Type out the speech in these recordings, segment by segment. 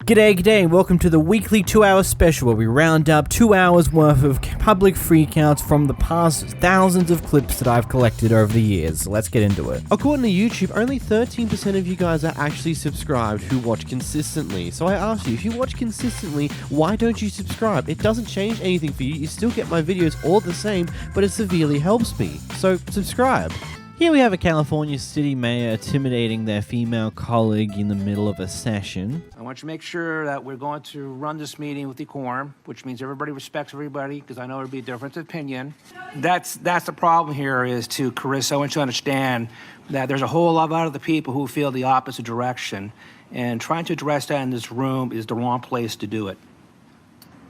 G'day, and welcome to the weekly 2-hour special where we round up 2 hours worth of public freakouts from the past thousands of clips that I've collected over the years. Let's get into it. According to YouTube, only 13% of you guys are actually subscribed who watch consistently. So I ask you, if you watch consistently, why don't you subscribe? It doesn't change anything for you. You still get my videos all the same, but it severely helps me. So subscribe. Here we have a California city mayor intimidating their female colleague in the middle of a session. I want you to make sure that we're going to run this meeting with decorum, which means everybody respects everybody, because I know there'll be a difference of opinion. That's the problem here is to Carissa. I want you to understand that there's a whole lot of other people who feel the opposite direction, and trying to address that in this room is the wrong place to do it.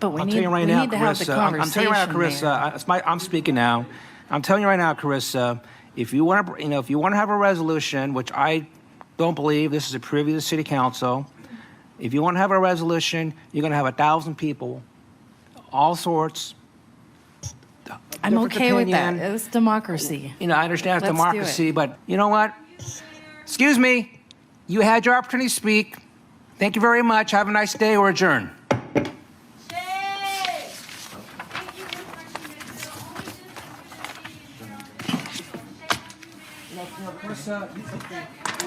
But we I'll need, tell you right we now, need to have the Carissa, conversation. I'm telling you right now, Carissa. I'm speaking now. I'm telling you right now, Carissa. If you want to, if you want to have a resolution, which I don't believe, this is a privy to the city council. If you want to have a resolution, you're going to have 1,000 people, all sorts. I'm okay with that. It's democracy. I understand it's Let's do democracy, it. but you know what? Excuse me. You had your opportunity to speak. Thank you very much. Have a nice day or adjourn.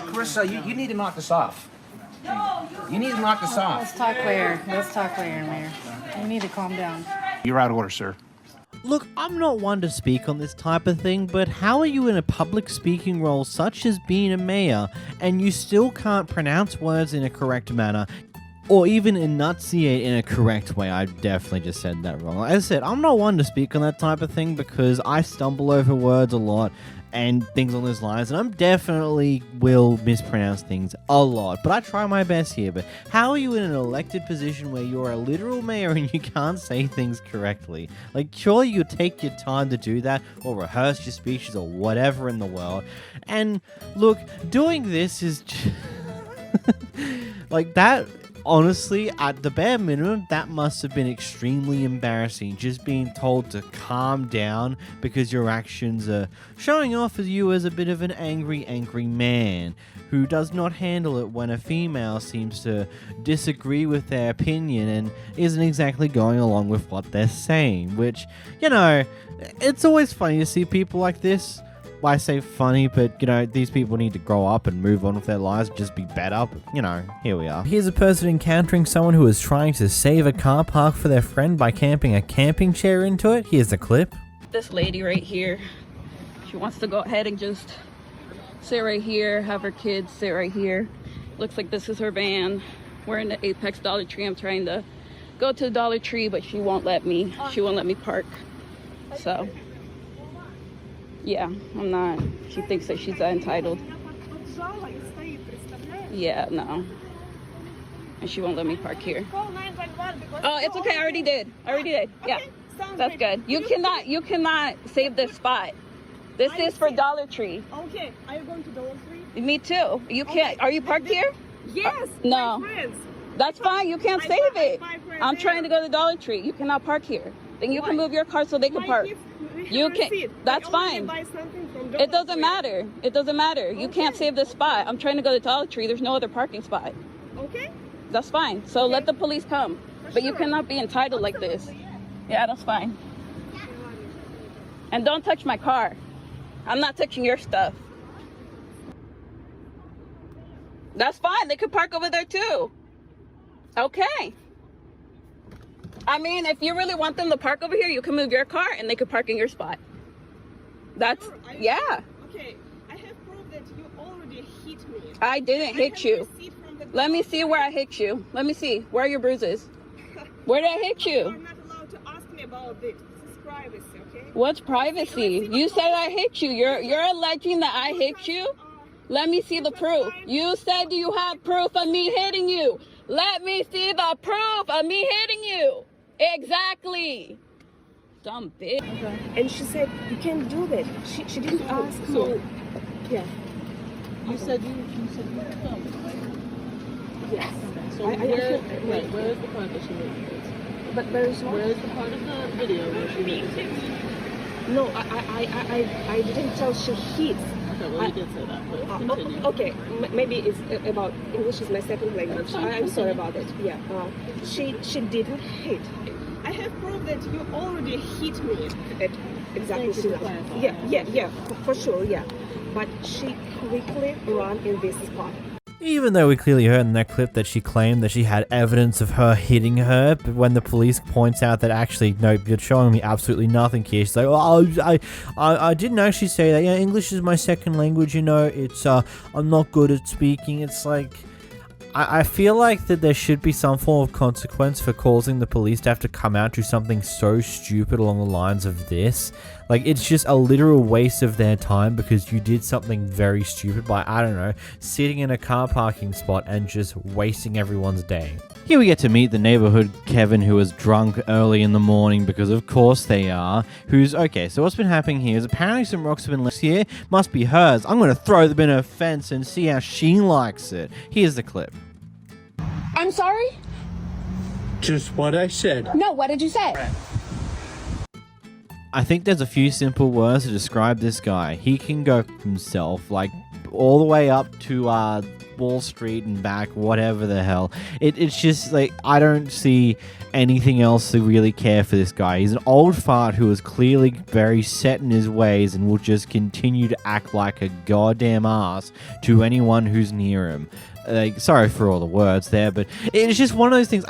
Carissa, you need to knock this off. You need to knock this off. Let's talk later. Mayor. You need to calm down. You're out of order, sir. Look, I'm not one to speak on this type of thing, but how are you in a public speaking role such as being a mayor and you still can't pronounce words in a correct manner? Or even enunciate in a correct way. I definitely just said that wrong. As I said, I'm not one to speak on that type of thing because I stumble over words a lot and things on those lines, and I'm definitely will mispronounce things a lot, but I try my best here. But how are you in an elected position where you're a literal mayor and you can't say things correctly? Like, surely you take your time to do that, or rehearse your speeches, or whatever in the world. And look, doing this is like that. Honestly, at the bare minimum, that must have been extremely embarrassing, just being told to calm down because your actions are showing off as you as a bit of an angry man who does not handle it when a female seems to disagree with their opinion and isn't exactly going along with what they're saying, which, it's always funny to see people like this. I say funny, but, these people need to grow up and move on with their lives, just be better, but, here we are. Here's a person encountering someone who is trying to save a car park for their friend by camping a camping chair into it. Here's the clip. This lady right here, she wants to go ahead and just sit right here, have her kids sit right here. Looks like this is her van. We're in the Apex Dollar Tree. I'm trying to go to the Dollar Tree, but she won't let me. She won't let me park. So yeah, I'm not. She thinks that she's entitled. Yeah, no. And she won't let me park here. Oh, it's okay. I already did. Yeah, that's good. You cannot save this spot. This is for Dollar Tree. Okay, are you going to Dollar Tree? Me too. You can't. Are you parked here? Yes. No. My friends. That's fine. You can't save it. I'm trying to go to Dollar Tree. You cannot park here. Then you can move your car so they can park. You can. That's fine. It doesn't matter. It doesn't matter. You can't save this spot. I'm trying to go to Dollar Tree. There's no other parking spot. Okay. That's fine. So let the police come. But you cannot be entitled like this. Yeah, that's fine. And don't touch my car. I'm not touching your stuff. That's fine. They could park over there too. Okay. I mean, if you really want them to park over here, you can move your car and they could park in your spot. That's, yeah. Okay, I have proof that you already hit me. I didn't hit you. Let me see where I hit you. Let me see. Where are your bruises? Where did I hit you? You're not allowed to ask me about this. This is privacy, okay? What's privacy? You said I hit you. You're alleging that I hit you? Let me see the proof. You said you have proof of me hitting you. Let me see the proof of me hitting you. Exactly. Dumb bitch. Okay. And she said, you can't do that. She didn't ask me. Yeah. You said you filmed. Yes. So where is the part that she made this? But where is the part of the video where she made this? No, I didn't tell she hits. Okay. Okay, well, you did say that, but continue. Okay, maybe it's about English is my second language. I'm sorry about it. Yeah, she didn't hit. I have proof that you already hit me at exactly similar. Yeah, for sure, yeah. But she quickly ran in this spot. Even though we clearly heard in that clip that she claimed that she had evidence of her hitting her, but when the police points out that actually, no, you're showing me absolutely nothing here. She's like, oh, I didn't actually say that. Yeah, English is my second language, you know. It's, I'm not good at speaking. It's like, I feel like that there should be some form of consequence for causing the police to have to come out to something so stupid along the lines of this. Like, it's just a literal waste of their time because you did something very stupid by, I don't know, sitting in a car parking spot and just wasting everyone's day. Here we get to meet the neighborhood Kevin, who was drunk early in the morning, because of course they are, okay, so what's been happening here is apparently some rocks have been left here, must be hers. I'm going to throw them in her fence and see how she likes it. Here's the clip. I'm sorry? Just what I said. No, what did you say? I think there's a few simple words to describe this guy. He can go himself, like, all the way up to Wall Street and back, whatever the hell. It's just, like, I don't see anything else to really care for this guy. He's an old fart who is clearly very set in his ways and will just continue to act like a goddamn ass to anyone who's near him. Like, sorry for all the words there, but it's just one of those things.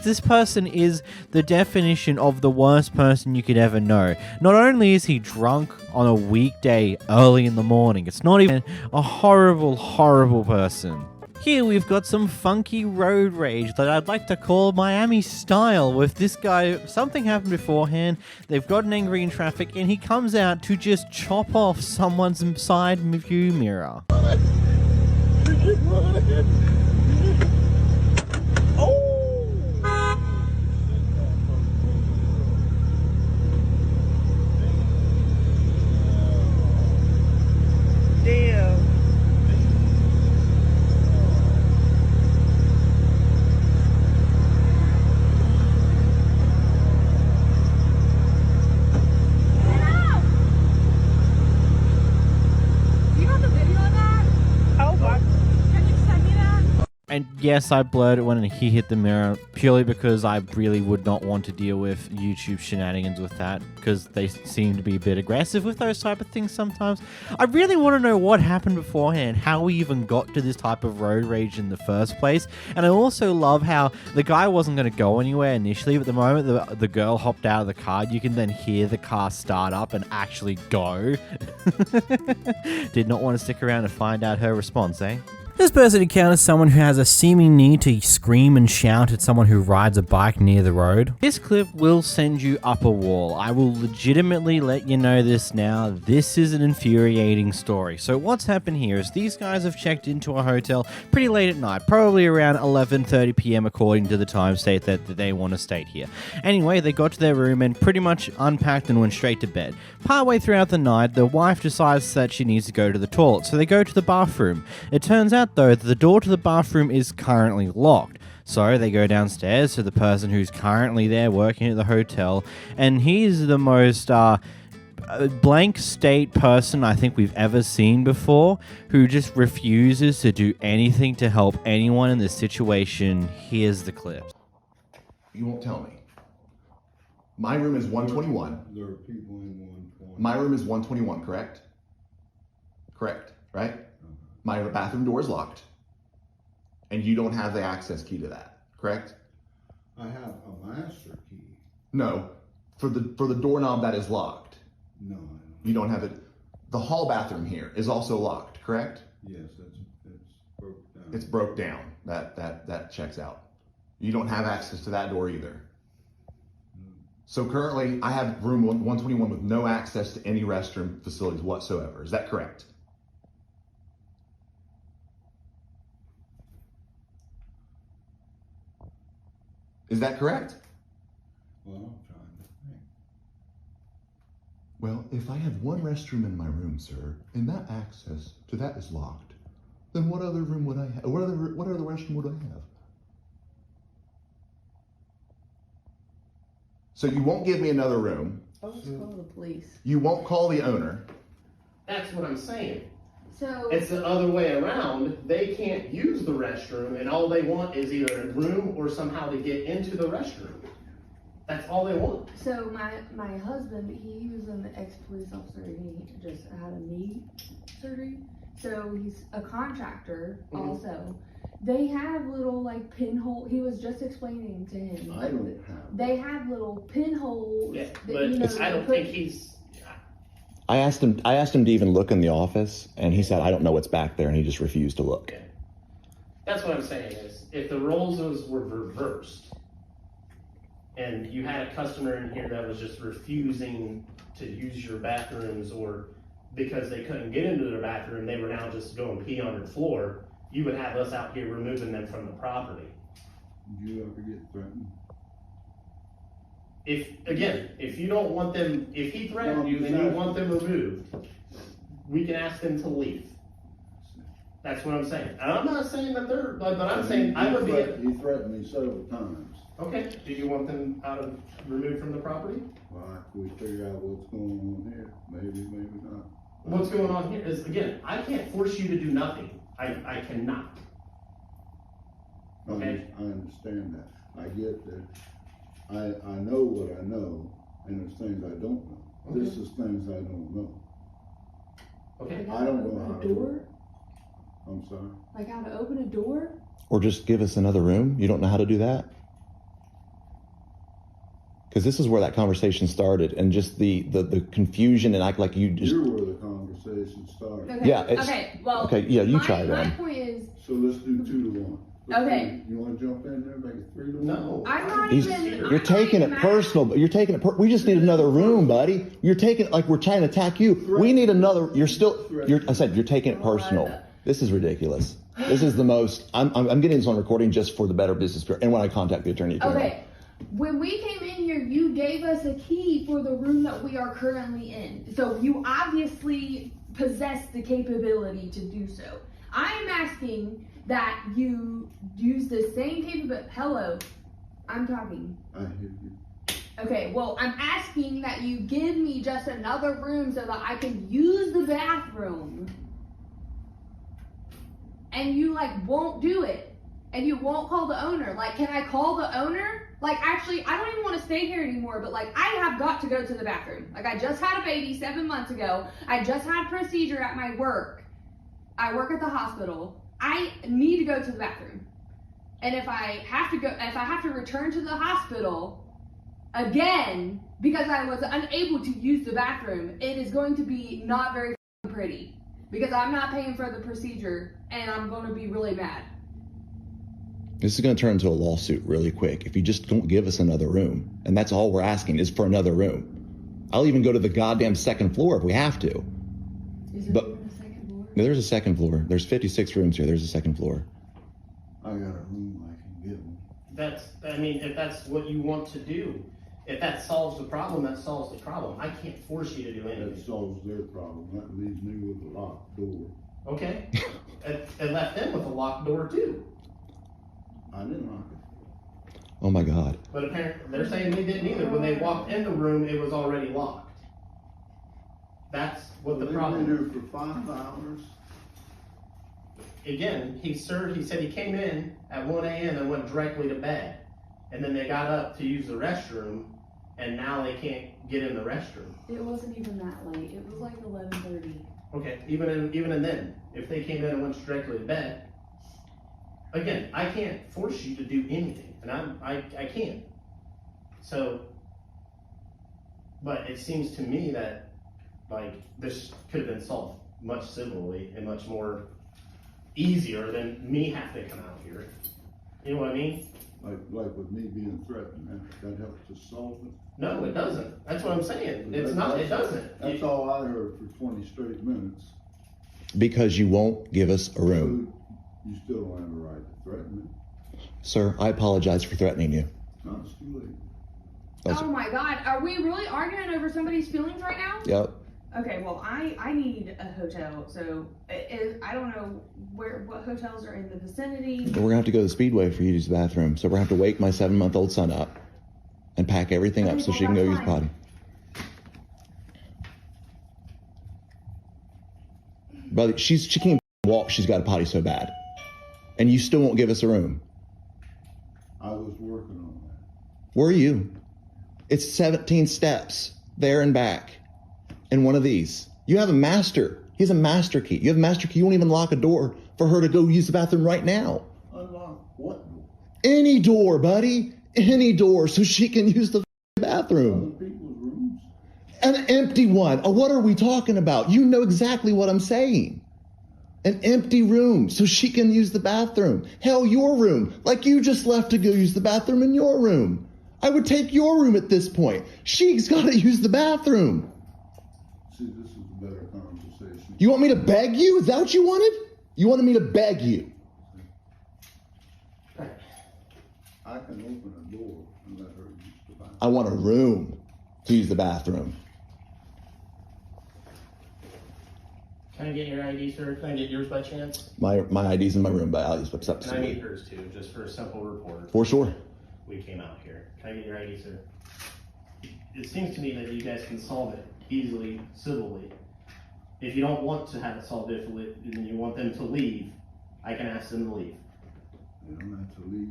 This person is the definition of the worst person you could ever know. Not only is he drunk on a weekday early in the morning, it's not even a horrible, horrible person. Here we've got some funky road rage that I'd like to call Miami style with this guy. Something happened beforehand, they've gotten angry in traffic, and he comes out to just chop off someone's side view mirror. And yes, I blurred it when he hit the mirror, purely because I really would not want to deal with YouTube shenanigans with that, because they seem to be a bit aggressive with those type of things sometimes. I really want to know what happened beforehand, how we even got to this type of road rage in the first place. And I also love how the guy wasn't going to go anywhere initially, but the moment the girl hopped out of the car, you can then hear the car start up and actually go. Did not want to stick around and find out her response, eh? This person encounters someone who has a seeming need to scream and shout at someone who rides a bike near the road. This clip will send you up a wall. I will legitimately let you know this now. This is an infuriating story. So what's happened here is these guys have checked into a hotel pretty late at night, probably around 11:30 p.m. according to the time state that they want to stay here. Anyway, they got to their room and pretty much unpacked and went straight to bed. Partway throughout the night, the wife decides that she needs to go to the toilet, so they go to the bathroom. It turns out though that the door to the bathroom is currently locked. So they go downstairs to the person who's currently there working at the hotel, and he's the most blank state person I think we've ever seen before, who just refuses to do anything to help anyone in this situation. Here's the clip. You won't tell me. My room is 121. There are people in 120. My room is 121, correct? Correct, right? My bathroom door is locked, and you don't have the access key to that, correct? I have a master key. No, for the doorknob that is locked. No, I don't. You don't have it. The hall bathroom here is also locked, correct? Yes, it's broke down. It's broke down. That checks out. You don't have access to that door either. So currently, I have room 121 with no access to any restroom facilities whatsoever. Is that correct? Is that correct? Well, I'm trying to think. Well, if I have one restroom in my room, sir, and that access to that is locked, then what other room would I have? What other restroom would I have? So you won't give me another room. I'll just call the police. You won't call the owner. That's what I'm saying. So It's the other way around. They can't use the restroom, and all they want is either a room or somehow to get into the restroom. That's all they want. So my husband, he was an ex-police officer and he just had a knee surgery. So he's a contractor also. They have little like pinhole. He was just explaining to him. I don't have. They have little pinholes. Yeah, that, but you know, I don't think he's. I asked him to even look in the office, and he said, I don't know what's back there, and he just refused to look. Okay. That's what I'm saying is, if the roles were reversed, and you had a customer in here that was just refusing to use your bathrooms, or because they couldn't get into their bathroom, they were now just going pee on your floor, you would have us out here removing them from the property. Did you ever get threatened? If you don't want them, if he threatened you and you want them removed, we can ask them to leave. That's what I'm saying. And I'm not saying that they're, but I'm saying I would be. He threatened me several times. Okay, do you want them removed from the property? Well, after we figure out what's going on here, maybe not. What's going on here is, again, I can't force you to do nothing. I cannot. Okay? I understand that. I get that. I know what I know, and there's things I don't know. Okay. This is things I don't know. Okay? I don't know how to door. work. I'm sorry. Like how to open a door. Or just give us another room? You don't know how to do that? Because this is where that conversation started, and just the confusion and act like you just. You're where the conversation started. Okay. Yeah, it's- Okay. Well. okay, yeah, you my, try My then. point is. So let's do 2-1. Okay. You want to jump in there, make it 3-1? No. I'm not He's, even. you're taking it personal, but you're taking it. We just need another room, buddy. You're taking it like we're trying to attack you. We need another. You're still. I said you're taking it personal. This is ridiculous. This is the most. I'm getting this on recording just for the Better Business Bureau, and when I contact the attorney general. Okay. When we came in here, you gave us a key for the room that we are currently in. So you obviously possess the capability to do so. I am asking that you use the same capability. Hello, I'm talking. I hear you. Okay, well, I'm asking that you give me just another room so that I can use the bathroom. And you, like, won't do it. And you won't call the owner. Like, can I call the owner? Like, actually, I don't even want to stay here anymore, but, like, I have got to go to the bathroom. Like, I just had a baby 7 months ago. I just had a procedure at my work. I work at the hospital. I need to go to the bathroom. And if I have to return to the hospital again because I was unable to use the bathroom, it is going to be not very pretty because I'm not paying for the procedure and I'm going to be really mad. This is going to turn into a lawsuit really quick if you just don't give us another room. And that's all we're asking is for another room. I'll even go to the goddamn second floor if we have to. Is there even a second floor? No, there's a second floor. There's 56 rooms here. There's a second floor. I got a room I can give them. If that's what you want to do, if that solves the problem, that solves the problem. I can't force you to do That anything. solves their problem. That leaves me with a locked door. Okay? It left them with a locked door too. I didn't lock it. Oh my God. But apparently, they're saying they didn't either. When they walked in the room, it was already locked. That's what the They've problem been is. here for 5 hours. Again, he said he came in at 1 a.m. and went directly to bed. And then they got up to use the restroom, and now they can't get in the restroom. It wasn't even that late. It was like 11:30. Okay, even in then, if they came in and went directly to bed, again, I can't force you to do anything, and I can't. So, but it seems to me that like this could have been solved much civilly and much more easier than me having to come out here. You know what I mean? Like with me being threatened, that helps to solve it. No, it doesn't. That's what I'm saying. It's not. It doesn't. That's all I heard for 20 straight minutes. Because you won't give us a room. You still don't have a right to threaten me. Sir, I apologize for threatening you. No, it's too late. That's- Oh my God, are we really arguing over somebody's feelings right now? Yep. Okay, well, I need a hotel, so I don't know what hotels are in the vicinity. We're gonna have to go to the Speedway for you to use the bathroom. So we're gonna have to wake my 7-month-old son up and pack everything up so she can go use the potty. Brother, she can't walk. She's got a potty so bad. And you still won't give us a room. I was working on that. Where are you? It's 17 steps there and back in one of these. You have a master. He has a master key. You have a master key. You won't even lock a door for her to go use the bathroom right now. Unlock what door? Any door, buddy. Any door so she can use the bathroom. Other people's rooms? An empty one. What are we talking about? You know exactly what I'm saying. An empty room so she can use the bathroom. Hell, your room. Like you just left to go use the bathroom in your room. I would take your room at this point. She's got to use the bathroom. See, this is a better conversation. You want me to beg you? Is that what you wanted? You wanted me to beg you. I can open a door and let her use the bathroom. I want a room to use the bathroom. Can I get your ID, sir? Can I get yours by chance? My ID's in my room, but I'll use what's up. Can I need hers too, just for a simple report? For sure. We came out here. Can I get your ID, sir? It seems to me that you guys can solve it easily, civilly. If you don't want to have it solved civilly, and you want them to leave, I can ask them to leave. They don't have to leave,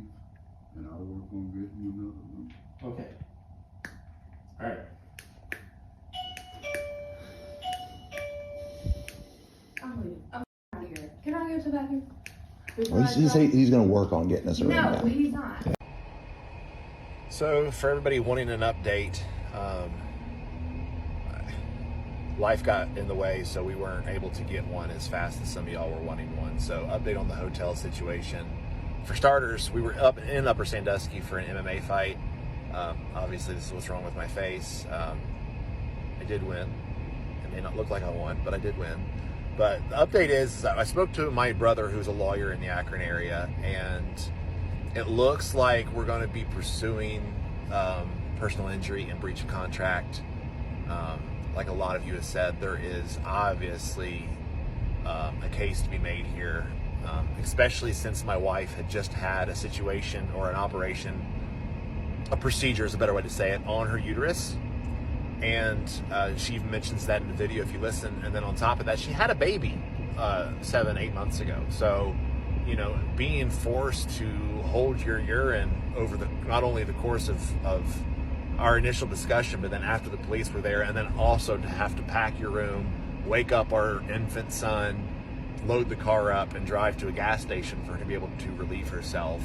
and I'll work on getting you another room. Okay. All right. I'm leaving. I'm out of here. Can I go to the bathroom? Well, he's going to work on getting us a room No, now. he's not. So, for everybody wanting an update, life got in the way, so we weren't able to get one as fast as some of y'all were wanting one. So, update on the hotel situation. For starters, we were up in Upper Sandusky for an MMA fight. Obviously, this is what's wrong with my face. I did win. It may not look like I won, but I did win. But the update is that I spoke to my brother, who's a lawyer in the Akron area, and it looks like we're going to be pursuing personal injury and breach of contract. Like a lot of you have said, there is obviously a case to be made here, especially since my wife had just had a situation or an operation, a procedure is a better way to say it, on her uterus. And she even mentions that in the video if you listen. And then on top of that, she had a baby 7-8 months ago. So, you know, being forced to hold your urine over the not only the course of our initial discussion, but then after the police were there, and then also to have to pack your room, wake up our infant son, load the car up, and drive to a gas station for her to be able to relieve herself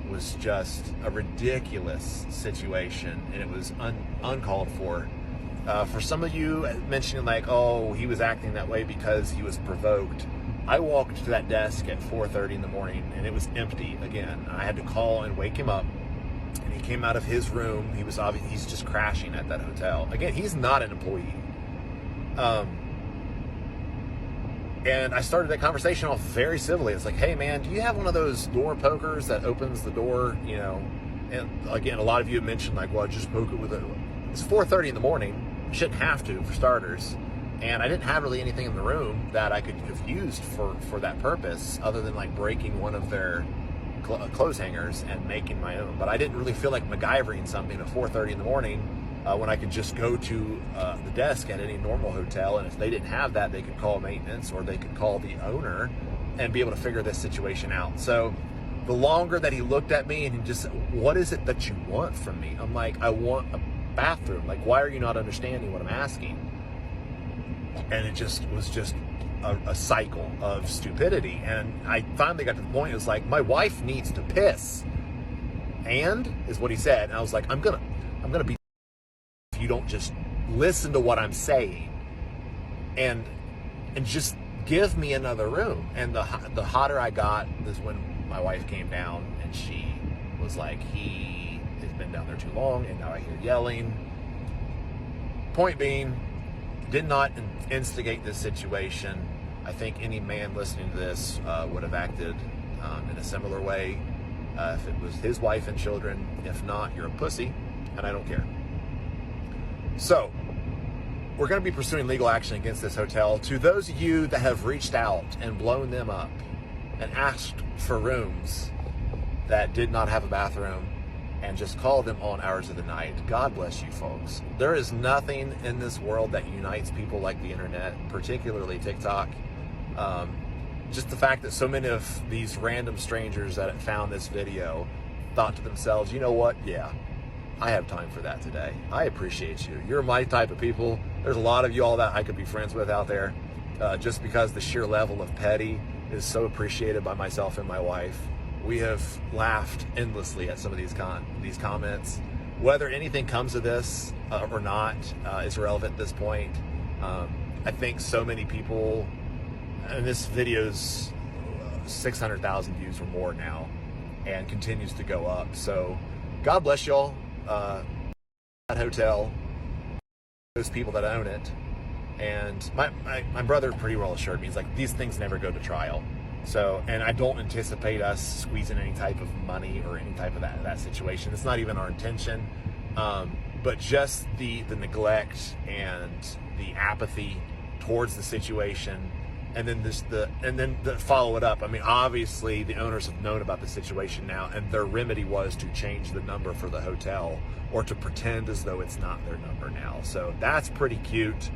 was just a ridiculous situation, and it was uncalled for. For some of you mentioning like, oh, he was acting that way because he was provoked. I walked to that desk at 4:30 in the morning and it was empty again. I had to call and wake him up, and he came out of his room. He's just crashing at that hotel. Again, he's not an employee. And I started that conversation off very civilly. It's like, hey man, do you have one of those door pokers that opens the door, you know? And again, a lot of you have mentioned like, well, just poke it with it. It's 4:30 in the morning. Shouldn't have to, for starters. And I didn't have really anything in the room that I could have used for that purpose, other than like breaking one of their clothes hangers and making my own. But I didn't really feel like MacGyvering something at 4:30 in the morning when I could just go to the desk at any normal hotel, and if they didn't have that, they could call maintenance or they could call the owner and be able to figure this situation out. So the longer that he looked at me and he just, what is it that you want from me? I'm like, I want a bathroom. Like, why are you not understanding what I'm asking? And it just was just a cycle of stupidity. And I finally got to the point, it was like, my wife needs to piss. And is what he said. And I was like, I'm gonna be if you don't just listen to what I'm saying and just give me another room. And the hotter I got is when my wife came down and she was like, he has been down there too long and now I hear yelling. Point being, did not instigate this situation. I think any man listening to this would have acted in a similar way if it was his wife and children. If not, you're a pussy, and I don't care. So, we're going to be pursuing legal action against this hotel. To those of you that have reached out and blown them up and asked for rooms that did not have a bathroom and just called them on hours of the night, God bless you folks. There is nothing in this world that unites people like the internet, particularly TikTok. Just the fact that so many of these random strangers that found this video thought to themselves, you know what? Yeah, I have time for that today. I appreciate you. You're my type of people. There's a lot of you all that I could be friends with out there, just because the sheer level of petty is so appreciated by myself and my wife. We have laughed endlessly at some of these comments. Whether anything comes of this or not is irrelevant at this point. I think so many people, and this video's 600,000 views or more now, and continues to go up. So God bless y'all. That hotel, those people that own it, and my brother pretty well assured me, he's like, these things never go to trial. So, and I don't anticipate us squeezing any type of money or any type of that situation. It's not even our intention. But just the neglect and the apathy towards the situation, and then the follow it up. I mean, obviously the owners have known about the situation now, and their remedy was to change the number for the hotel or to pretend as though it's not their number now. So that's pretty cute.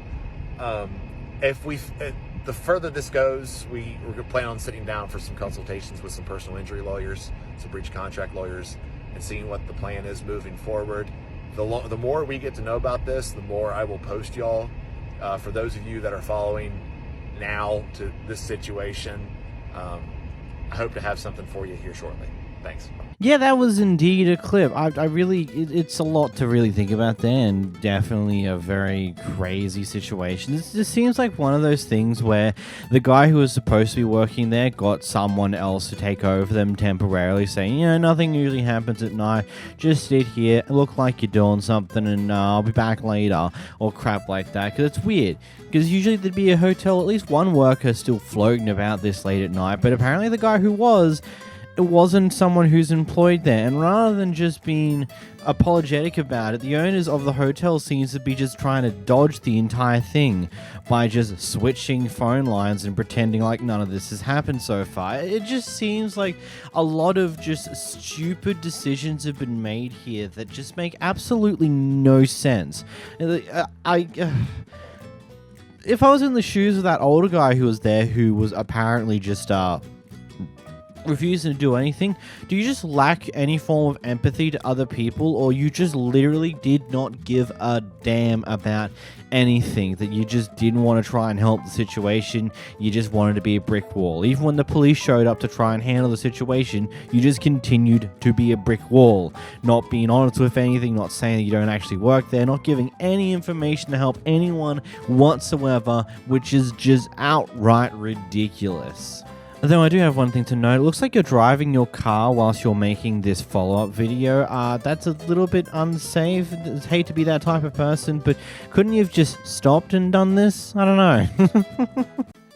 The further this goes, we're going to plan on sitting down for some consultations with some personal injury lawyers, some breach of contract lawyers, and seeing what the plan is moving forward. The more we get to know about this, the more I will post y'all. For those of you that are following now to this situation, I hope to have something for you here shortly. Thanks. Yeah, that was indeed a clip. It's a lot to really think about there, and definitely a very crazy situation. This just seems like one of those things where the guy who was supposed to be working there got someone else to take over them temporarily, saying, nothing usually happens at night. Just sit here, look like you're doing something, and I'll be back later, or crap like that, because it's weird. Because usually there'd be a hotel, at least one worker still floating about this late at night, but apparently the guy who was, it wasn't someone who's employed there. And rather than just being apologetic about it, the owners of the hotel seems to be just trying to dodge the entire thing by just switching phone lines and pretending like none of this has happened so far. It just seems like a lot of just stupid decisions have been made here that just make absolutely no sense. If I was in the shoes of that older guy who was there, who was apparently just refusing to do anything, do you just lack any form of empathy to other people, or you just literally did not give a damn about anything, that you just didn't want to try and help the situation, you just wanted to be a brick wall? Even when the police showed up to try and handle the situation, you just continued to be a brick wall, not being honest with anything, not saying that you don't actually work there, not giving any information to help anyone whatsoever, which is just outright ridiculous. Though I do have one thing to note. It looks like you're driving your car whilst you're making this follow-up video. That's a little bit unsafe. I hate to be that type of person, but couldn't you have just stopped and done this? I don't know.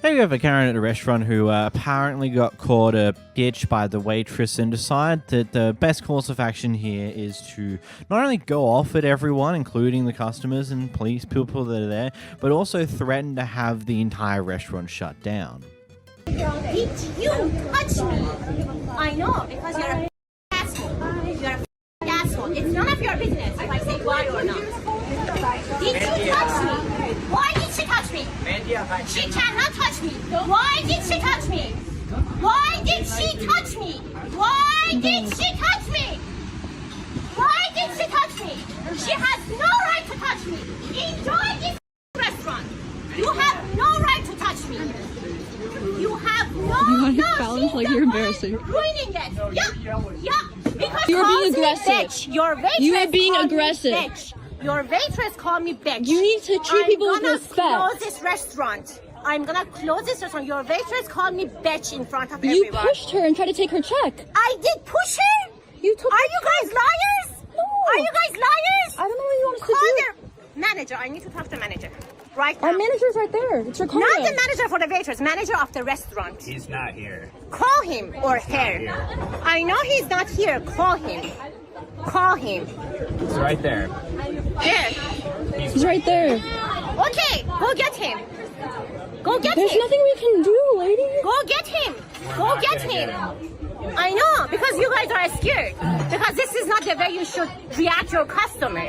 Here we have a Karen at a restaurant who apparently got caught a bitch by the waitress and decided that the best course of action here is to not only go off at everyone, including the customers and police people that are there, but also threaten to have the entire restaurant shut down. Did you touch me? I know, because you're a asshole. You're a asshole. It's none of your business if I say why or not. Did you touch me? Why did she touch me? She cannot touch me. Why did she touch me? Why did she touch me? Why did she touch me? Why did she touch me? She has no right to touch me. Enjoy this restaurant. You have no right to touch me. You have no like you're embarrassing. Ruining it. Yeah. Because you're being aggressive. Bitch. Your waitress you are being called aggressive. Me bitch. Your waitress called me bitch. You need to treat people with respect. I'm gonna close this restaurant. I'm gonna close this restaurant. Your waitress called me bitch in front of you everyone. You pushed her and tried to take her check. I did push her? You took Are you guys liars? No. Are you guys liars? I don't know what you want us to do. Their manager. I need to talk to the manager. Right now. Our manager's right there. It's your car. Not the manager for the waitress, manager of the restaurant. He's not here. Call him or her. I know he's not here. Call him. Call him. He's right there. There. He's right there. Okay, go get him. Go get There's him. nothing we can do, lady. Go get him. Go get him. I know, because you guys are scared. Because this is not the way you should react to your customer.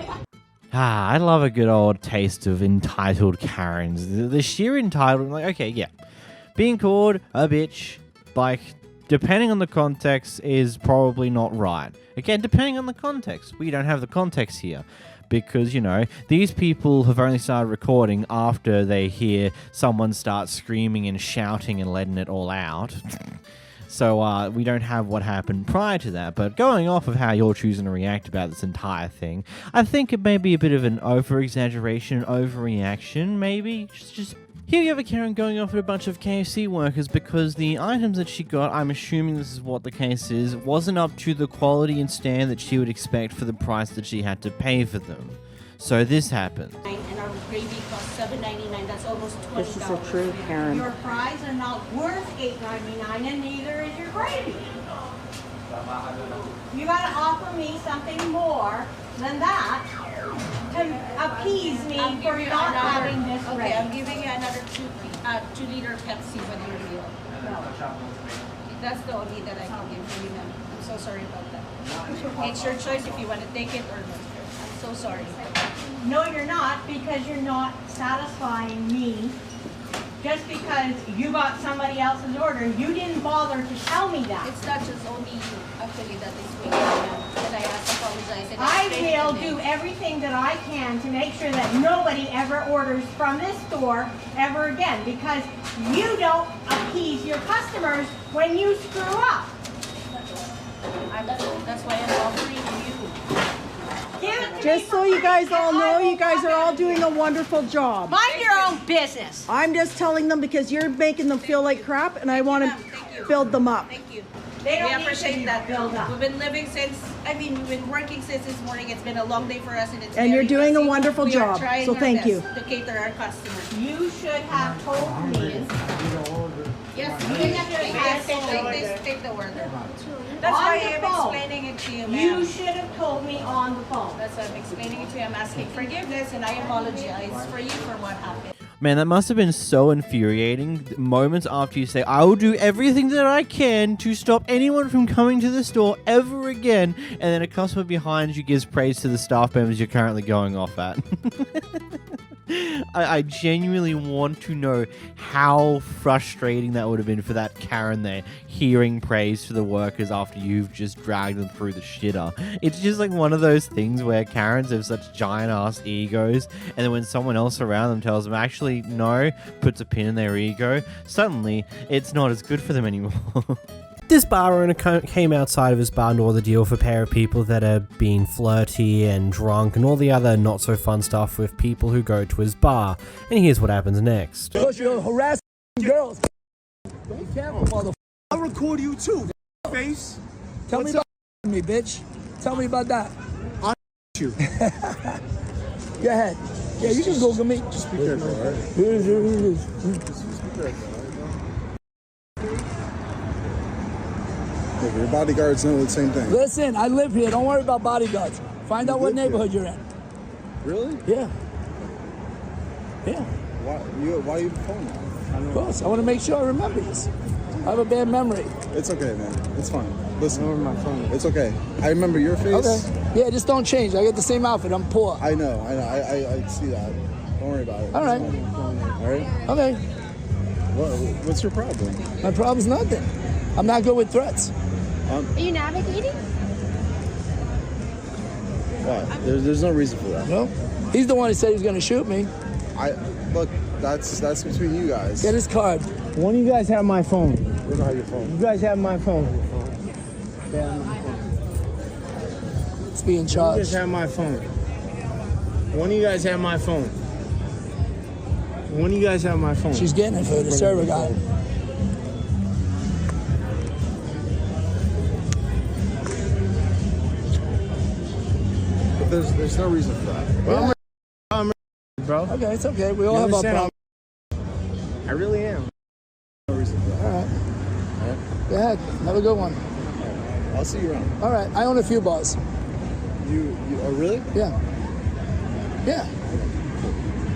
I love a good old taste of entitled Karens. The sheer entitlement, like, okay, yeah. being called a bitch, like, depending on the context, is probably not right. Again, depending on the context. We don't have the context here. Because, these people have only started recording after they hear someone start screaming and shouting and letting it all out. So we don't have what happened prior to that. But going off of how you're choosing to react about this entire thing, I think it may be a bit of an over-exaggeration, overreaction, maybe. Just here you have a Karen going off at a bunch of KFC workers because the items that she got, I'm assuming this is what the case is, wasn't up to the quality and standard that she would expect for the price that she had to pay for them. So this happened. And our gravy costs $7.99. That's almost $20. This is a true Karen. Your fries are not worth $8.99, and neither is your gravy. You gotta offer me something more than that to appease me for not having this ready. Okay, I'm giving you another 2-liter Pepsi with your meal. No. That's the only that I can give you, ma'am. I'm so sorry about that. It's your choice if you want to take it or not. I'm so sorry. No, you're not, because you're not satisfying me. Just because you got somebody else's order, you didn't bother to tell me that. It's not just only you, actually, that is me. And I have to apologize. And I will do everything that I can to make sure that nobody ever orders from this store ever again, because you don't appease your customers when you screw up. That's why I'm offering you. Just so you guys all know, you guys are all doing a wonderful job. Mind your own business. I'm just telling them because you're making them feel like crap, and I want to build them up. Thank you. They don't We appreciate that. build up. We've been living we've been working since this morning. It's been a long day for us, and it's And you're very doing a busy. wonderful We are job, trying so our thank best you. to cater our customers. You should have told me. Yes, take the order. That's On why the I'm phone. explaining it to you, ma'am. You should have told me on the phone. That's why I'm explaining it to you. I'm asking forgiveness, and I apologize for you for what happened. Man, that must have been so infuriating. Moments after you say, I will do everything that I can to stop anyone from coming to the store ever again, and then a customer behind you gives praise to the staff members you're currently going off at. I genuinely want to know how frustrating that would have been for that Karen there, hearing praise to the workers after you've just dragged them through the shitter. It's just like one of those things where Karens have such giant-ass egos, and then when someone else around them tells them, actually, no, puts a pin in their ego, suddenly it's not as good for them anymore. This bar owner came outside of his bar and ordered a deal for a pair of people that are being flirty and drunk and all the other not so fun stuff with people who go to his bar. And here's what happens next. Because you're harassing girls. Be careful, motherfucker. I'll record you too, face. Tell me about me, bitch. Tell me about that. I'll you. Go ahead. Yeah, you can Google me. Just be careful, all right? Just be careful. Look, your bodyguards know the same thing. Listen, I live here. Don't worry about bodyguards. Find out what neighborhood you're in. Really? Yeah. Yeah. Why are you phone now? Of course. I want to make sure I remember this. I have a bad memory. It's okay, man. It's fine. Listen. Over my phone. It's okay. I remember your face. Okay. Yeah, just don't change. I got the same outfit. I'm poor. I know. I see that. Don't worry about it. All right. All right? Okay. What's your problem? My problem's nothing. I'm not good with threats. Are you navigating? What? There's no reason for that. No? He's the one who said he was going to shoot me. Look, that's between you guys. Get his card. One of you guys have my phone. We don't have your phone. You guys have my phone. Let's be in You charge. guys have my phone. One of you guys have my phone. One of you guys have my phone. She's getting it for the server guy. But there's no reason for that. Well, I'm bro. Okay, it's okay. We all have our problems. I really am. No reason for that. All right. Go ahead. Have a good one. I'll see you around. All right. I own a few bars. You oh really? Yeah. Yeah.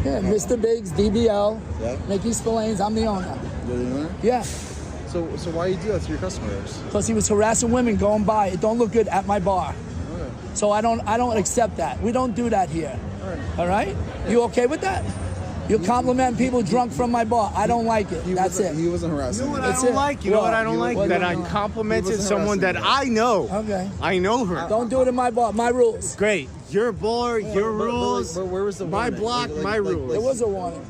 Yeah. Mr. Biggs, DBL, Yeah. Mickey Spillane's. I'm the owner. You're the owner? Yeah. So why you do that to your customers? Because he was harassing women going by. It don't look good at my bar. Okay. So I don't accept that. We don't do that here. All right. All right? You okay with that? You're complimenting people drunk from my bar. I don't like it. That's it. He wasn't harassing. You know what I don't like? You know what I don't like? That I He complimented wasn't someone that harassing I know. Okay. I know her. Don't do it in my bar. My rules. Great. Your bar, your rules. But where was the my warning? block, my rules. There was a warning.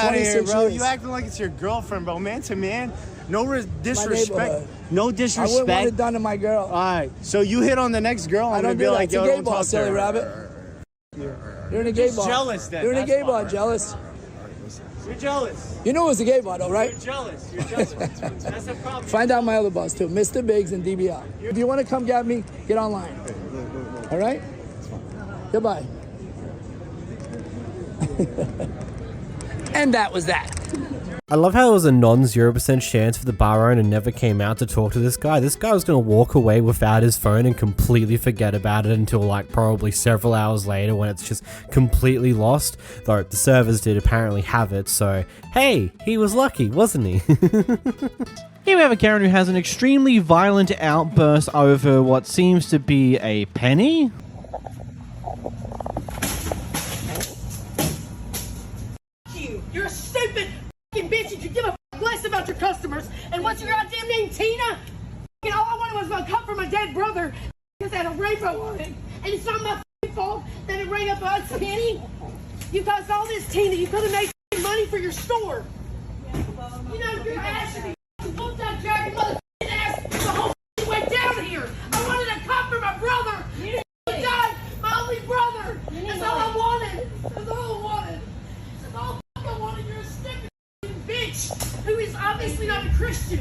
Out of here, 26 bro. years. You acting like it's your girlfriend, bro. Man to man. No disrespect. neighborhood. No I wouldn't want disrespect. it done to my girl. All right. So you hit on the next girl. I I'm don't gonna be do that. like, It's yo, a gay don't bar, talk to silly her. rabbit. You're in a gay Just bar. jealous then. You're in a That's gay why. bar, jealous. You're jealous. You knew it was a gay bar, though, right? You're jealous. You're jealous. That's a problem. Find out my other bars, too. Mr. Biggs and DBR. If you want to come get me, get online. All right? Goodbye. And that was that. I love how there was a non-0% chance for the bar owner never came out to talk to this guy. This guy was going to walk away without his phone and completely forget about it until like probably several hours later when it's just completely lost. Though the servers did apparently have it, so hey, he was lucky, wasn't he? Here we have a Karen who has an extremely violent outburst over what seems to be a penny. You're a stupid fucking bitch and you give a less about your customers. And what's your goddamn name, Tina? And all I wanted was a cup for my dead brother because it had a rainbow on it. And it's not my fault that it rang up a penny. You caused all this, Tina. You could have made money for your store. You know, your ass should be whooped up, dragging motherfucking ass the whole way down here. I wanted a cup for my brother. He died, my only brother. That's all I wanted. That's all I wanted. That's all I wanted. You're a stupid bitch who is obviously not a Christian.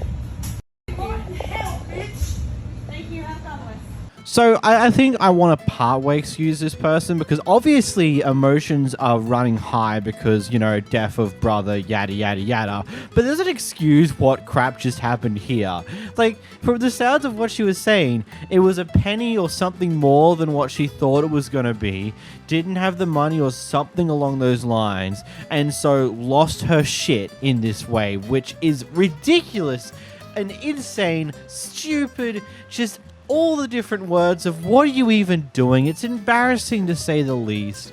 What in hell, bitch? Thank you. Have fun with. So I think I want to partway excuse this person because obviously emotions are running high because, you know, death of brother, yada, yada, yada. But doesn't excuse what crap just happened here. Like, from the sounds of what she was saying, it was a penny or something more than what she thought it was going to be, didn't have the money or something along those lines, and so lost her shit in this way, which is ridiculous and insane, stupid, just all the different words of what are you even doing? It's embarrassing to say the least.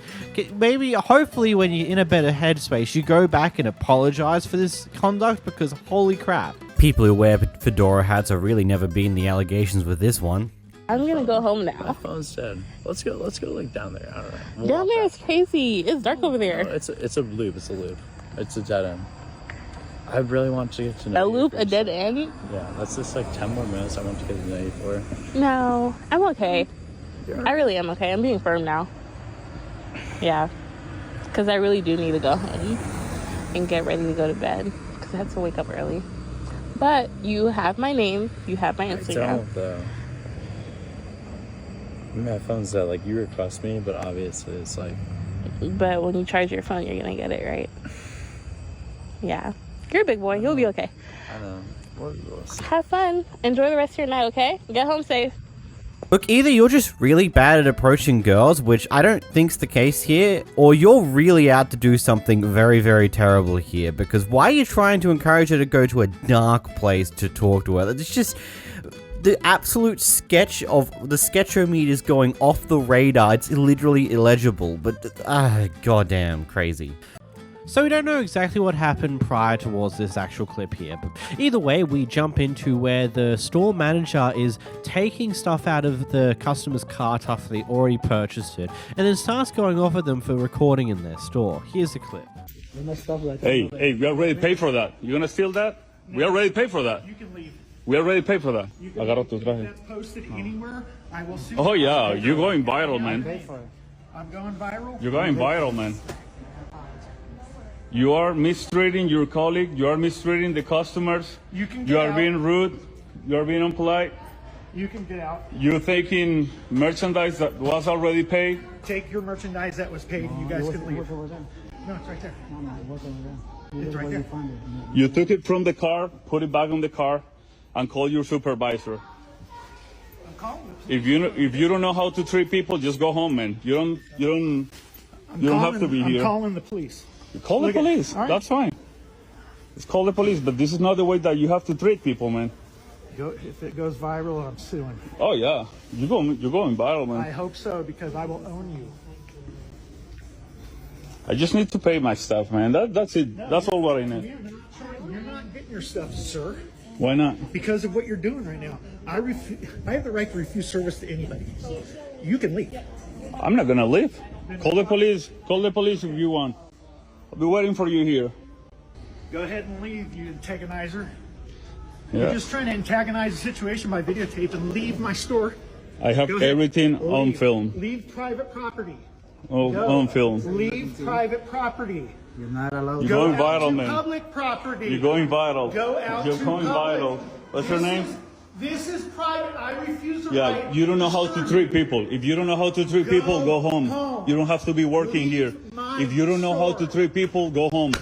Maybe, hopefully, when you're in a better headspace, you go back and apologize for this conduct because holy crap. People who wear fedora hats are really never beating the allegations with this one. I'm gonna go home now. My phone's dead. Let's go like down there. I don't know. We'll Down there is crazy. It's dark over there. No, it's a loop. It's a loop. It's a dead end. I really want to get to know A you loop, first. a dead end? Yeah, that's just like 10 more minutes I want to get to know you for. No, I'm okay. I really am okay. I'm being firm now. Yeah. Because I really do need to go home and get ready to go to bed. Because I have to wake up early. But you have my name. You have my I Instagram. don't, though. My phone's dead. Like, you request me, but obviously it's like... But when you charge your phone, you're going to get it, right? Yeah. You're a big boy. You'll be okay. I know. We'll see. Have fun. Enjoy the rest of your night, okay? Get home safe. Look, either you're just really bad at approaching girls, which I don't think's the case here, or you're really out to do something very, very terrible here, because why are you trying to encourage her to go to a dark place to talk to her? It's just... the absolute sketch of the sketchometers going off the radar. It's literally illegible, but goddamn crazy. So we don't know exactly what happened prior towards this actual clip here, but either way, we jump into where the store manager is taking stuff out of the customer's cart after they already purchased it, and then starts going off at them for recording in their store. Here's the clip. Hey, we already paid for that. You gonna steal that? We already paid for that. You can leave. We already paid for that. You can Agarra tu traje. That's posted anywhere. I will sue. Oh yeah, you. you're going viral, man. I'm going viral. You're going viral, man. You are mistreating your colleague. You are mistreating the customers. You can get You are out. being rude. You are being unpolite. You can get out. You're taking merchandise that was already paid. Take your merchandise that was paid, and you guys can leave. No, it's right there. It's right there. You took it from the car, put it back on the car, and call your supervisor. If you don't know how to treat people, just go home, man. You don't have to be here. I'm calling the police. Call the police. All right. That's fine. Just call the police. But this is not the way that you have to treat people, man. If it goes viral, I'm suing. Oh yeah, you're going viral, man. I hope so because I will own you. I just need to pay my stuff, man. That's it. That's all what I need. You're not getting your stuff, sir. Why not? Because of what you're doing right now. I have the right to refuse service to anybody. You can leave. I'm not gonna leave. Call the police. Call the police if you want. I'll be waiting for you here. Go ahead and leave, you antagonizer. Yeah. You're just trying to antagonize the situation by videotape and leave my store. I have everything on film. Leave private property. On film. Leave private property. You're not allowed. You're going viral, man. Public property. You're going viral. Go out You're to going public. viral. What's your name? This is private. I refuse to. Yeah, you don't know how to treat people. If you don't know how to treat people, go home. You don't have to be working here. If you don't know how to treat people, go home.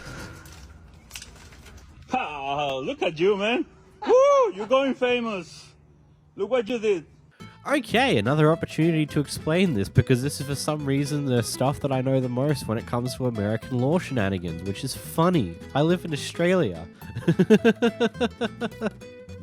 Ha! Look at you, man. Woo! You're going famous. Look what you did. Okay, another opportunity to explain this, because this is for some reason the stuff that I know the most when it comes to American law shenanigans, which is funny. I live in Australia.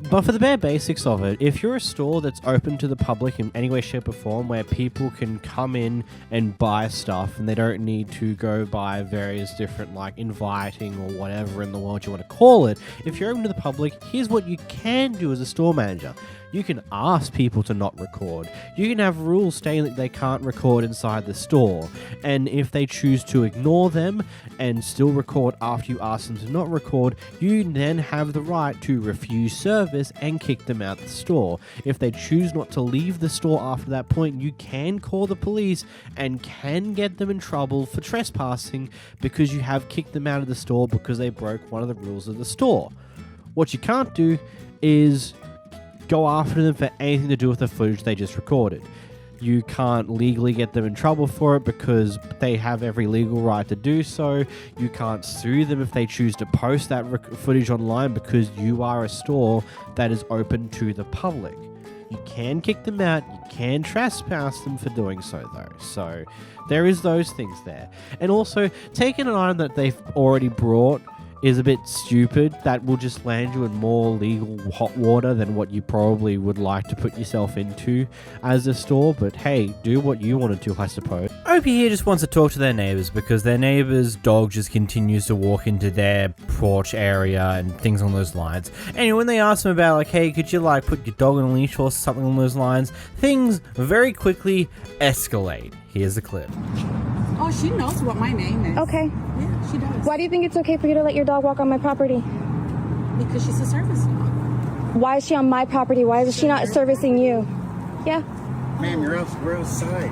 But for the bare basics of it, if you're a store that's open to the public in any way, shape or form, where people can come in and buy stuff and they don't need to go by various different like inviting or whatever in the world you want to call it, if you're open to the public, here's what you can do as a store manager. You can ask people to not record. You can have rules stating that they can't record inside the store. And if they choose to ignore them and still record after you ask them to not record, you then have the right to refuse service and kick them out of the store. If they choose not to leave the store after that point, you can call the police and can get them in trouble for trespassing because you have kicked them out of the store because they broke one of the rules of the store. What you can't do is go after them for anything to do with the footage they just recorded. You can't legally get them in trouble for it because they have every legal right to do so. You can't sue them if they choose to post that footage online because you are a store that is open to the public. You can kick them out, you can trespass them for doing so though. So there is those things there. And also, taking an item that they've already brought is a bit stupid. That will just land you in more legal hot water than what you probably would like to put yourself into as a store. But hey, do what you want to do, I suppose. Opie here just wants to talk to their neighbors because their neighbor's dog just continues to walk into their porch area and things on those lines. Anyway, when they ask them about like, hey, could you like put your dog on a leash or something on those lines, things very quickly escalate. Here's the clip. Oh, she knows what my name is. Okay. Yeah, she does. Why do you think it's okay for you to let your dog walk on my property? Because she's a service dog. Why is she on my property? Why is she not servicing you? Yeah. Ma'am, we're outside.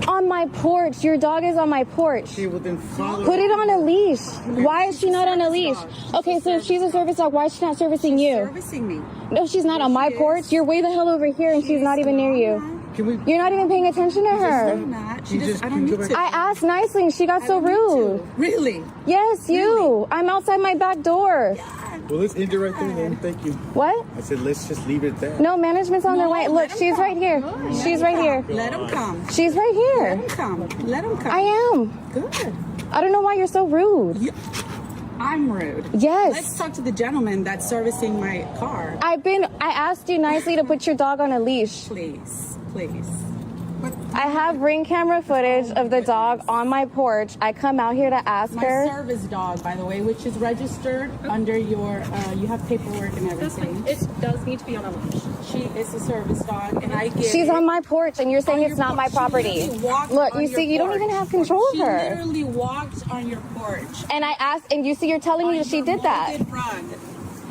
On my porch. Your dog is on my porch. Okay, well then follow. Put it on a leash. Why is she not on a leash? Okay, so if she's a service dog, why is she not servicing you? Servicing me. No, she's not on my porch. You're way the hell over here and she's not even near you. You're not even paying attention to her. I don't need to. I asked nicely and she got so rude. Really? Yes, you. I'm outside my back door. Well, let's end it right there then. Thank you. What? I said let's just leave it there. No, management's on their way. Look, she's right here. She's right here. Let them come. She's right here. Let them come. Let them come. I am. Good. I don't know why you're so rude. I'm rude. Yes. Let's talk to the gentleman that's servicing my car. I asked you nicely to put your dog on a leash. Please, please. I have ring camera footage of the dog on my porch. I come out here to ask her. My service dog, by the way, which is registered under your, you have paperwork and everything. It does need to be on a leash. She is a service dog, and I give She's on my porch, and you're saying it's not my property. Look, you see, you don't even have control of her. She literally walked on your porch. And I asked, and you see, you're telling me that she did that.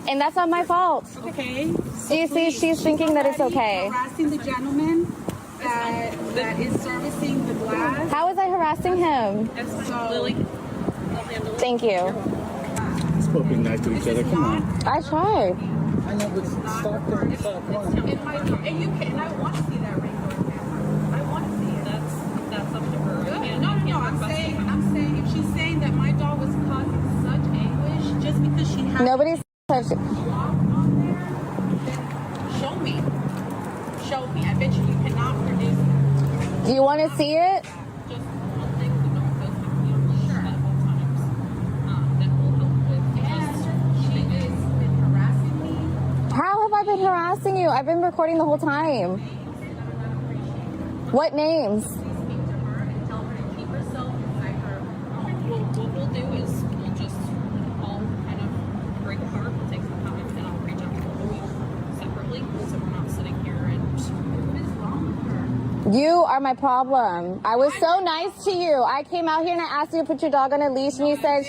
And that's not my fault. Okay. So you see, she's thinking that it's okay. Harassing the gentleman that is servicing the glass. How was I harassing him? Lily. Thank you. Let's both be nice to each other. Come on. I tried. I know, but stop there. And I want to see that ring door camera. I want to see it. That's up to her. Good. No. I'm saying if she's saying that my dog was causing such anguish just because she had Nobody's touched it. walk on there, then show me. Show me. I bet you cannot produce it. Do you want to see it? Just one thing we don't post at all times. That will help with just she has been harassing me. How have I been harassing you? I've been recording the whole time. What names? Please speak to her and tell her to keep herself inside her home. are my problem. I was so nice to you. I came out here and I asked you to put your dog on a leash, and you said,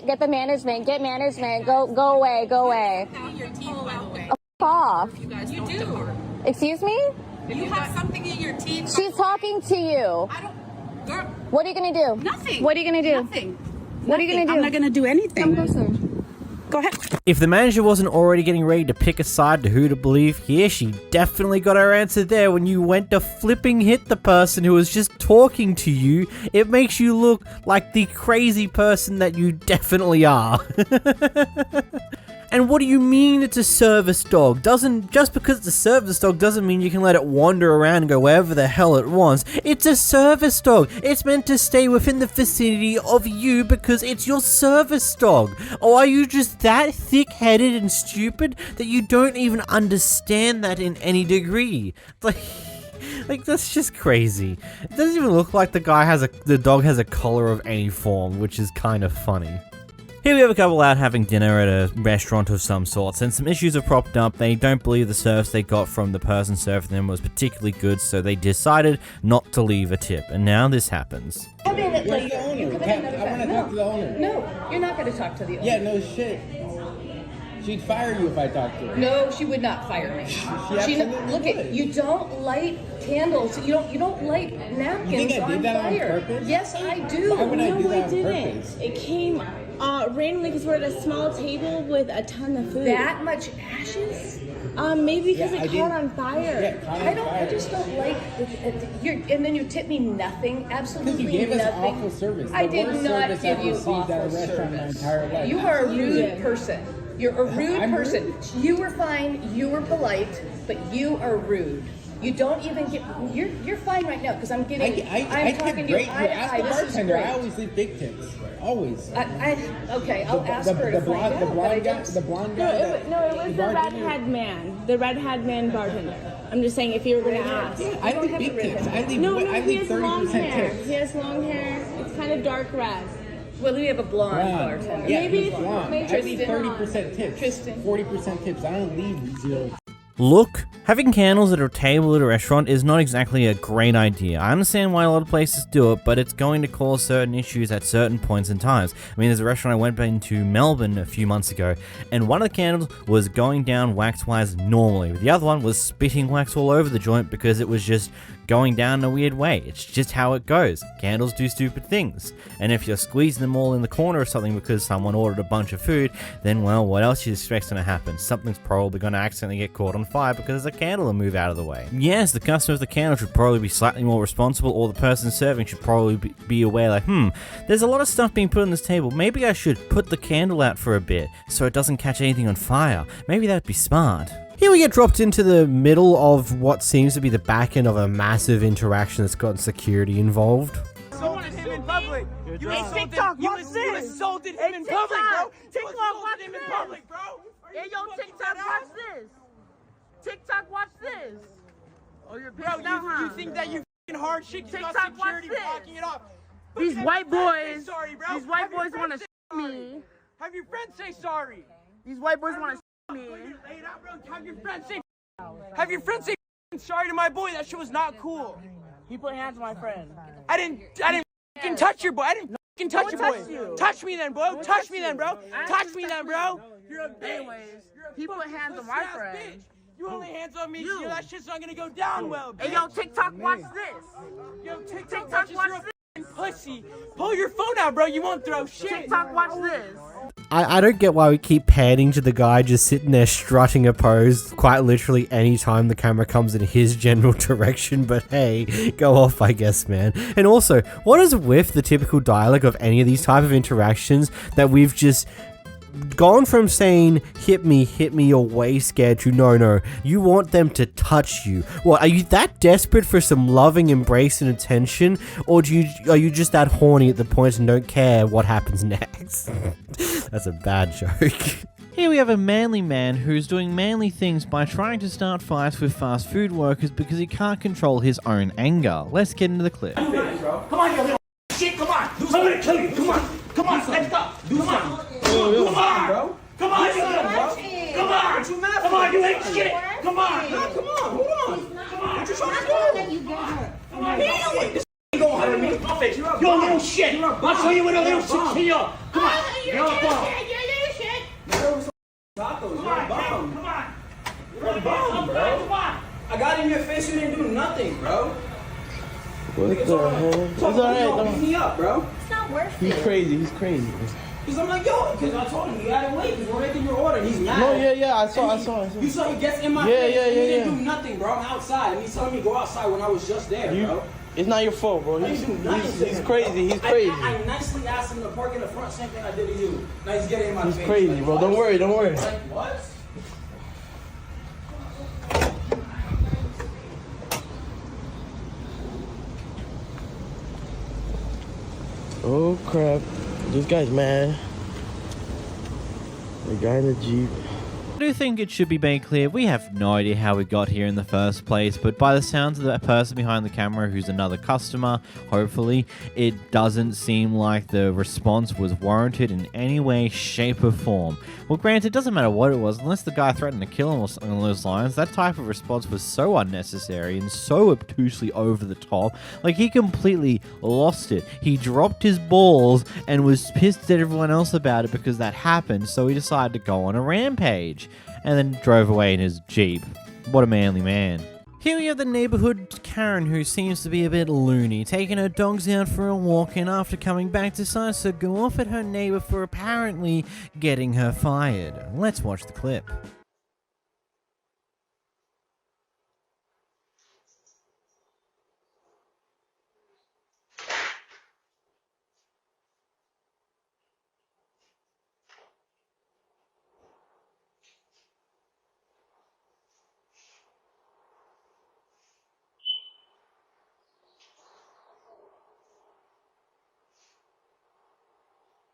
get the management, get management, go away, go away. Your teeth, by the way. Off. You do. Excuse me? You have something in your teeth. She's talking to you. I don't. Girl. What are you gonna do? Nothing. What are you gonna do? Nothing. What are you gonna do? I'm not gonna do anything. Come closer. Go ahead. If the manager wasn't already getting ready to pick a side to who to believe here, she definitely got her answer there when you went to flipping hit the person who was just talking to you. It makes you look like the crazy person that you definitely are. And what do you mean it's a service dog? Just because it's a service dog doesn't mean you can let it wander around and go wherever the hell it wants. It's a service dog. It's meant to stay within the vicinity of you because it's your service dog. Or are you just that thick-headed and stupid that you don't even understand that in any degree? Like, that's just crazy. It doesn't even look like the dog has a collar of any form, which is kind of funny. Here we have a couple out having dinner at a restaurant of some sorts, and some issues have propped up. They don't believe the service they got from the person serving them was particularly good, so they decided not to leave a tip, and now this happens. Where's the owner? I want to talk to the owner. No, you're not going to talk to the owner. Yeah, no shit. She'd fire you if I talked to her. No, she would not fire me. Look at you. Don't light candles. You don't light napkins. You think I did that on fire. purpose? Yes, I do. Why would I do that on didn't. purpose? It came randomly because we're at a small table with a ton of food. That much ashes? Maybe because it caught on fire. Yeah, caught on fire. I just don't like. And then you tip me nothing. Absolutely Because you gave nothing. us awful service. I did not give you awful at a restaurant my service. entire life. You are a rude person. You're a rude person. You were fine. You were polite, but you are rude. You don't even get. You're fine right now because I'm getting. I'm talking to you. Ask the bartender. I always leave big tips. Always. Okay, I'll ask her to find out. The blonde guy. No, it was the red-haired man. The red-haired man bartender. I'm just saying if you were going to ask. Yeah, I leave big tips. I leave he has long 30% hair. tips. He has long hair. It's kind of dark red. Well, we have a blonde bartender. Yeah, Maybe blonde. I leave 30% tips. Tristan. 40% tips. I don't leave 0. Look, having candles at a table at a restaurant is not exactly a great idea. I understand why a lot of places do it, but it's going to cause certain issues at certain points in times. I mean, there's a restaurant I went into Melbourne a few months ago, and one of the candles was going down wax-wise normally, but the other one was spitting wax all over the joint because it was just going down in a weird way. It's just how it goes. Candles do stupid things. And if you're squeezing them all in the corner or something because someone ordered a bunch of food, then, well, what else do you expect's going to happen? Something's probably going to accidentally get caught on fire because there's a candle will move out of the way. Yes, the customer of the candle should probably be slightly more responsible, or the person serving should probably be aware, like, there's a lot of stuff being put on this table. Maybe I should put the candle out for a bit so it doesn't catch anything on fire. Maybe that'd be smart. Here we get dropped into the middle of what seems to be the back end of a massive interaction that's got security involved. Assaulted him in public. You assaulted him in public, bro. TikTok, watch him in public, bro. Hey, yo, TikTok, watch this. TikTok, watch this. Oh, you're bro, you think that you f***ing hard shit because you got security blocking it off. These white boys, sorry, bro. These white boys want to me. Have your friends say sorry. These white boys want to me. Have your friends say sorry to my boy. That shit was not cool. He put hands on my friend. I didn't f***ing touch your boy. I didn't f***ing touch your boy. Touch me then, bro. Touch me then, bro. Touch me then, bro. You're a bitch. Anyways, he put hands on my friend. You only hands on me, so that shit's not gonna go down well, bitch. Hey, yo, TikTok, watch this. Yo, TikTok, watch this. Pussy. Pull your phone out, bro. You won't throw shit. TikTok, watch this. I don't get why we keep panning to the guy just sitting there strutting a pose quite literally anytime the camera comes in his general direction, but hey, go off I guess, man. And also, what is with the typical dialogue of any of these type of interactions that we've just gone from saying hit me, you're way scared, to no, you want them to touch you? Well, are you that desperate for some loving embrace and attention, or are you just that horny at the point and don't care what happens next? That's a bad joke. Here we have a manly man who's doing manly things by trying to start fights with fast food workers because he can't control his own anger. Let's get into the clip. Come on, you little shit, come on. I'm gonna kill you. Come on, let's go. Come on. Come on, bro. Come on, you little bro. Come on. Come on, you ain't shit. Come on. Come on, hold on. Come on. What you trying to do? This ain't gonna hurt me. Yo, little shit. I'll show you what a little shit can yo. Come on. You're a bum. Tacos, Come on, come on. You're a bum, bro. Come on. I got in your face, you didn't do nothing, bro. What the hell? It's alright, Beat me up, bro. It's not worth He's it. crazy. He's crazy. Because I'm like, yo, because I told him you gotta wait because we're making your order. He's mad. No, yeah, I saw. You saw he gets in my face and he didn't do nothing, bro. I'm outside and he's telling me to go outside when I was just there, bro. It's not your fault, bro. He's crazy. He's crazy. I nicely asked him to park in the front, same thing I did to you. Now he's getting in my face. He's crazy, like, bro. what? Don't worry. Like, what? Oh crap! This guy's mad. The guy in the Jeep. I do think it should be made clear we have no idea how we got here in the first place, but by the sounds of the person behind the camera who's another customer, hopefully, it doesn't seem like the response was warranted in any way, shape, or form. Well, granted, it doesn't matter what it was, unless the guy threatened to kill him or something along those lines. That type of response was so unnecessary and so obtusely over the top. Like, he completely lost it. He dropped his balls and was pissed at everyone else about it because that happened, so he decided to go on a rampage. And then drove away in his Jeep. What a manly man. Here we have the neighborhood Karen, who seems to be a bit loony, taking her dogs out for a walk, and after coming back decides to go off at her neighbor for apparently getting her fired. Let's watch the clip.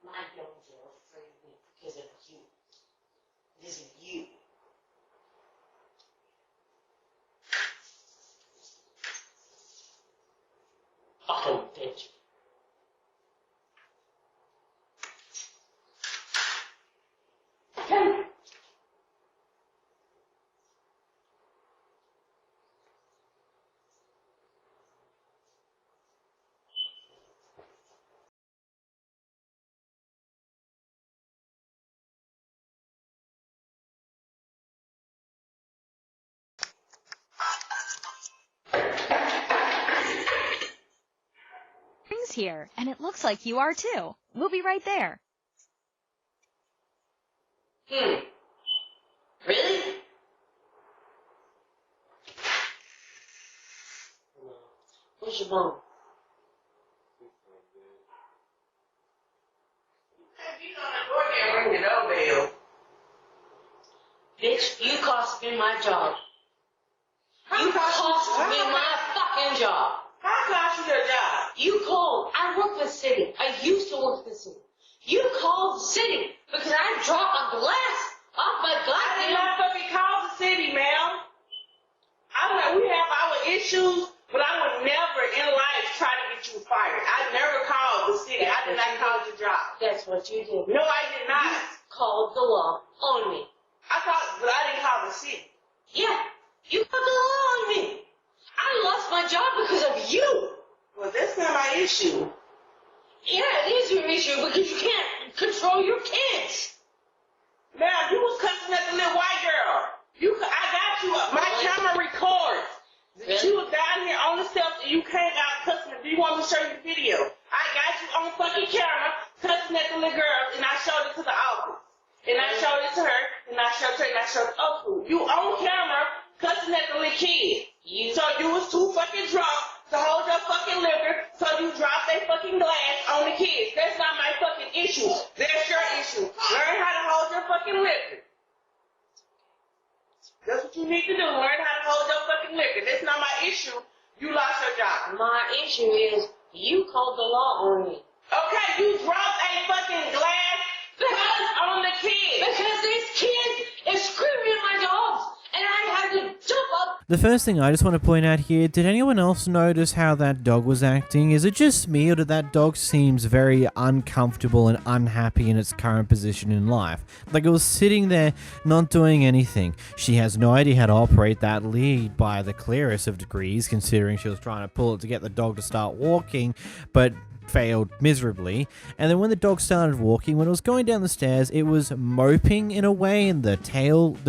My dogs are afraid of me because of you. This is you. Fucking bitch. Here, and it looks like you are too. We'll be right there. Really? Where's your mom? You on the door there, ring the doorbell. Bitch, you cost me my job. You cost me my fucking job. How cost you your job? You called. I work for the city. I used to work for the city. You called the city because I dropped a glass off my goddamn. I did not fucking call the city, ma'am. We have our issues, but I would never in life try to get you fired. I never called the city. I did not call your job. That's what you did. No, I did not. You called the law on me. But I didn't call the city. Yeah, you called the law on me. I lost my job because of you. Well, that's not my issue. Yeah, it is your issue because you can't control your kids. Ma'am, you was cussing at the little white girl. I got you. My camera records. Really? She was down here on the steps and you came out cussing. Do you want me to show you the video? I got you on fucking camera cussing at the little girl and I showed it to the office. And I showed it to her and I showed her and I showed it to you on camera cussing at the little kid. So you was too fucking drunk to hold your fucking liquor, so you dropped that fucking glass on the kids. That's not my fucking issue. That's your issue. Learn how to hold your fucking liquor. That's what you need to do. Learn how to hold your fucking liquor. That's not my issue. You lost your job. My issue is you called the law on me. Okay, you dropped a fucking glass on the kids. Because these kids is screaming at my dogs, and I had to jump up The first thing I just want to point out here, did anyone else notice how that dog was acting? Is it just me, or did that dog seems very uncomfortable and unhappy in its current position in life? Like, it was sitting there not doing anything. She has no idea how to operate that lead by the clearest of degrees, considering she was trying to pull it to get the dog to start walking, but failed miserably. And then when the dog started walking, when it was going down the stairs, it was moping in a way, and the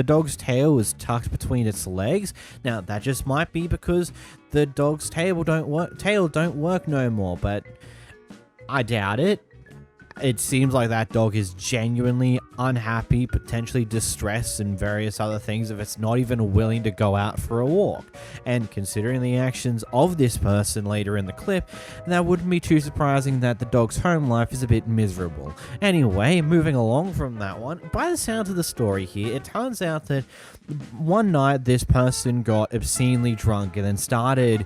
dog's tail was tucked between its legs. Now that just might be because the dog's tail don't work no more, but I doubt it. It seems like that dog is genuinely unhappy, potentially distressed, and various other things if it's not even willing to go out for a walk. And considering the actions of this person later in the clip, that wouldn't be too surprising that the dog's home life is a bit miserable. Anyway, moving along from that one, by the sound of the story here, it turns out that one night this person got obscenely drunk and then started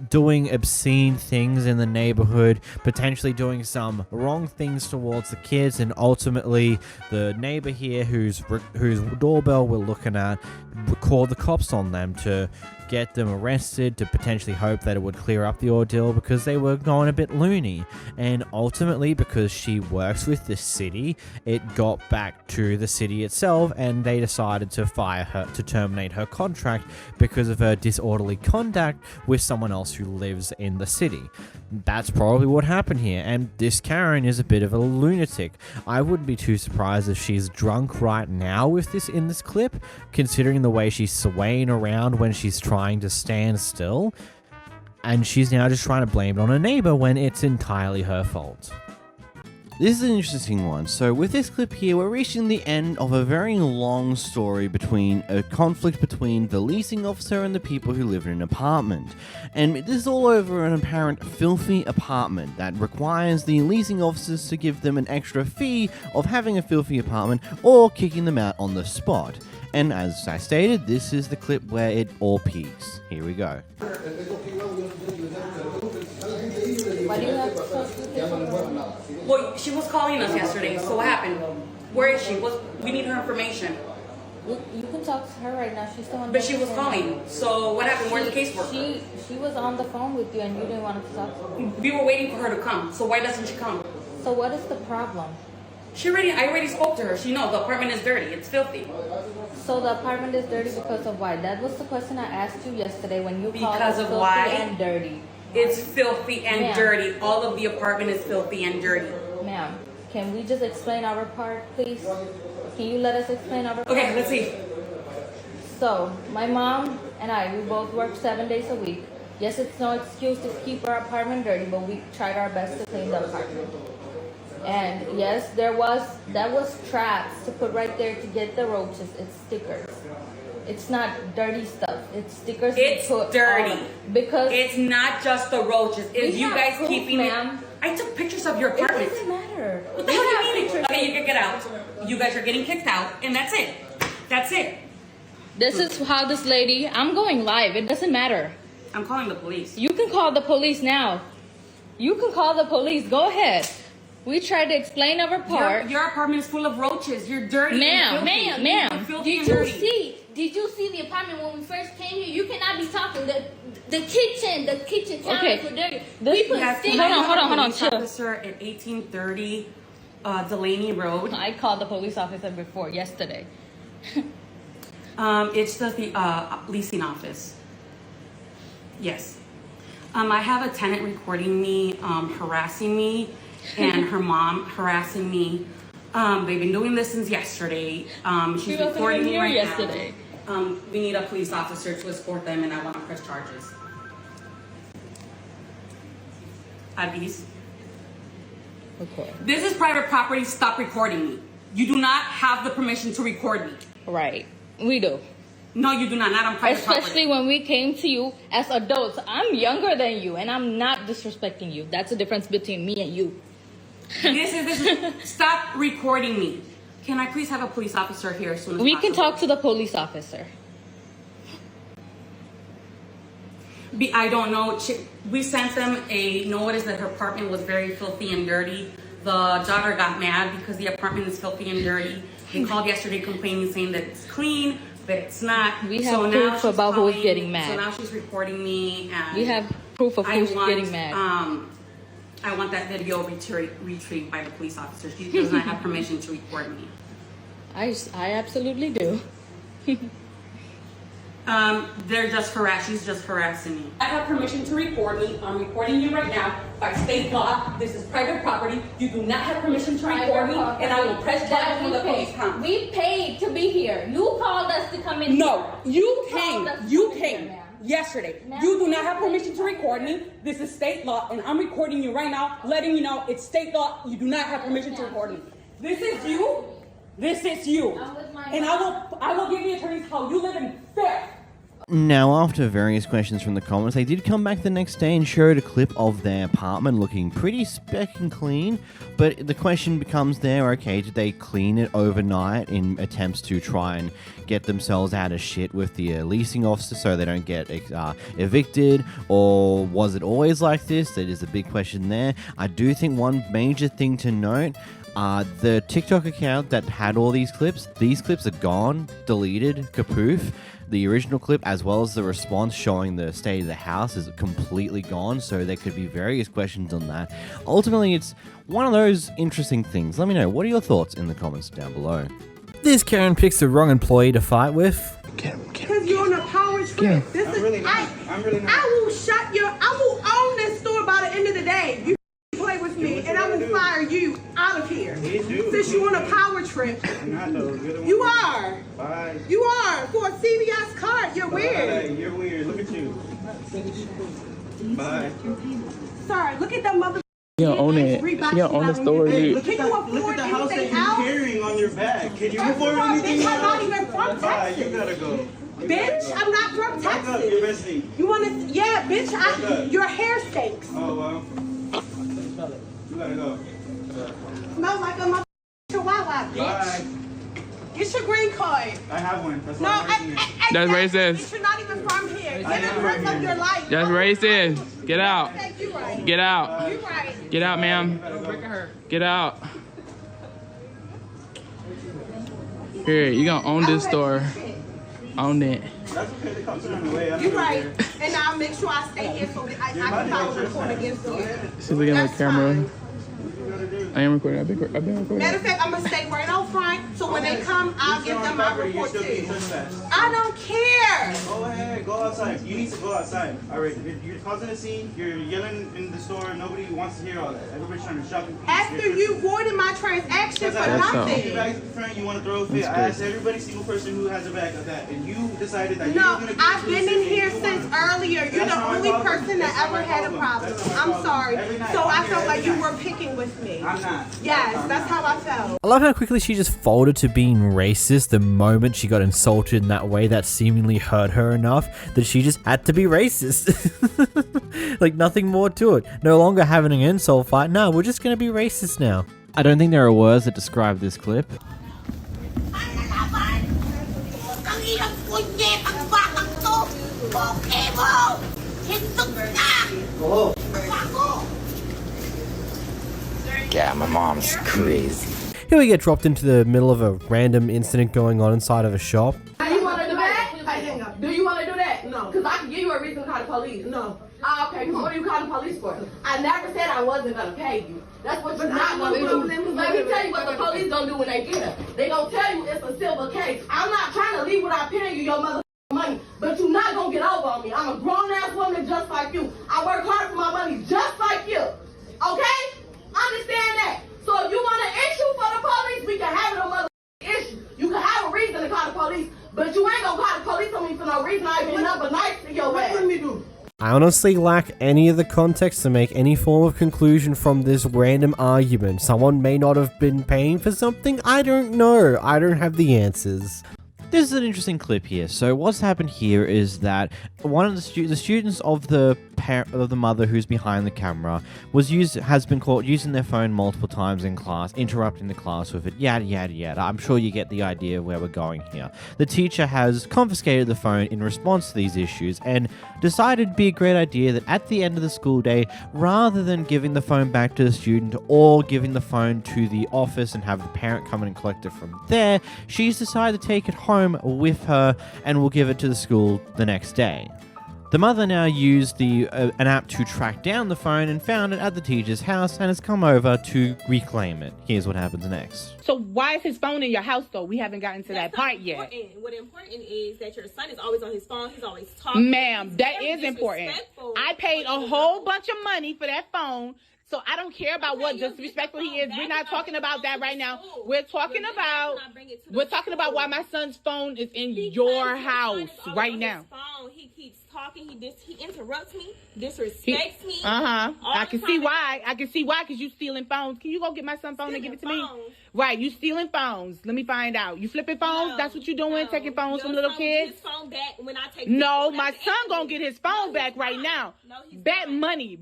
doing obscene things in the neighborhood, potentially doing some wrong things towards the kids, and ultimately the neighbor here whose doorbell we're looking at called the cops on them to get them arrested, to potentially hope that it would clear up the ordeal because they were going a bit loony. And ultimately, because she works with the city, it got back to the city itself, and they decided to fire her, to terminate her contract because of her disorderly conduct with someone else who lives in the city. That's probably what happened here, and this Karen is a bit of a lunatic. I wouldn't be too surprised if she's drunk right now with this in this clip, considering the way she's swaying around when she's trying to stand still, and she's now just trying to blame it on her neighbor when it's entirely her fault. This is an interesting one. So with this clip here, we're reaching the end of a very long story between a conflict between the leasing officer and the people who live in an apartment. And this is all over an apparent filthy apartment that requires the leasing officers to give them an extra fee of having a filthy apartment or kicking them out on the spot. And as I stated, this is the clip where it all peaks. Here we go. Why do you have to talk to people? Well, she was calling us yesterday, so what happened? Where is she? We need her information. You can talk to her right now. She's still on. But she was calling. So what happened? Where's the caseworker? She was on the phone with you and you didn't want to talk to her. We were waiting for her to come. So why doesn't she come? So what is the problem? I already spoke to her. She knows the apartment is dirty. It's filthy. So the apartment is dirty because of why? That was the question I asked you yesterday when you called because it of filthy why? And dirty. It's filthy and dirty. All of the apartment is filthy and dirty. Ma'am, can we just explain our part, please? Can you let us explain our part? Okay, let's see. So, my mom and I, we both work 7 days a week. Yes, it's no excuse to keep our apartment dirty, but we tried our best to clean the apartment. And yes, that was traps to put right there to get the roaches. It's stickers. It's not dirty stuff. It's stickers. It's dirty. Because it's not just the roaches. It's you guys proof, keeping it. I took pictures of your apartment. It doesn't matter. What the hell do you mean? Okay, you can get out. You guys are getting kicked out, and that's it. That's it. This is how this lady. I'm going live. It doesn't matter. I'm calling the police. You can call the police now. You can call the police. Go ahead. We tried to explain our part. Your apartment is full of roaches. You're dirty. Ma'am. Did you see the apartment when we first came here? You cannot be talking. The kitchen counters were dirty. Hold on. Chill. Officer at 1830 Delaney Road. I called the police officer before yesterday. It's just the leasing office. Yes. I have a tenant recording me, harassing me, and her mom harassing me. They've been doing this since yesterday. She's recording me right yesterday. Now. We need a police officer to escort them, and I want to press charges. Advis. Okay. This is private property. Stop recording me. You do not have the permission to record me. Right. We do. No, you do not. Not on private property. Especially when we came to you as adults. I'm younger than you, and I'm not disrespecting you. That's the difference between me and you. This is. Stop recording me. Can I please have a police officer here as soon as possible? We can talk to the police officer. I don't know. We sent them a notice that her apartment was very filthy and dirty. The daughter got mad because the apartment is filthy and dirty. They called yesterday complaining, saying that it's clean, but it's not. We so have now proof she's about who's calling- getting mad. So now she's reporting me, and We have proof of who's getting mad. I want that video retrieved by the police officer. She does not have permission to record me. I absolutely do. They're just she's just harassing me. I have permission to record me. I'm recording you right now by state law. This is private property. You do not have permission to record me, and I will press that when the police come. We paid to be here. You called us to come in. No, you came yesterday. You do not have permission to record me. This is state law, and I'm recording you right now, letting you know it's state law. You do not have permission to record me. This is you. This is you. And I will give the attorneys how you live in fear. Now, after various questions from the comments, they did come back the next day and showed a clip of their apartment looking pretty speck and clean. But the question becomes there, okay, did they clean it overnight in attempts to try and get themselves out of shit with the leasing officer so they don't get evicted? Or was it always like this? That is a big question there. I do think one major thing to note, the TikTok account that had all these clips are gone, deleted, kapoof. The original clip, as well as the response showing the state of the house, is completely gone, so there could be various questions on that. Ultimately, it's one of those interesting things. Let me know, what are your thoughts in the comments down below? This Karen picks the wrong employee to fight with. Because you're on a power trip. I will own this store by the end of the day. You play with me, and I will fire you out of here. Since you're on a power trip. You are. Bye. You are. For a CVS card, you're weird. You're weird. Look at you. Bye. Sorry, look at that mother. You don't own it. You don't own the store, dude. Look at the house that you're carrying on your back. Can you afford anything I'm not else? even from Bye. Texas. You gotta go. Bitch, I'm not from Back up, you're Texas. missing. You wanna? Yeah, bitch. Your hair stinks. Oh well. You gotta go. Smells like a mother chihuahua, bitch. Bye. Get your green card. I have one. That's No, why I'm working here. That's racist. Bitch, you're not even from here. Get the rest of your life. That's racist. Get out. You right. Get out. You right. Get out, ma'am. Get out. Here, you gonna own this store. Own it. That's okay. They come on the way. You right. And I'll make sure I stay here so that I can follow the court against you. She's looking at the camera. I am recording. I've been recording. Matter of fact, I'm gonna stay right out front, so when they come, I'll give them my report too. I don't care. Go ahead, go outside. You need to go outside. All right, you're causing a scene. You're yelling in the store. Nobody wants to hear all that. Everybody's trying to shop. After you voided my transaction for nothing. You want to throw a fit. I asked every single person who has a bag of that, and you decided that you were going to be. I've been in here since earlier. You're the only person that ever had a problem. I'm sorry. So I felt like you were picking with me. I'm not. Yes, that's how I felt. I love how quickly she just folded to being racist the moment she got insulted in that way that seemingly hurt her enough that she just had to be racist. Like nothing more to it. No longer having an insult fight. No, we're just gonna be racist now. I don't think there are words that describe this clip. Yeah, my mom's crazy. Here we get dropped into the middle of a random incident going on inside of a shop. Do you want to do that? Do you want to do that? No. Because I can give you a reason to call the police. No. Okay, what are you calling the police for? I never said I wasn't going to pay you. That's what you're not going to do. Let me tell you what the police going to do when they get her. They going to tell you it's a civil case. I'm not trying to leave without paying you your mother money, but you're not going to get over on me. I'm a grown-ass woman just like you. I work hard for my money just like you. Okay? Understand that. So if you want an issue for the police, we can have it on mother issue. You can have a reason to call the police, but you ain't gonna call the police on me for no reason. I ain't been nothing but nice to your ass. What let me do? I honestly lack any of the context to make any form of conclusion from this random argument. Someone may not have been paying for something. I don't know. I don't have the answers. This is an interesting clip here. So what's happened here is that one of the students of the mother who's behind the camera has been caught using their phone multiple times in class, interrupting the class with it, yada yada yada. I'm sure you get the idea of where we're going here. The teacher has confiscated the phone in response to these issues and decided it'd be a great idea that at the end of the school day, rather than giving the phone back to the student or giving the phone to the office and have the parent come in and collect it from there, she's decided to take it home home with her and will give it to the school the next day. The mother now used an app to track down the phone and found it at the teacher's house and has come over to reclaim it. Here's what happens next. So why is his phone in your house though? We haven't gotten to that part yet. What important is that your son is always on his phone. He's always talking. Ma'am, that is important. I paid a whole bunch of money for that phone. So I don't care about what disrespectful he is. We're not talking about that right now. We're talking about why my son's phone is in your house right now. He keeps talking. He interrupts me, disrespects me. I can see why. I can see why, because you stealing phones. Can you go get my son's phone and give it to me? Right, you stealing phones. Let me find out. You flipping phones? That's what you doing? Taking phones from little kids? His phone back when I take. No, my son gonna get his phone back right now. Bet money,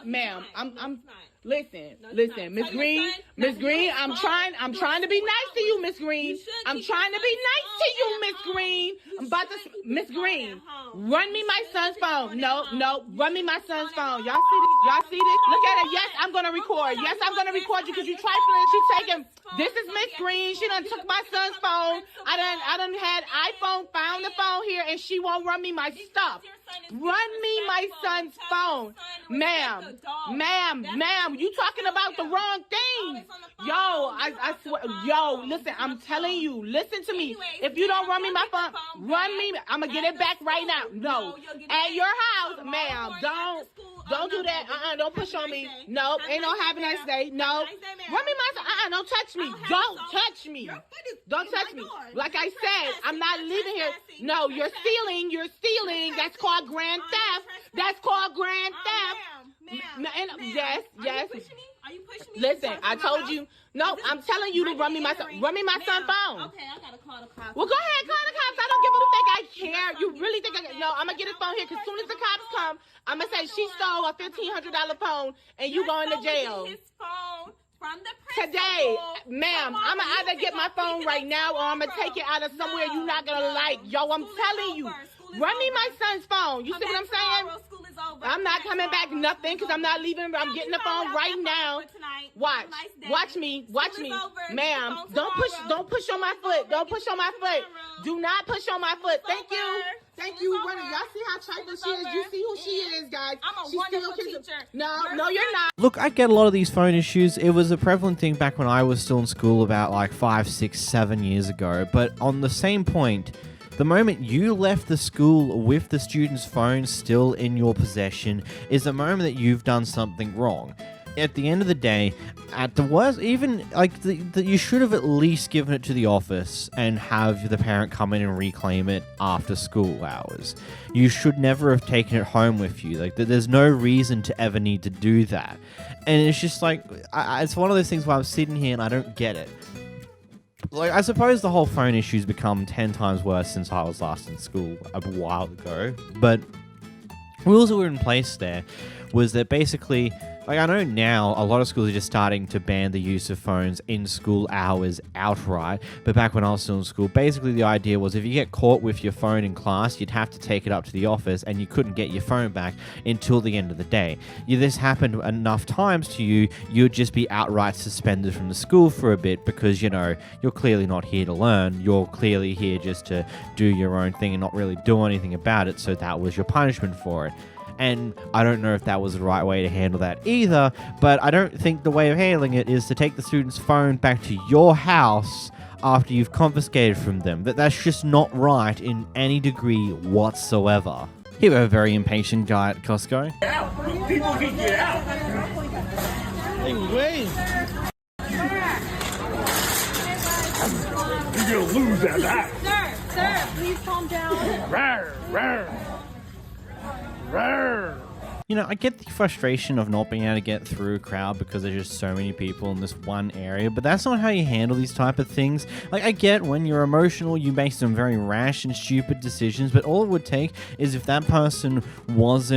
ma'am. I'm. Listen, Miss Green, I'm trying to be nice to you, Miss Green. I'm trying to be nice to you, Miss Green. I'm about to, Miss Green, run me my son's phone. No, run me my son's phone. Y'all see this? Look at it. Yes, I'm gonna record. Yes, I'm gonna record you because you trifling. She's taking. This is Miss Green. She done took my son's phone. I done had iPhone, found the phone here, and she won't run me my stuff. Run me my son's phone. Ma'am, you talking about the wrong thing. Yo, I swear, listen, I'm telling you, listen to me. If you don't run me my phone, I'm gonna get it back right now. No, at your house, ma'am, don't do that. Don't push on me. No, ain't no have a nice day. No, run me my son. Don't touch me. Don't touch me. Don't touch me. Like I said, I'm not leaving here. No, you're stealing. That's called grand theft. That's called grand theft. Yes. Are you pushing me? Listen, I told you. No, I'm telling you to run me my son's phone. Okay, I gotta call the cops. Well, go ahead, call the cops. I don't give a think I care. You really think No, I'm gonna get his phone here because as soon as the cops come, I'm gonna say she stole a $1,500 phone and you going to jail. His phone from the principal. Today, ma'am, I'm gonna either get my phone right now or I'm gonna take it out of somewhere you're not gonna like. Yo, I'm telling you. Run me my son's phone. You see what I'm saying? I'm not coming back nothing because I'm not leaving. I'm getting the phone right now. Watch me, ma'am. Don't push on my foot. Don't push on my foot. Do not push on my foot. Thank you, running. Y'all see how trifling she is? You see who she is, guys. I'm a wonderful teacher. No, you're not. Look, I get a lot of these phone issues. It was a prevalent thing back when I was still in school about like 5, 6, 7 years ago. But on the same point, the moment you left the school with the student's phone still in your possession is the moment that you've done something wrong. At the end of the day, at the worst, even like you should have at least given it to the office and have the parent come in and reclaim it after school hours. You should never have taken it home with you. Like, there's no reason to ever need to do that. And it's just like, it's one of those things where I'm sitting here and I don't get it. Like, I suppose the whole phone issue's become 10 times worse since I was last in school a while ago. But rules that were in place there was that basically, like, I know now a lot of schools are just starting to ban the use of phones in school hours outright, but back when I was still in school, basically the idea was if you get caught with your phone in class, you'd have to take it up to the office and you couldn't get your phone back until the end of the day. If this happened enough times to you, you'd just be outright suspended from the school for a bit because, you know, you're clearly not here to learn. You're clearly here just to do your own thing and not really do anything about it, so that was your punishment for it. And I don't know if that was the right way to handle that either, but I don't think the way of handling it is to take the student's phone back to your house after you've confiscated from them. That's just not right in any degree whatsoever. Here we have a very impatient guy at Costco. People can get out. Hey, wait. You're gonna lose that back. Sir, please calm down. Rawr, rawr. You know, I get the frustration of not being able to get through a crowd because there's just so many people in this one area, but that's not how you handle these type of things. Like, I get when you're emotional, you make some very rash and stupid decisions, but all it would take is if that person was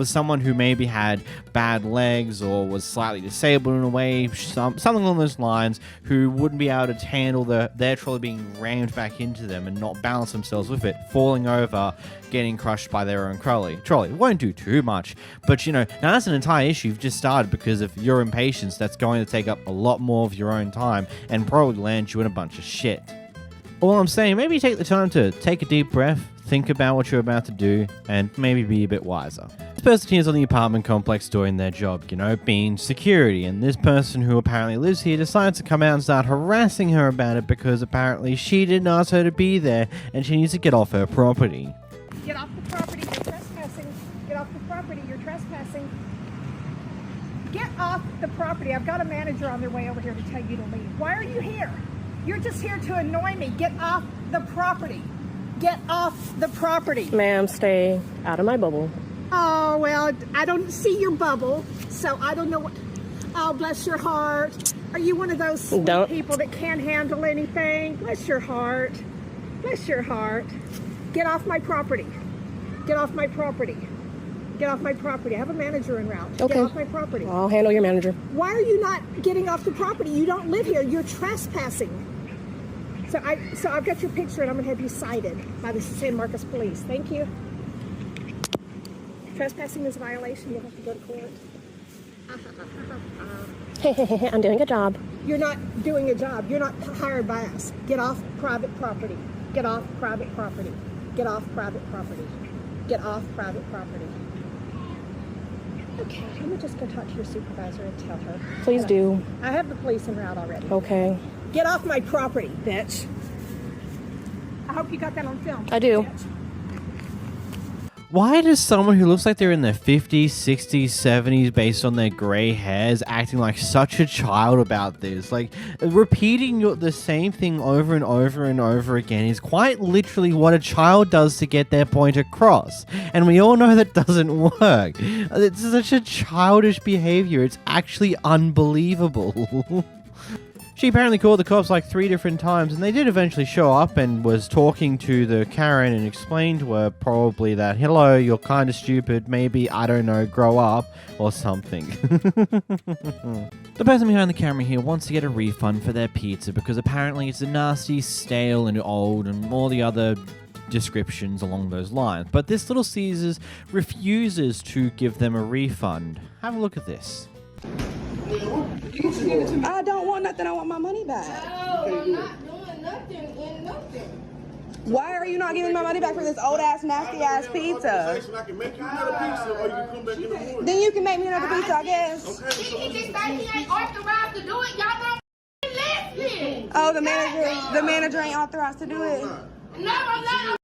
someone who maybe had bad legs or was slightly disabled in a way, something along those lines, who wouldn't be able to handle their trolley being rammed back into them and not balance themselves with it, falling over, getting crushed by their own trolley. It won't do too much, but you know, now that's an entire issue you've just started because of your impatience. That's going to take up a lot more of your own time and probably land you in a bunch of shit. All I'm saying, maybe take the time to take a deep breath, think about what you're about to do, and maybe be a bit wiser. This person here is on the apartment complex doing their job, you know, being security, and this person who apparently lives here decides to come out and start harassing her about it because apparently she didn't ask her to be there and she needs to get off her property. Get off the property, you're trespassing. Get off the property, you're trespassing. Get off the property. I've got a manager on their way over here to tell you to leave. Why are you here? You're just here to annoy me. Get off the property. Get off the property. Ma'am, stay out of my bubble. Oh, well, I don't see your bubble, so I don't know what... Oh, bless your heart. Are you one of those sweet people that can't handle anything? Bless your heart. Bless your heart. Get off my property. Get off my property. Get off my property. I have a manager en route. Okay. Get off my property. I'll handle your manager. Why are you not getting off the property? You don't live here. You're trespassing. So I've got your picture and I'm going to have you cited by the San Marcos Police. Thank you. Trespassing is a violation. You'll have to go to court. I'm doing a job. You're not doing a job. You're not hired by us. Get off private property. Get off private property. Get off private property. Get off private property. Okay, let me just go talk to your supervisor and tell her. Please do. I have the police en route already. Okay. Get off my property, bitch. I hope you got that on film. I do. Bitch. Why does someone who looks like they're in their 50s, 60s, 70s based on their grey hairs acting like such a child about this? Like, repeating the same thing over and over and over again is quite literally what a child does to get their point across. And we all know that doesn't work. It's such a childish behavior. It's actually unbelievable. She apparently called the cops like 3 different times, and they did eventually show up and was talking to the Karen and explained to her probably that, hello, you're kind of stupid, maybe, I don't know, grow up, or something. The person behind the camera here wants to get a refund for their pizza because apparently it's nasty, stale, and old, and all the other descriptions along those lines. But this Little Caesars refuses to give them a refund. Have a look at this. I don't want nothing. I want my money back. No, I'm not doing nothing and nothing. Why are you not giving my money back for this old ass, nasty ass pizza? I can make you another pizza, or you can come back in the morning. Then you can make me another pizza, I guess. He just said he ain't authorized to do it. Y'all don't listen. Oh, the manager ain't authorized to do it. No, I'm not.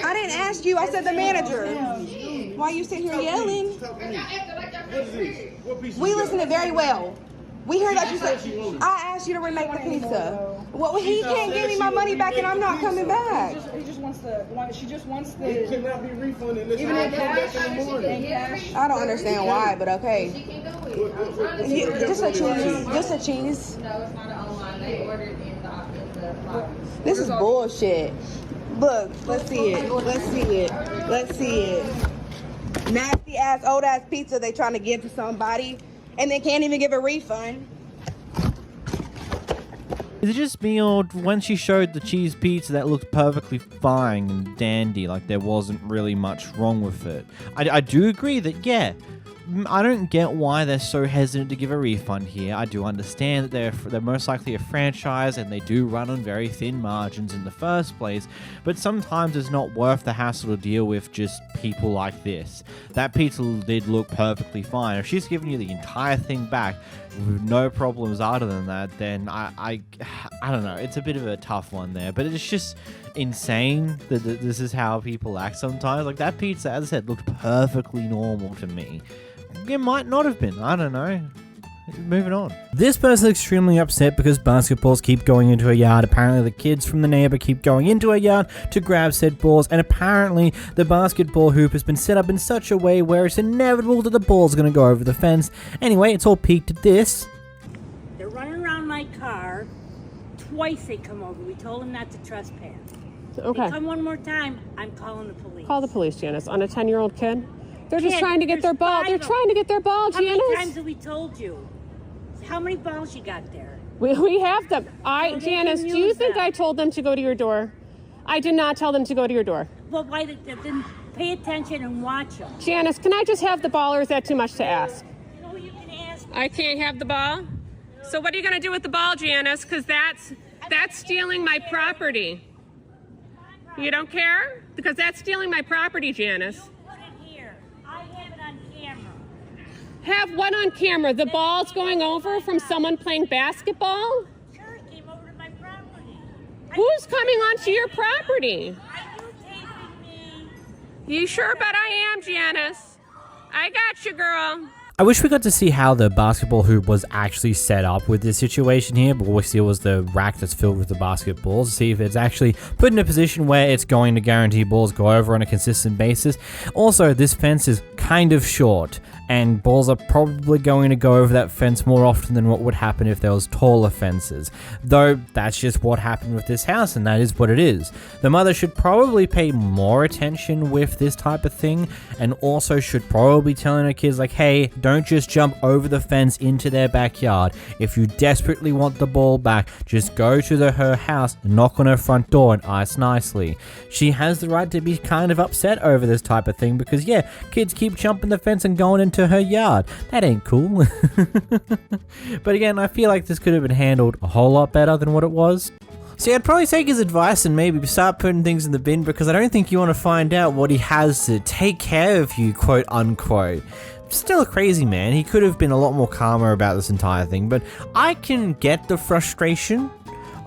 I didn't ask you. I said the manager. Why you sit here yelling? We listened it very well. We hear that you said, I asked you to remake the pizza. Well, he can't give me my money back and I'm not coming back. He just wants the, she just wants the... It cannot be refunded unless you come back in the morning. I don't understand why, but okay. Just a cheese. Just a cheese. No, it's not online. They ordered in the This is bullshit. Look, let's see it. Let's see it. Let's see it. Nasty ass, old ass pizza they trying to give to somebody and they can't even give a refund. Is it just me, or when she showed the cheese pizza that looked perfectly fine and dandy, like there wasn't really much wrong with it? I do agree that, yeah, I don't get why they're so hesitant to give a refund here. I do understand that they're most likely a franchise and they do run on very thin margins in the first place, but sometimes it's not worth the hassle to deal with just people like this. That pizza did look perfectly fine. If she's giving you the entire thing back with no problems other than that, then I don't know. It's a bit of a tough one there, but it's just insane that this is how people act sometimes. Like, that pizza, as I said, looked perfectly normal to me. It might not have been. I don't know. Moving on. This person is extremely upset because basketballs keep going into her yard. Apparently the kids from the neighbor keep going into her yard to grab said balls, and apparently the basketball hoop has been set up in such a way where it's inevitable that the ball's going to go over the fence. Anyway, it's all peaked at this. They're running around my car. Twice they come over. We told them not to trespass. Okay. They come one more time, I'm calling the police. Call the police, Janice. On a 10-year-old kid? They're just Kid, trying to get their ball. They're trying to get their ball, How Janice. many times have we told you? How many balls you got there? We have them. Well, Janice, do you think I told them to go to your door? I did not tell them to go to your door. Well, why then pay attention and watch them? Janice, can I just have the ball, or is that too much to ask? No, you can ask. I can't have the ball? So what are you going to do with the ball, Janice? Because that's... That's stealing my property. You don't care? Because that's stealing my property, Janice. I have it on camera. Have what on camera? The ball's going over from someone playing basketball? Sure, it came over to my property. Who's coming onto your property? You sure bet I am, Janice. I got you, girl. I wish we got to see how the basketball hoop was actually set up with this situation here, but all we see was the rack that's filled with the basketballs to see if it's actually put in a position where it's going to guarantee balls go over on a consistent basis. Also, this fence is kind of short, and balls are probably going to go over that fence more often than what would happen if there was taller fences. Though, that's just what happened with this house, and that is what it is. The mother should probably pay more attention with this type of thing, and also should probably be telling her kids like, hey, don't just jump over the fence into their backyard. If you desperately want the ball back, just go to her house, knock on her front door, and ask nicely. She has the right to be kind of upset over this type of thing because, yeah, kids keep jumping the fence and going into her yard. That ain't cool. But again, I feel like this could have been handled a whole lot better than what it was. See, I'd probably take his advice and maybe start putting things in the bin because I don't think you want to find out what he has to take care of you, quote unquote. Still a crazy man. He could have been a lot more calmer about this entire thing, but I can get the frustration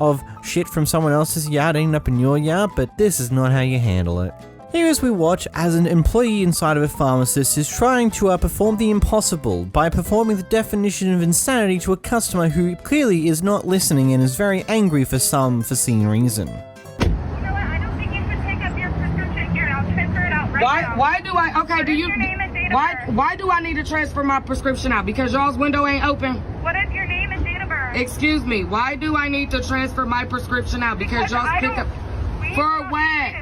of shit from someone else's yard ending up in your yard, but this is not how you handle it. Here as we watch as an employee inside of a pharmacist is trying to perform the impossible by performing the definition of insanity to a customer who clearly is not listening and is very angry for some foreseen reason. Why do I, okay, do you, why do I need to transfer my prescription out? Because y'all's window ain't open? What is your name and date of birth? Excuse me, why do I need to transfer my prescription out? Because y'all's pick up, for what?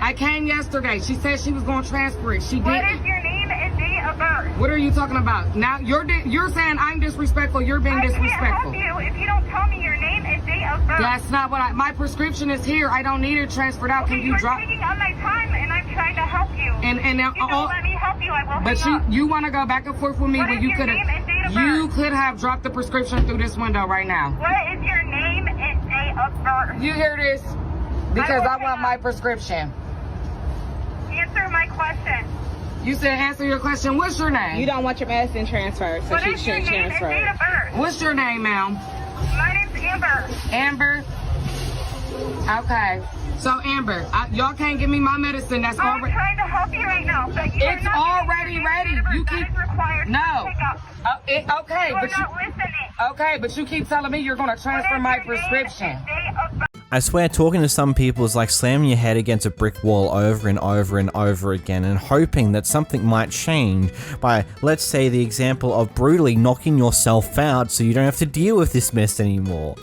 I came yesterday, she said she was going to transfer it, she didn't. What is your name and date of birth? What are you talking about? Now, you're saying I'm disrespectful, you're being disrespectful. I can't help you if you don't tell me your name and date of birth. That's not what my prescription is here, I don't need it transferred out, can you drop? You're taking up my time and I'm trying to help you. And now, if you don't let me help you, I will but hang up. you want to go back and forth with me when you could have, you could have dropped the prescription through this window right now. What is your name and date of birth? You hear this? Because I want my prescription. Answer my question. You said answer your question. What's your name? You don't want your medicine transferred, so she shouldn't transfer it. What's your name, ma'am? My name's Amber. Amber? Okay. So, Amber, y'all can't give me my medicine. That's I'm already... trying to help you right now, but you It's already ready. You keep... No. Okay, but you... Okay, but you keep telling me you're going to transfer my prescription. I swear talking to some people is like slamming your head against a brick wall over and over and over again and hoping that something might change by, let's say, the example of brutally knocking yourself out so you don't have to deal with this mess anymore.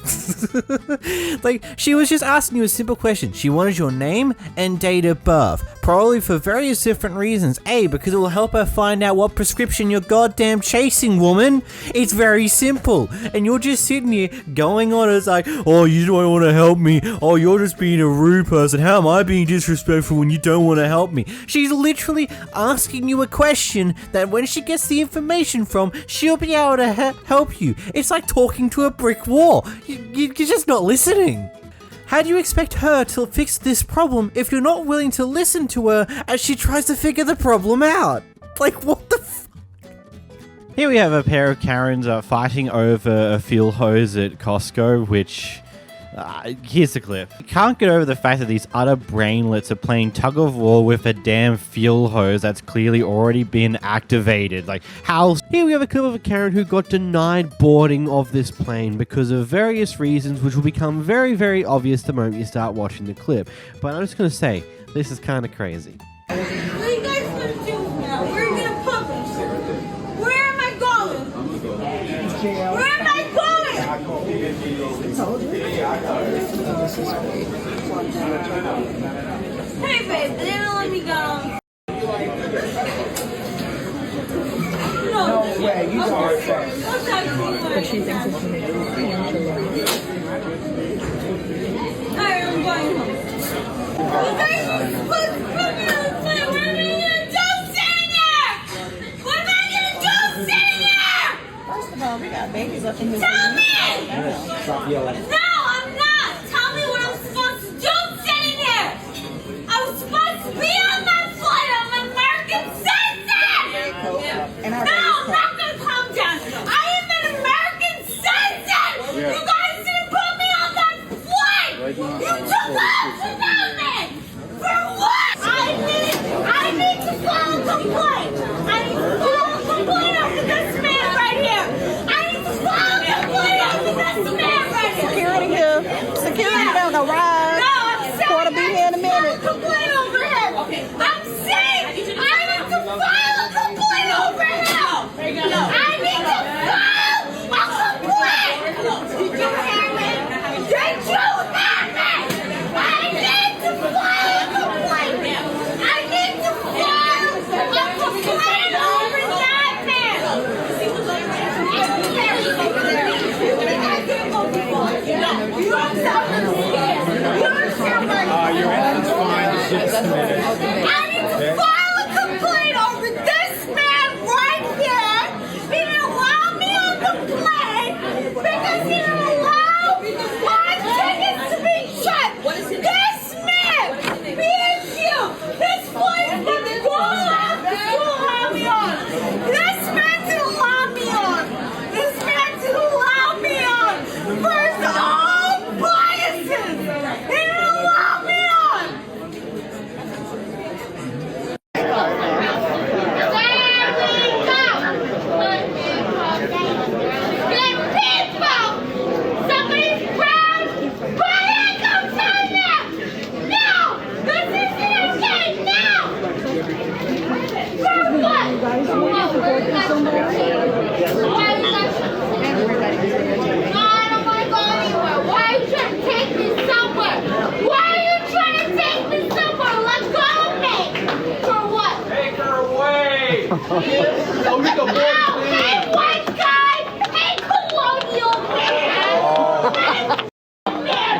Like, she was just asking you a simple question. She wanted your name and date of birth, probably for various different reasons. A, because it will help her find out what prescription you're goddamn chasing, woman. It's very simple. And you're just sitting here going on as like, oh, you don't want to help me. Oh, you're just being a rude person. How am I being disrespectful when you don't want to help me? She's literally asking you a question that when she gets the information from, she'll be able to help you. It's like talking to a brick wall. You're just not listening. How do you expect her to fix this problem if you're not willing to listen to her as she tries to figure the problem out? Like, what the f... Here we have a pair of Karens fighting over a fuel hose at Costco, which... here's the clip. You can't get over the fact that these utter brainlets are playing tug of war with a damn fuel hose that's clearly already been activated. Like, how? Here we have a clip of a Karen who got denied boarding of this plane because of various reasons, which will become very, very obvious the moment you start watching the clip. But I'm just going to say, this is kind of crazy. What are you guys going to do now? Where are you going to publish? Where am I going? Where am I going? I told you. Hey babe, they don't let me go. No way, you are first. But she thinks it's me. Alright, I'm going home. You guys are supposed to put me on the plane. What am I gonna do sitting there? What am I gonna do sitting there? First of all, we got babies up in here. Tell me! Stop yelling. No, I'm not! I need to file a complaint over this man right here. He didn't allow me on the plane because he didn't allow my tickets to be checked. This man, me and you, this flight didn't allow me on. This man didn't allow me on. This man didn't allow me on. For his own biases. He didn't allow me on. Somebody's proud, but I come tell them. No, this isn't okay. No. For what? I don't want to go anywhere. Why are you trying to take me somewhere? Why are you trying to take me somewhere? Let go of me. For what? Take her away! Hey, white guy! Hey, colonial man! Hey, man!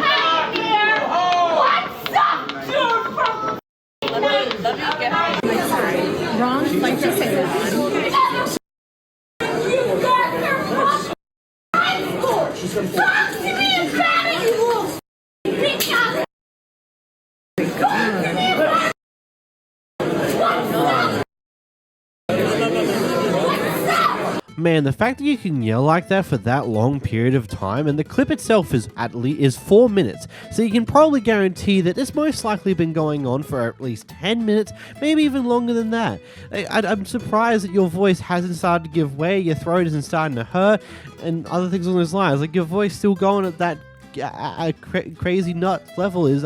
Hey, here! What's up, dude? Let me get wrong, like you said. You got her from high school! Talk to me about it, you little bitch! Talk to me about it! Man, the fact that you can yell like that for that long period of time, and the clip itself is 4 minutes, so you can probably guarantee that it's most likely been going on for at least 10 minutes, maybe even longer than that. I'm surprised that your voice hasn't started to give way, your throat isn't starting to hurt, and other things along those lines. Like, your voice still going at that crazy nut level is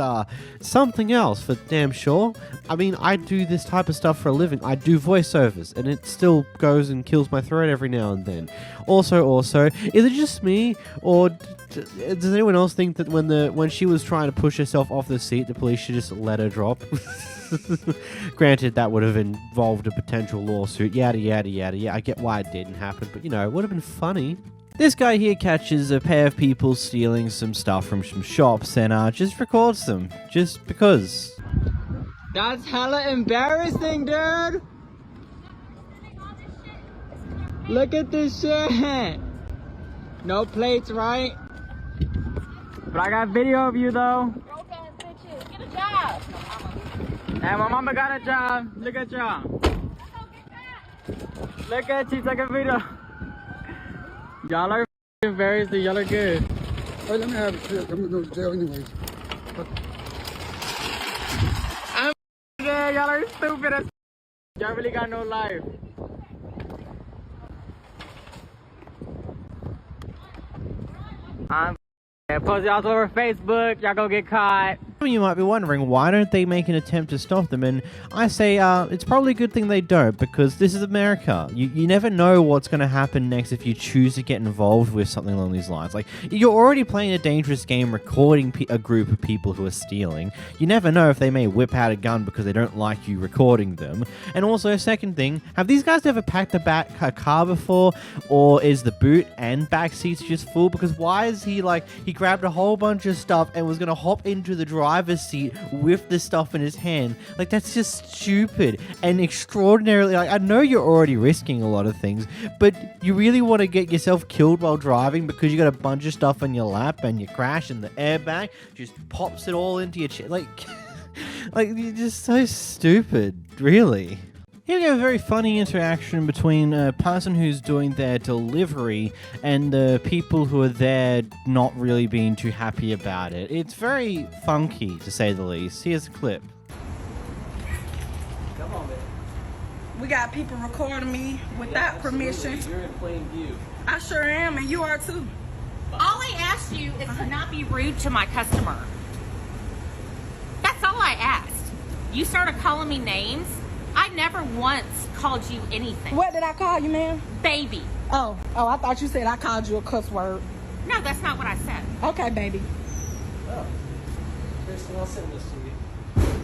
something else for damn sure. I mean, I do this type of stuff for a living. I do voiceovers, and it still goes and kills my throat every now and then. Also, is it just me, or does anyone else think that when she was trying to push herself off the seat, the police should just let her drop? Granted, that would have involved a potential lawsuit, yada yada yada. Yeah, I get why it didn't happen, but you know, it would have been funny. This guy here catches a pair of people stealing some stuff from some shops and just records them, just because. That's hella embarrassing, dude! Look at this shit! No plates, right? But I got video of you, though. Broke ass bitches, get a job! Hey, my mama got a job. Look at y'all. Look at you, take a video. Y'all are embarrassing, y'all are good. Hey, let me have a trip. I'm gonna go to jail anyways. I'm good, y'all are stupid as y'all really got no life. I'm post y'all over Facebook, y'all go get caught. You might be wondering, why don't they make an attempt to stop them? And I say, it's probably a good thing they don't, because this is America. You never know what's going to happen next if you choose to get involved with something along these lines. Like, you're already playing a dangerous game recording a group of people who are stealing. You never know if they may whip out a gun because they don't like you recording them. And also, second thing, have these guys ever packed a car before? Or is the boot and back seats just full? Because why is he grabbed a whole bunch of stuff and was going to hop into the driver's seat with the stuff in his hand? Like, that's just stupid and extraordinarily, I know you're already risking a lot of things, but you really want to get yourself killed while driving because you got a bunch of stuff in your lap and you crash and the airbag just pops it all into your chest. Like you're just so stupid, really. Here we have a very funny interaction between a person who's doing their delivery and the people who are there not really being too happy about it. It's very funky, to say the least. Here's a clip. Come on, man. We got people recording me without permission. You're in plain view. I sure am, and you are too. All I asked you is to not be rude to my customer. That's all I asked. You started calling me names. I never once called you anything. What did I call you, ma'am? Baby. Oh, I thought you said I called you a cuss word. No, that's not what I said. Okay, baby. Oh. Kristen, I'll send this to you.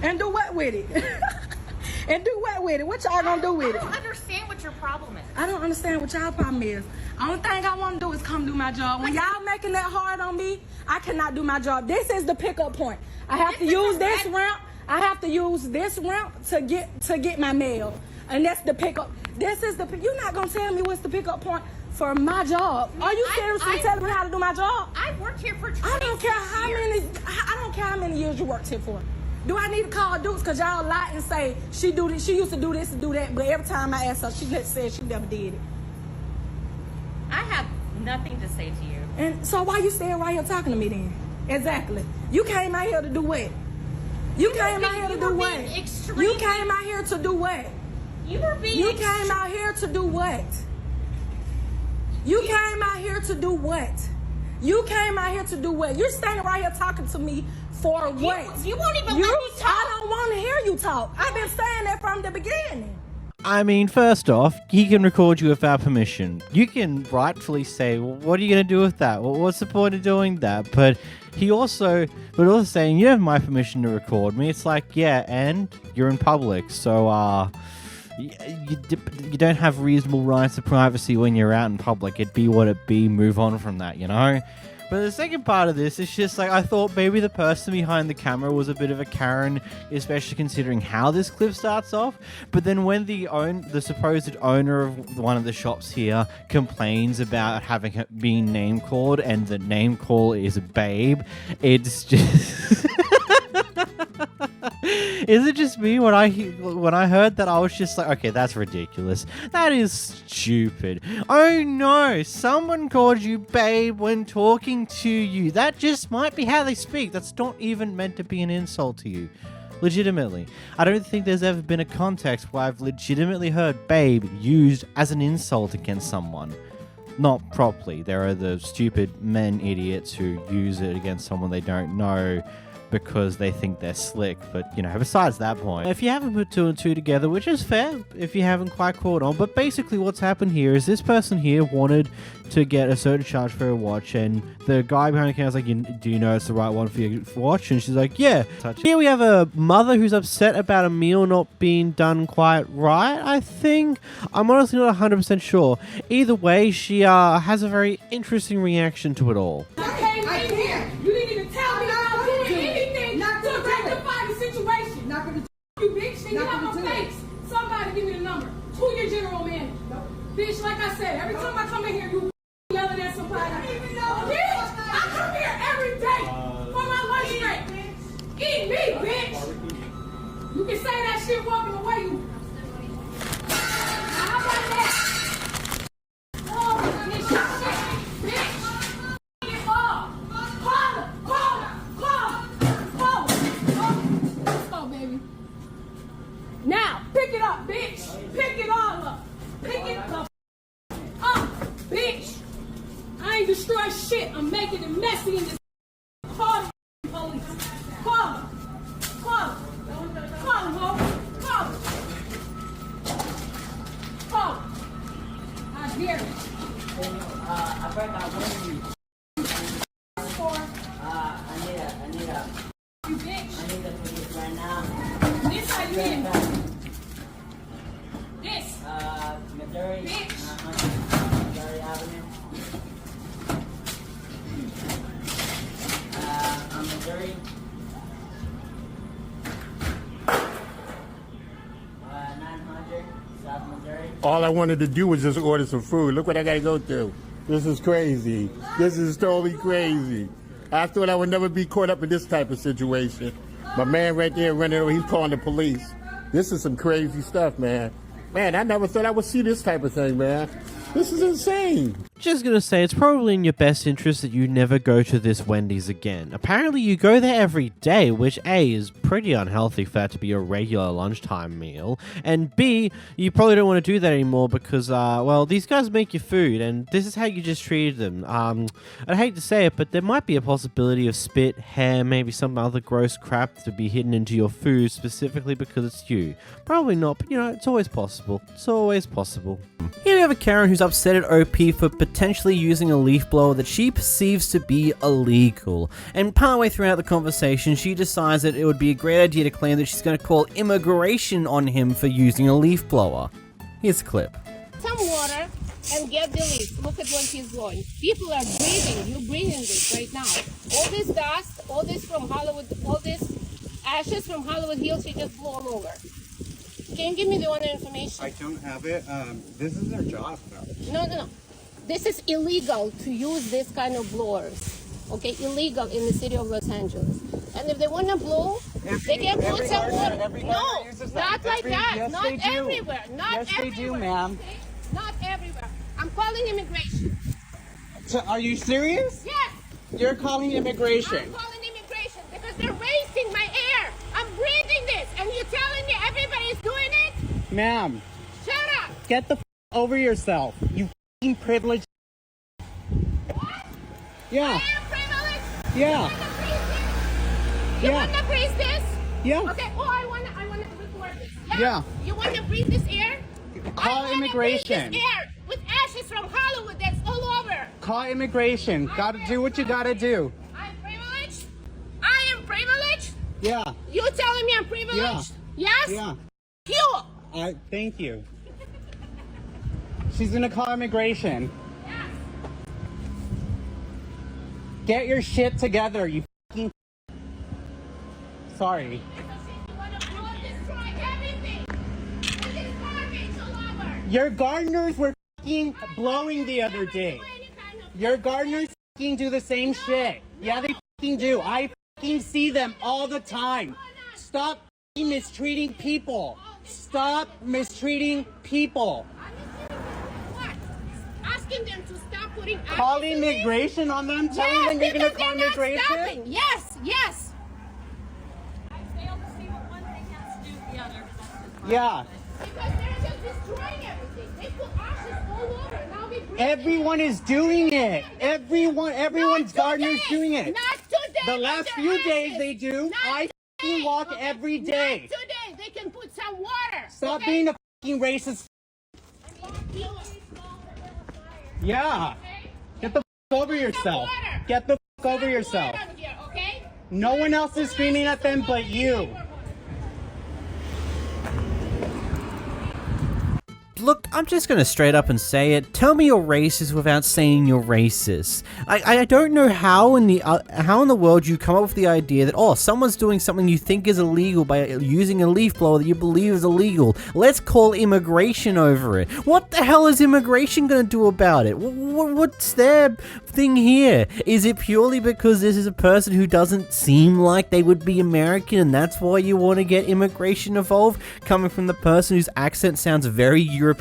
And do what with it? And do what with it? What y'all gonna do with it? I don't understand what your problem is. I don't understand what y'all problem is. Only thing I want to do is come do my job. When y'all making that hard on me, I cannot do my job. This is the pickup point. I have to use this ramp. I have to use this ramp to get my mail, and that's the pickup. This is the. You're not gonna tell me what's the pickup point for my job. Are you seriously telling me how to do my job? I've worked here for 26 I don't care how years. many. I don't care how many years you worked here for. Do I need to call Dukes because y'all lie and say she do this, she used to do this and do that, but every time I ask her, she just said she never did it. I have nothing to say to you. And so why you staying right here talking to me then? Exactly. You came out here to do what? You came out here to do what? You came out here to do what? You were being. You came out here to do what? You came out here to do what? You came out here to do what? You're standing right here talking to me for what? You won't even let me talk. I don't want to hear you talk. I've been saying that from the beginning. I mean, first off, he can record you without permission. You can rightfully say, well, what are you going to do with that? Well, what's the point of doing that? But also saying, you have my permission to record me. It's like, yeah, and you're in public. So, you don't have reasonable rights to privacy when you're out in public. It be what it be. Move on from that, you know? But the second part of this is just like, I thought maybe the person behind the camera was a bit of a Karen, especially considering how this clip starts off. But then when the supposed owner of one of the shops here complains about having been name called, and the name call is Babe, it's just... Is it just me when I heard that I was just like, okay, that's ridiculous. That is stupid. Oh no, someone called you babe when talking to you. That just might be how they speak. That's not even meant to be an insult to you. Legitimately. I don't think there's ever been a context where I've legitimately heard babe used as an insult against someone. Not properly. There are the stupid men idiots who use it against someone they don't know because they think they're slick, but you know, besides that point, if you haven't put two and two together, which is fair if you haven't quite caught on, but basically what's happened here is this person here wanted to get a certain charge for a watch, and the guy behind the counter was like, do you know it's the right one for your watch? And she's like, yeah. Here we have a mother who's upset about a meal not being done quite right, I think. I'm honestly not 100% sure. Either way, she has a very interesting reaction to it all. I can't. You didn't even tell me I'm doing anything to rectify the situation. Not gonna you, bitch. Then get out my face. Somebody give me the number. Who your general manager? Bitch, like I said, every time I come in here, you yelling at somebody. Bitch, I come here every day for my lunch break. Eat me, bitch. You can say that shit walking away. You. How about that? Oh, this shit, bitch. Get off. Let's go, baby. Now, pick it up, bitch. Pick it all up. Pick it the up, bitch. I ain't destroy shit. I'm making it messy in this. Call the police. Call them. Call them. Call them, ho. Call them. Call them. I dare it. I forgot one of you. I need a. You bitch. I need the police right now. This how you in. This. Missouri. Bitch. Missouri Avenue. Missouri. 900 South Missouri. All I wanted to do was just order some food. Look what I gotta go through. This is crazy. This is totally crazy. I thought I would never be caught up in this type of situation. My man right there running over, he's calling the police. This is some crazy stuff, man. Man, I never thought I would see this type of thing, man. This is insane. Just gonna say, it's probably in your best interest that you never go to this Wendy's again. Apparently you go there every day, which A, is pretty unhealthy for that to be a regular lunchtime meal, and B, you probably don't want to do that anymore because, well, these guys make your food, and this is how you just treated them. I'd hate to say it, but there might be a possibility of spit, hair, maybe some other gross crap to be hidden into your food specifically because it's you. Probably not, but you know, it's always possible. It's always possible. Here we have a Karen who's upset at OP for potentially using a leaf blower that she perceives to be illegal. And partway throughout the conversation, she decides that it would be a great idea to claim that she's going to call immigration on him for using a leaf blower. Here's the clip. and get the list. Look at what he's doing. People are breathing. You're breathing this right now. All this dust, all this from Hollywood, all this ashes from Hollywood Hills, he just blew all over. Can you give me the owner information? I don't have it. This is their job, though. No. This is illegal to use this kind of blowers. Okay, illegal in the city of Los Angeles. And if they want to blow, they can put some water. No, not like that. Yes, Not they do. everywhere. Not Yes, they everywhere. do, ma'am. Okay? Not everywhere. I'm calling immigration. So, are you serious? Yes. You're calling immigration. I'm calling immigration because they're wasting my air. I'm breathing this, and you're telling me everybody's doing it? Ma'am, Shut up. get the over yourself. You f***ing privileged. What? Yeah. I am privileged. Yeah. You want to breathe this? Yeah. Okay. Oh, I want to record this. Yeah. You want to breathe this air? Call immigration. Breathe this air with ashes from Hollywood that's all over. Call immigration. Gotta do what you gotta do. I'm privileged. I am privileged. Yeah. You telling me I'm privileged? Yeah. Yes. Yeah. You. Thank you. She's gonna call immigration. Yes. Get your shit together, you f***ing. Sorry. Your gardeners were f***ing blowing the other day. Your gardeners f***ing do the same shit. Yeah, they f***ing do. I f***ing see them all the time. Stop f***ing mistreating people. Stop mistreating people. Asking them to stop putting. Call immigration on them, telling them you're gonna call immigration? Yes, yes. I fail to see what one thing has to do with the other. Yeah. Because they're just destroying everything. They put ashes all over. Now we breathe. Everyone is doing it. Everyone's gardener's doing it. Not today. The last few days they do. I f***ing walk every day. Not today. They can put some water. Stop being a f***ing racist. Yeah. Get the f*** over yourself. Get the f*** over yourself. No one else is screaming at them but you. Look, I'm just gonna straight up and say it. Tell me you're racist without saying you're racist. I don't know how in the world you come up with the idea that someone's doing something you think is illegal by using a leaf blower that you believe is illegal. Let's call immigration over it. What the hell is immigration gonna do about it? What's their thing here? Is it purely because this is a person who doesn't seem like they would be American and that's why you want to get immigration involved? Coming from the person whose accent sounds very European?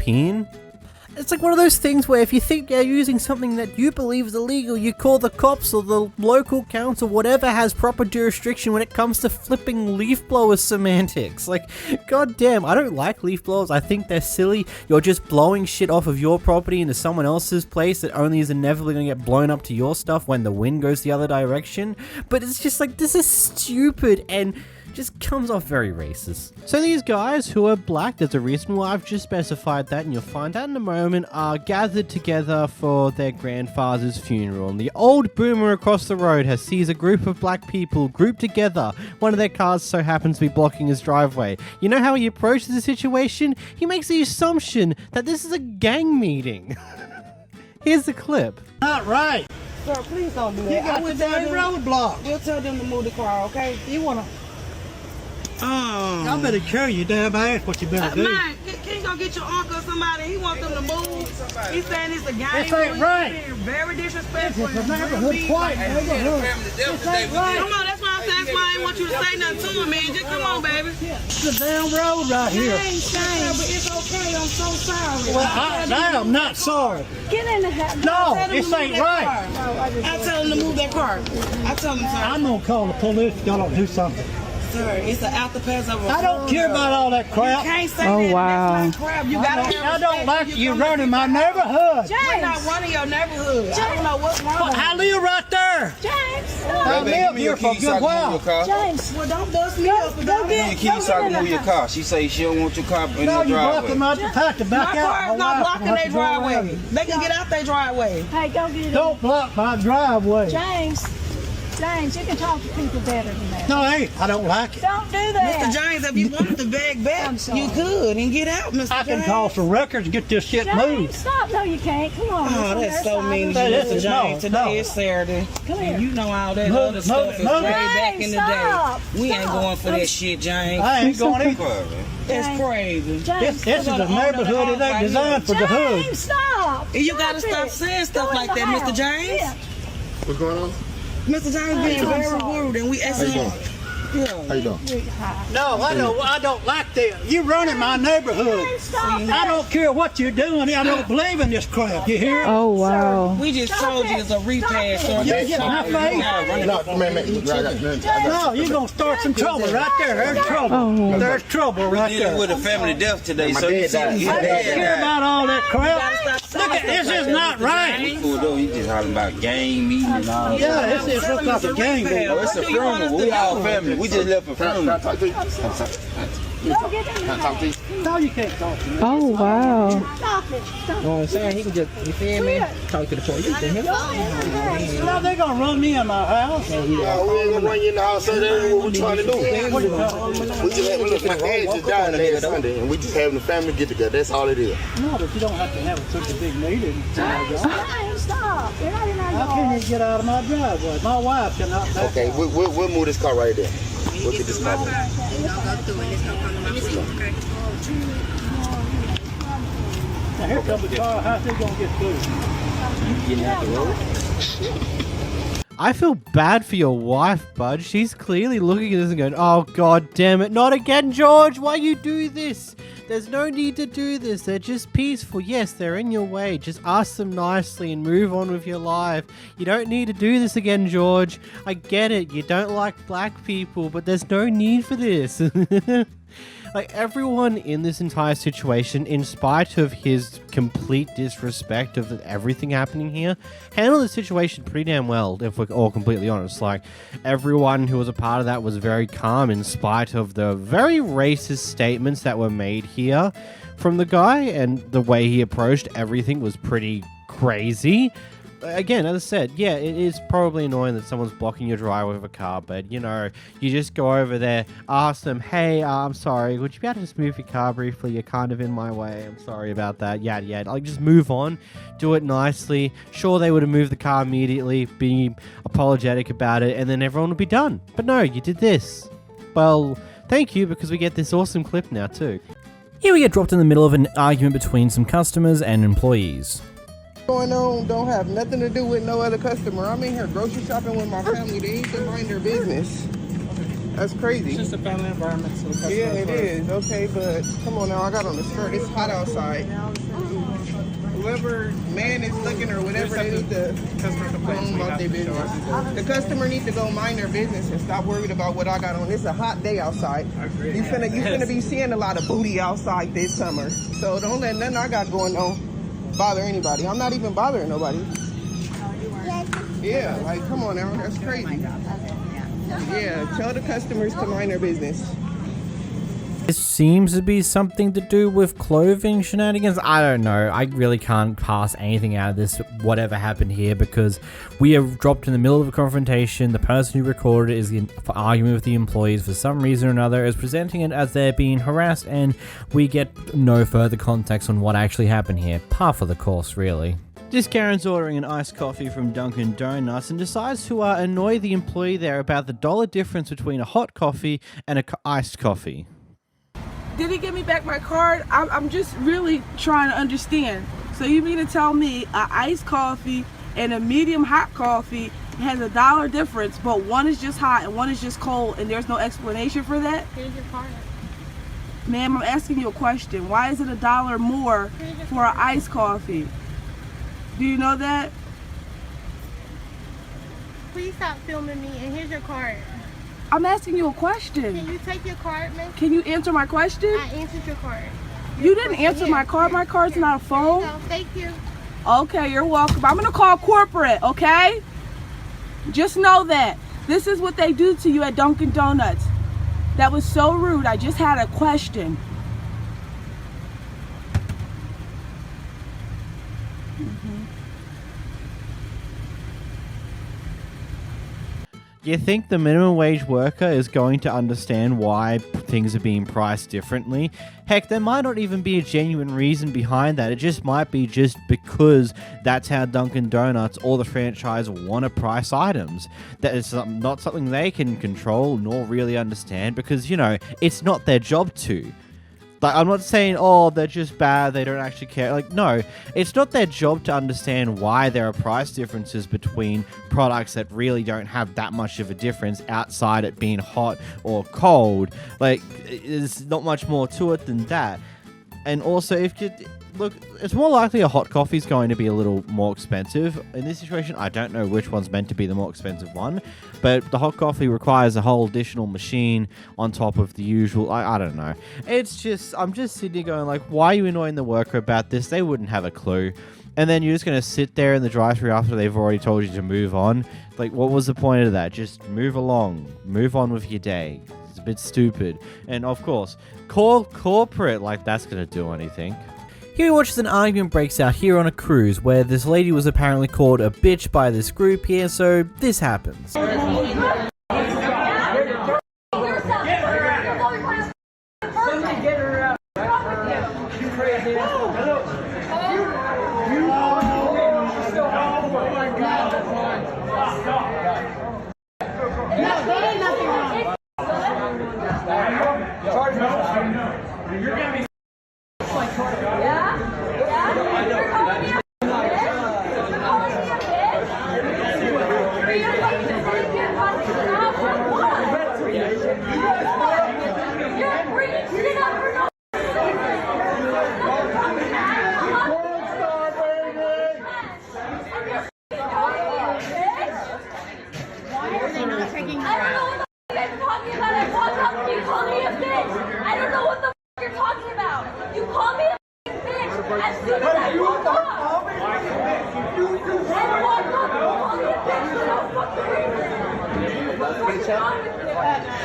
It's like one of those things where if you think you're using something that you believe is illegal, you call the cops or the local council, whatever has proper jurisdiction when it comes to flipping leaf blower semantics. Like, goddamn, I don't like leaf blowers. I think they're silly. You're just blowing shit off of your property into someone else's place that only is inevitably going to get blown up to your stuff when the wind goes the other direction. But it's just like, this is stupid and just comes off very racist. So these guys who are black, there's a reason why I've just specified that and you'll find out in a moment, are gathered together for their grandfather's funeral. And the old boomer across the road sees a group of black people grouped together. One of their cars so happens to be blocking his driveway. You know how he approaches the situation? He makes the assumption that this is a gang meeting. Here's the clip. Not right. Sir, please don't do that. You got the damn roadblock. We'll tell them to move the car, okay? You wanna... I better carry your damn ass what you better do. Man, can you go get your uncle or somebody? He wants them to move. He's saying it's a gang. This ain't right. He's very disrespectful. This is a neighborhood, quiet neighborhood. This ain't right. Come on, that's why I'm saying. That's why I didn't want you to say nothing to him, man. Just come on, baby. It's the damn road right here. Shame, but it's okay. I'm so sorry. Well, I'm not sorry. Get in the house. No, this ain't right. I tell him to move that car. I tell him, sir. I'm gonna call the police if y'all don't do something. Sir, it's an after pass of a I don't care about all that crap. You can't say that. Wow. That's not crap. You gotta I don't like you running my neighborhood. We're not running your neighborhood. I don't know what's wrong. I live right there. James. I live here for a good while. James, well, don't bust me up. Go get your keys so I can move your car. She say she don't want your car in the driveway. No, you blocking my path to back out. My car is not blocking their driveway. They can get out their driveway. Hey, go get it. Don't block my driveway. James. James, you can talk to people better than that. No, hey, I don't like it. Don't do that. Mr. James, if you wanted to bag back, you could and get out, Mr. I can James. call some records and get this shit James, moved. stop. No, you can't. Come on. Oh, that's so mean of you, Mr. James. Today is Saturday. Come here. And you know all that Move, other move stuff it, is move way it. back in the Stop, day. We ain't stop. going for that shit, James. I ain't going either. That's crazy. This is a neighborhood. It ain't designed for the hood. James, stop. And you gotta stop saying stuff like that, Mr. James. What's going on? Mr. James being very rude, and we asking him. How you doing? No, I don't like that. You running my neighborhood. I don't care what you're doing. I don't believe in this crap. You hear? Oh, wow. We just told you it's a repass. You get my face. No, you're gonna start some trouble right there. There's trouble. There's trouble right there. With a family death today, so I don't care about all that crap. Look at this. Is not right. He just hollering about game meeting and all that. Yeah, this looks like a game. Oh, it's a funeral. We all family. We just left a funeral. No, you can't talk to me. Oh, wow. Stop it. Stop You know what I'm saying? He can just, you feel me? Talk to the police. Now they're gonna run me in my house. We ain't gonna run you in the house, so that's what we trying to do. We just having, look, my dad just died last Sunday, and we just having a family get together. That's all it is. No, but you don't have to have such a big meeting. James, stop. You're not in our How can you get out of my driveway? My wife cannot back Okay, out. we'll move this car right there. We'll get this car. Now here comes the car. How's they gonna get through? Getting out the road. I feel bad for your wife, bud. She's clearly looking at this and going, oh, god damn it. Not again, George. Why you do this? There's no need to do this. They're just peaceful. Yes, they're in your way. Just ask them nicely and move on with your life. You don't need to do this again, George. I get it. You don't like black people, but there's no need for this. Like, everyone in this entire situation, in spite of his complete disrespect of everything happening here, handled the situation pretty damn well, if we're all completely honest. Like, everyone who was a part of that was very calm in spite of the very racist statements that were made here from the guy, and the way he approached everything was pretty crazy. Again, as I said, yeah, it is probably annoying that someone's blocking your driveway with a car, but, you know, you just go over there, ask them, hey, I'm sorry, would you be able to just move your car briefly? You're kind of in my way. I'm sorry about that. Yada, yada. Like, just move on. Do it nicely. Sure, they would have moved the car immediately, be apologetic about it, and then everyone would be done. But no, you did this. Well, thank you, because we get this awesome clip now, too. Here we get dropped in the middle of an argument between some customers and employees. Going on don't have nothing to do with no other customer. I'm in here grocery shopping with my family. They need to mind their business. That's crazy. It's just a family environment, so the customer yeah, it is. Okay, but come on now. I got on the skirt. It's hot outside. Whoever man is looking or whatever, they need to go on about their business. The customer needs to go mind their business and stop worried about what I got on. It's a hot day outside. You finna be seeing a lot of booty outside this summer. So don't let nothing I got going on bother anybody. I'm not even bothering nobody. Yeah, like come on now, that's crazy. Yeah, tell the customers to mind their business. This seems to be something to do with clothing shenanigans. I don't know. I really can't pass anything out of this, whatever happened here, because we are dropped in the middle of a confrontation. The person who recorded it is arguing with the employees for some reason or another, is presenting it as they're being harassed, and we get no further context on what actually happened here. Par for the course, really. This Karen's ordering an iced coffee from Dunkin' Donuts and decides to annoy the employee there about the $1 difference between a hot coffee and an iced coffee. Did he give me back my card? I'm just really trying to understand. So you mean to tell me an iced coffee and a medium hot coffee has a $1 difference, but one is just hot and one is just cold, and there's no explanation for that? Here's your card. Ma'am, I'm asking you a question. Why is it $1 more for an iced coffee? Do you know that? Please stop filming me, and here's your card. I'm asking you a question. Can you take your card, miss? Can you answer my question? I answered your card. You didn't answer my card. My card's not a phone. No, thank you. Okay, you're welcome. I'm gonna call corporate, okay? Just know that. This is what they do to you at Dunkin' Donuts. That was so rude. I just had a question. You think the minimum wage worker is going to understand why things are being priced differently? Heck, there might not even be a genuine reason behind that. It just might be just because that's how Dunkin' Donuts or the franchise want to price items. That is not something they can control nor really understand because, you know, it's not their job to. Like, I'm not saying, oh, they're just bad, they don't actually care. Like, no, it's not their job to understand why there are price differences between products that really don't have that much of a difference outside it being hot or cold. Like, there's not much more to it than that. And also, if you look, it's more likely a hot coffee is going to be a little more expensive. In this situation, I don't know which one's meant to be the more expensive one, but the hot coffee requires a whole additional machine on top of the usual. I don't know. It's just, I'm just sitting here going like, why are you annoying the worker about this? They wouldn't have a clue. And then you're just going to sit there in the drive-thru after they've already told you to move on. Like, what was the point of that? Just move along. Move on with your day. It's a bit stupid. And of course, call corporate like that's going to do anything. Here we watch as an argument breaks out here on a cruise where this lady was apparently called a bitch by this group here, so this happens.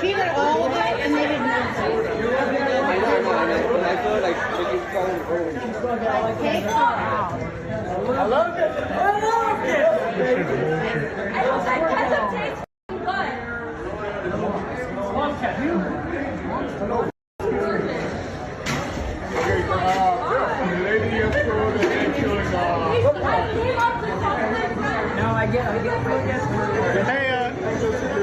She did all of it and they didn't know. I love it. I love it. I was like, ketchup tastes Hey,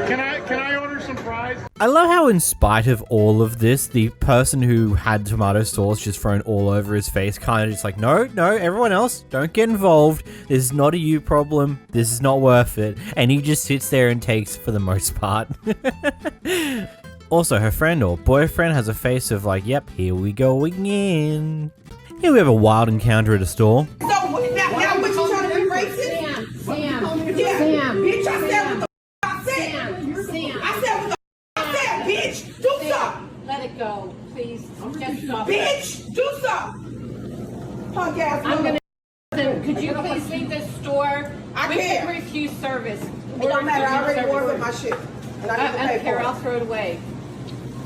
can I order some fries? I love how in spite of all of this, the person who had tomato sauce just thrown all over his face kind of just like, no, everyone else, don't get involved. This is not a you problem. This is not worth it. And he just sits there and takes for the most part. Also, her friend or boyfriend has a face of like, yep, here we go again. Here we have a wild encounter at a store. So, now what you trying to be racist? Sam. Yeah. Sam. Bitch, I said what the I said. Sam. I said what the I said, bitch. Do something. Let it go, please. Just stop. Bitch, do something. Punk ass I'm woman. gonna. Could you please leave the store? I We can't. can refuse service. It don't matter. I already ordered my shit. And I need to I pay don't care. for I'll throw it away.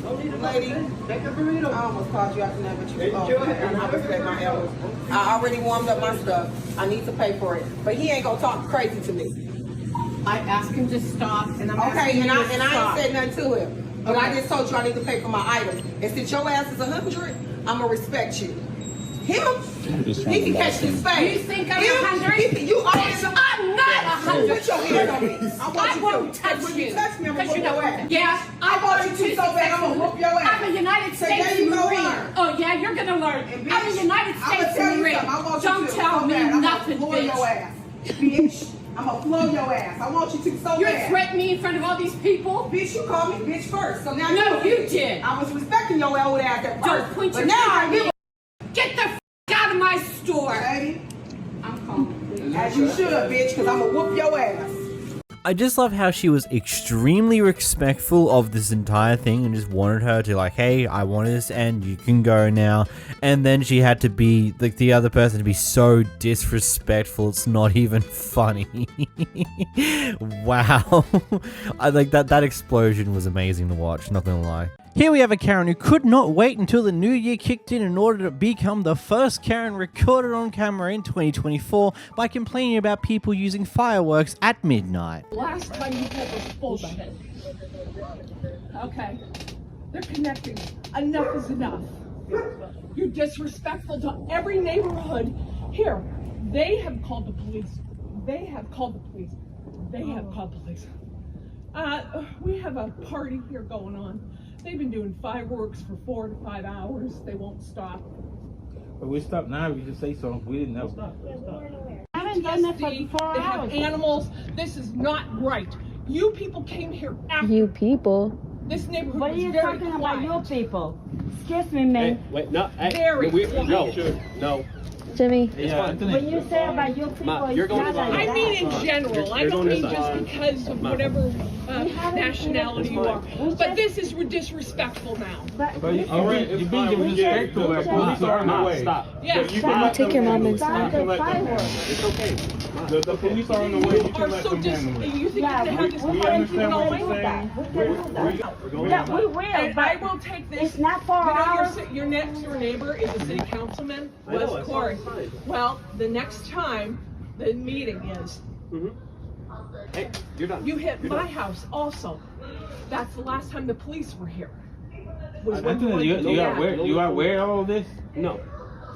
Lady, I almost called you after that, but you I respect my elders. I already warmed up my stuff. I need to pay for it. But he ain't gonna talk crazy to me. I asked him to stop, and I'm Okay, asking and you I to ain't stop. said nothing to him. But I just told you I need to pay for my items. And since your ass is 100, I'm gonna respect you. Him, he can catch his face. You think I'm 100? You are. I'm not 100. Put your hand on me. I won't touch When you. you touch me, I'm gonna Because whoop you know your what? ass. Yeah, I want you to so bad, I'm gonna whoop your ass. I'm a United So States there you go, Marine. learn. Oh yeah, you're gonna learn. And I'm a bitch, United I'ma States tell you Marine. something. I want you Don't to tell so me bad. I'm nothing, gonna blow your bitch. ass. Bitch, I'm gonna blow your ass. I want you to so You're bad. threatening me in front of all these people? Bitch, you called me bitch first. So now No, you did. I was respecting your old ass at first. Don't point but your now I finger give at me. Get the f out of my store. Lady, I'm calling. as you should, bitch, because I'm gonna whoop your ass. I just love how she was extremely respectful of this entire thing and just wanted her to like, hey, I want this and you can go now. And then she had to be like the other person to be so disrespectful. It's not even funny. Wow. I like that explosion was amazing to watch, not gonna lie. Here we have a Karen who could not wait until the new year kicked in order to become the first Karen recorded on camera in 2024 by complaining about people using fireworks at midnight. Last time you told us bullshit. Okay. They're connecting. Enough is enough. You're disrespectful to every neighborhood. Here, they have called the police. They have called the police. They have called the police. We have a party here going on. They've been doing fireworks for 4 to 5 hours. They won't stop. But we stopped now. We just say so. We didn't know. I haven't done that for 4 hours. They have animals. This is not right. You people came here after. You people? This neighborhood What are was you very talking quiet. about, you people? Excuse me, man. Hey, wait, no, hey, Very no. Jimmy. When you say about your people, Ma, you're it's going not to like I that. mean in general. I don't mean just because of whatever nationality you are. But this is disrespectful now. All right, you're being disrespectful. Police are on the way. Stop. Yes. You take your mom inside. It's okay. The police are on the way. You are can let so them handle it. you think you're gonna have this We party understand what going you're saying. Yeah, we will, And but I will take this. it's not 4 hours. Your next door neighbor is a city councilman. Was Corey. Well, the next time the meeting is, Hey, you're done. you hit You're my done. house also. That's the last time the police were here. Was when Anthony, you went to you the are aware. You are aware of all this. No.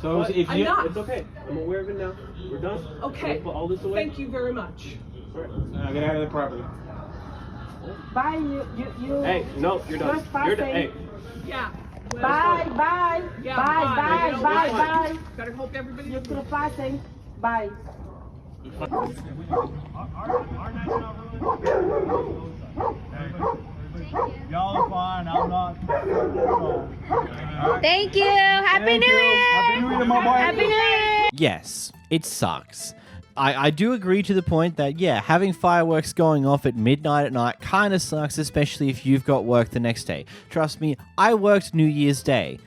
So if you, Enough. It's okay. I'm aware of it now. We're done. Okay. Put all this away. Thank you very much. get out of the property. Bye, you. Hey, no, you're done. Just You're done. passing. Hey, Yeah. Bye. Yeah, Bye. Better hope everybody. You're too passing. Bye. y'all are fine. I'm not. Thank you. Happy New Year. Happy New Year, my boy. Happy New Year. Yes, it sucks. I do agree to the point that, yeah, having fireworks going off at midnight at night kind of sucks, especially if you've got work the next day. Trust me, I worked New Year's Day.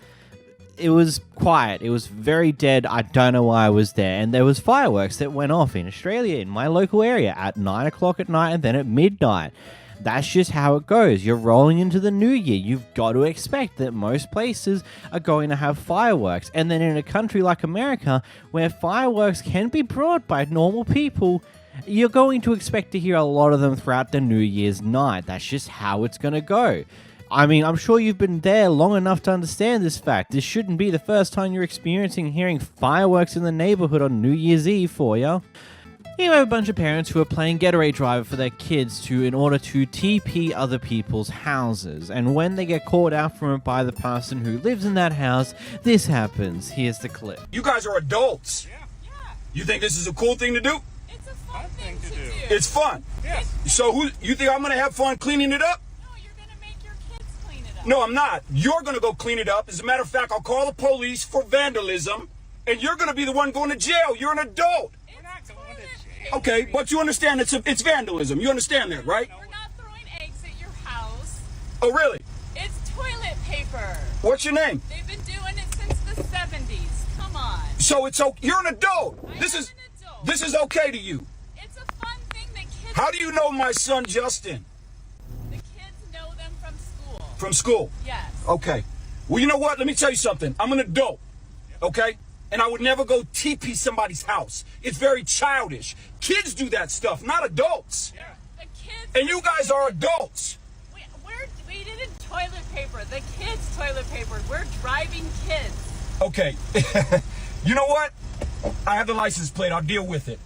It was quiet. It was very dead. I don't know why I was there. And there was fireworks that went off in Australia, in my local area, at 9 o'clock at night and then at midnight. That's just how it goes. You're rolling into the new year. You've got to expect that most places are going to have fireworks. And then in a country like America, where fireworks can be brought by normal people, you're going to expect to hear a lot of them throughout the New Year's night. That's just how it's going to go. I mean, I'm sure you've been there long enough to understand this fact. This shouldn't be the first time you're experiencing hearing fireworks in the neighborhood on New Year's Eve for you. Here we have a bunch of parents who are playing getaway driver for their kids in order to TP other people's houses. And when they get called out from it by the person who lives in that house, this happens. Here's the clip. You guys are adults. Yeah. You think this is a cool thing to do? It's a fun thing to do. It's fun. Yes. So you think I'm going to have fun cleaning it up? No, you're going to make your kids clean it up. No, I'm not. You're going to go clean it up. As a matter of fact, I'll call the police for vandalism, and you're going to be the one going to jail. You're an adult. We're not going to jail. Okay, but you understand it's vandalism. You understand that, right? We're not throwing eggs at your house. Oh, really? It's toilet paper. What's your name? They've been doing it since the 70s. Come on. So it's okay. You're an adult. This is okay to you. It's a fun thing that kids. How do you know my son Justin? The kids know them from school. From school? Yes. Okay. Well, you know what? Let me tell you something. I'm an adult. Okay? And I would never go TP somebody's house. It's very childish. Kids do that stuff, not adults. Yeah. The kids. And you guys are adults. We didn't toilet paper. The kids toilet paper. We're driving kids. Okay. You know what? I have the license plate. I'll deal with it.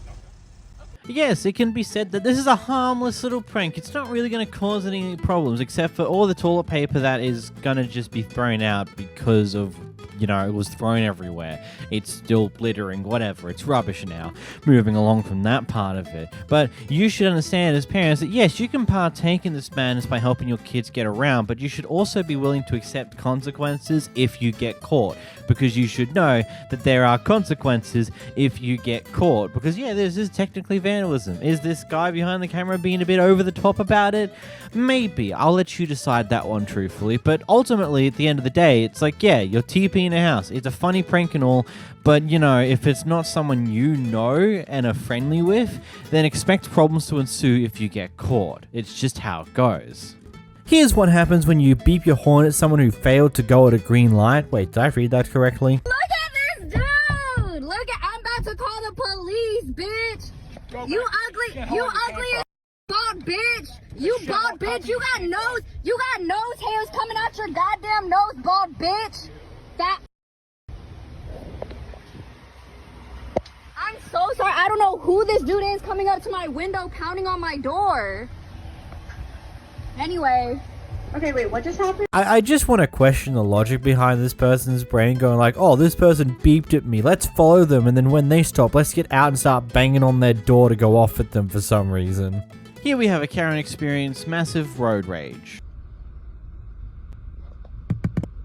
Yes, it can be said that this is a harmless little prank. It's not really going to cause any problems, except for all the toilet paper that is going to just be thrown out because of, it was thrown everywhere. It's still littering, whatever. It's rubbish now. Moving along from that part of it. But you should understand as parents that yes, you can partake in this madness by helping your kids get around, but you should also be willing to accept consequences if you get caught. Because you should know that there are consequences if you get caught. Because this is technically vandalism. Is this guy behind the camera being a bit over the top about it? Maybe. I'll let you decide that one truthfully. But ultimately, at the end of the day, it's like, you're TPing a house. It's a funny prank and all. But, if it's not someone you know and are friendly with, then expect problems to ensue if you get caught. It's just how it goes. Here's what happens when you beep your horn at someone who failed to go at a green light. Wait, did I read that correctly? Look at this dude! I'm about to call the police, bitch! You ugly as bald bitch! You bald bitch! You got nose hairs coming out your goddamn nose, bald bitch! I'm so sorry. I don't know who this dude is coming up to my window, pounding on my door. Anyway. Okay, wait, what just happened? I just want to question the logic behind this person's brain going like, oh, this person beeped at me, let's follow them, and then when they stop, let's get out and start banging on their door to go off at them for some reason. Here we have a Karen experience massive road rage.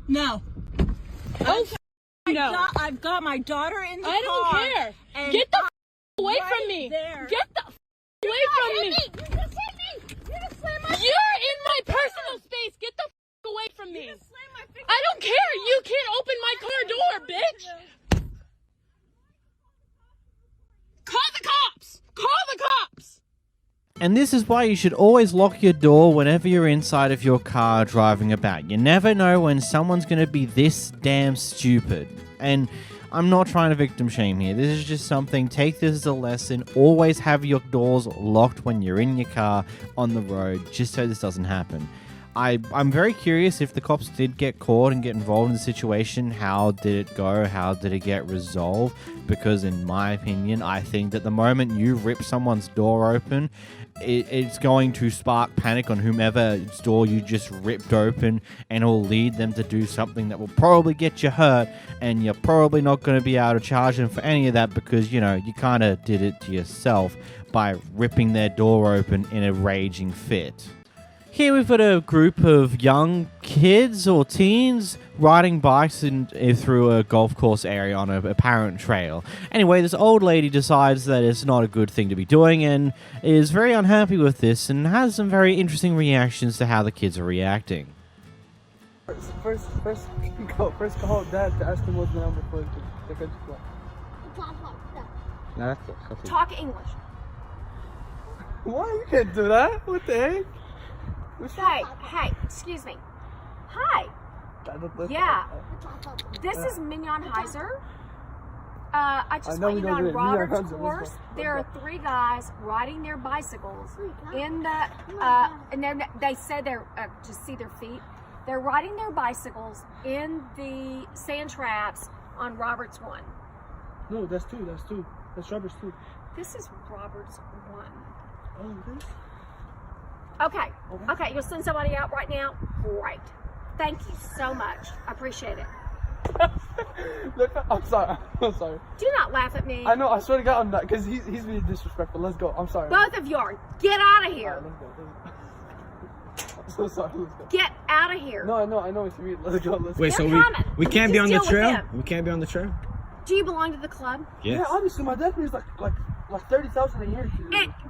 No. Oh, no. I've got my daughter in the I don't car. care. And Get the away right from me. there. Get the away from me. You're in my personal space. Get the away from me. I don't care. You can't open my car door, bitch. Call the cops. Call the cops. And this is why you should always lock your door whenever you're inside of your car driving about. You never know when someone's going to be this damn stupid. And I'm not trying to victim shame here. This is just something, take this as a lesson. Always have your doors locked when you're in your car on the road, just so this doesn't happen. I'm very curious if the cops did get caught and get involved in the situation. How did it go? How did it get resolved? Because in my opinion, I think that the moment you rip someone's door open, it's going to spark panic on whomever's door you just ripped open, and it will lead them to do something that will probably get you hurt, and you're probably not going to be able to charge them for any of that because, you know, you kind of did it to yourself by ripping their door open in a raging fit. Here we've got a group of young kids or teens riding bikes through a golf course area on a apparent trail. Anyway, this old lady decides that it's not a good thing to be doing and is very unhappy with this and has some very interesting reactions to how the kids are reacting. First call Dad to ask him what's the number for the country club. Talk English. Why? You can't do that. What the heck? Hey, excuse me. Hi. Yeah. This is Mignon Heiser. I just want you to know on Robert's course, there are 3 guys riding their bicycles in the, and then they said they're, just see their feet. They're riding their bicycles in the sand traps on Robert's 1. No, that's 2. That's Robert's 2. This is Robert's 1. Oh, this? Okay, you'll send somebody out right now? Great. Thank you so much. I appreciate it. Look, I'm sorry. Do not laugh at me. I know, I swear to God I'm not, because he's being disrespectful. Let's go. I'm sorry. Both of you are. Get out of here. Let's go. I'm so sorry. Let's go. Get out of here. No, I know what you mean. Let's go. Wait, so we can't be on the trail? We can't be on the trail? Do you belong to the club? Yes. Yeah, obviously my dad pays like 30,000 a year.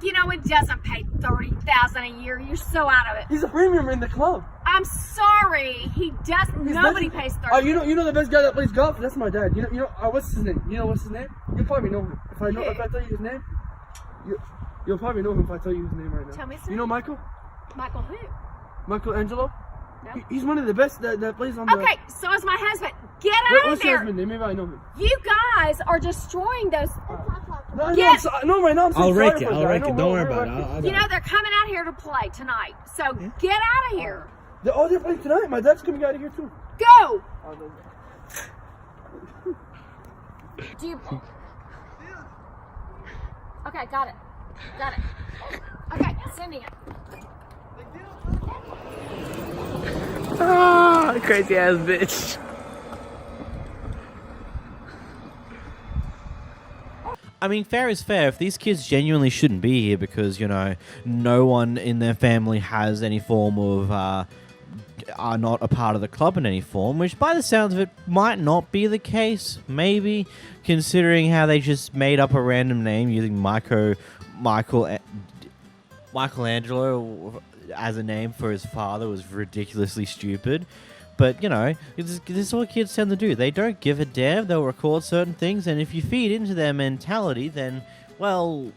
You know, it doesn't pay 30,000 a year. You're so out of it. He's a premium in the club. I'm sorry. He doesn't. Nobody pays 30. Oh, you know the best guy that plays golf? That's my dad. You know what's his name? You know what's his name? You'll probably know him. If I tell you his name, you'll probably know him if I tell you his name right now. Tell me his name. You know Michael? Michael who? Michelangelo? No. He's one of the best that plays on the... Okay, so is my husband. Get out of there. What's your husband's name? Maybe I know him. You guys are destroying those... No, right now I'm I'll rake it. Don't worry about it. You know, they're coming out here to play tonight. So get out of here. They're playing tonight. My dad's coming out of here too. Go! Do you... Okay, got it. Okay, sending it. Ah, crazy ass bitch. I mean, fair is fair. If these kids genuinely shouldn't be here because, you know, no one in their family has any form of, are not a part of the club in any form, which by the sounds of it might not be the case, maybe, considering how they just made up a random name using Michelangelo as a name for his father was ridiculously stupid. But, you know, this is what kids tend to do. They don't give a damn. They'll record certain things, and if you feed into their mentality, then, well,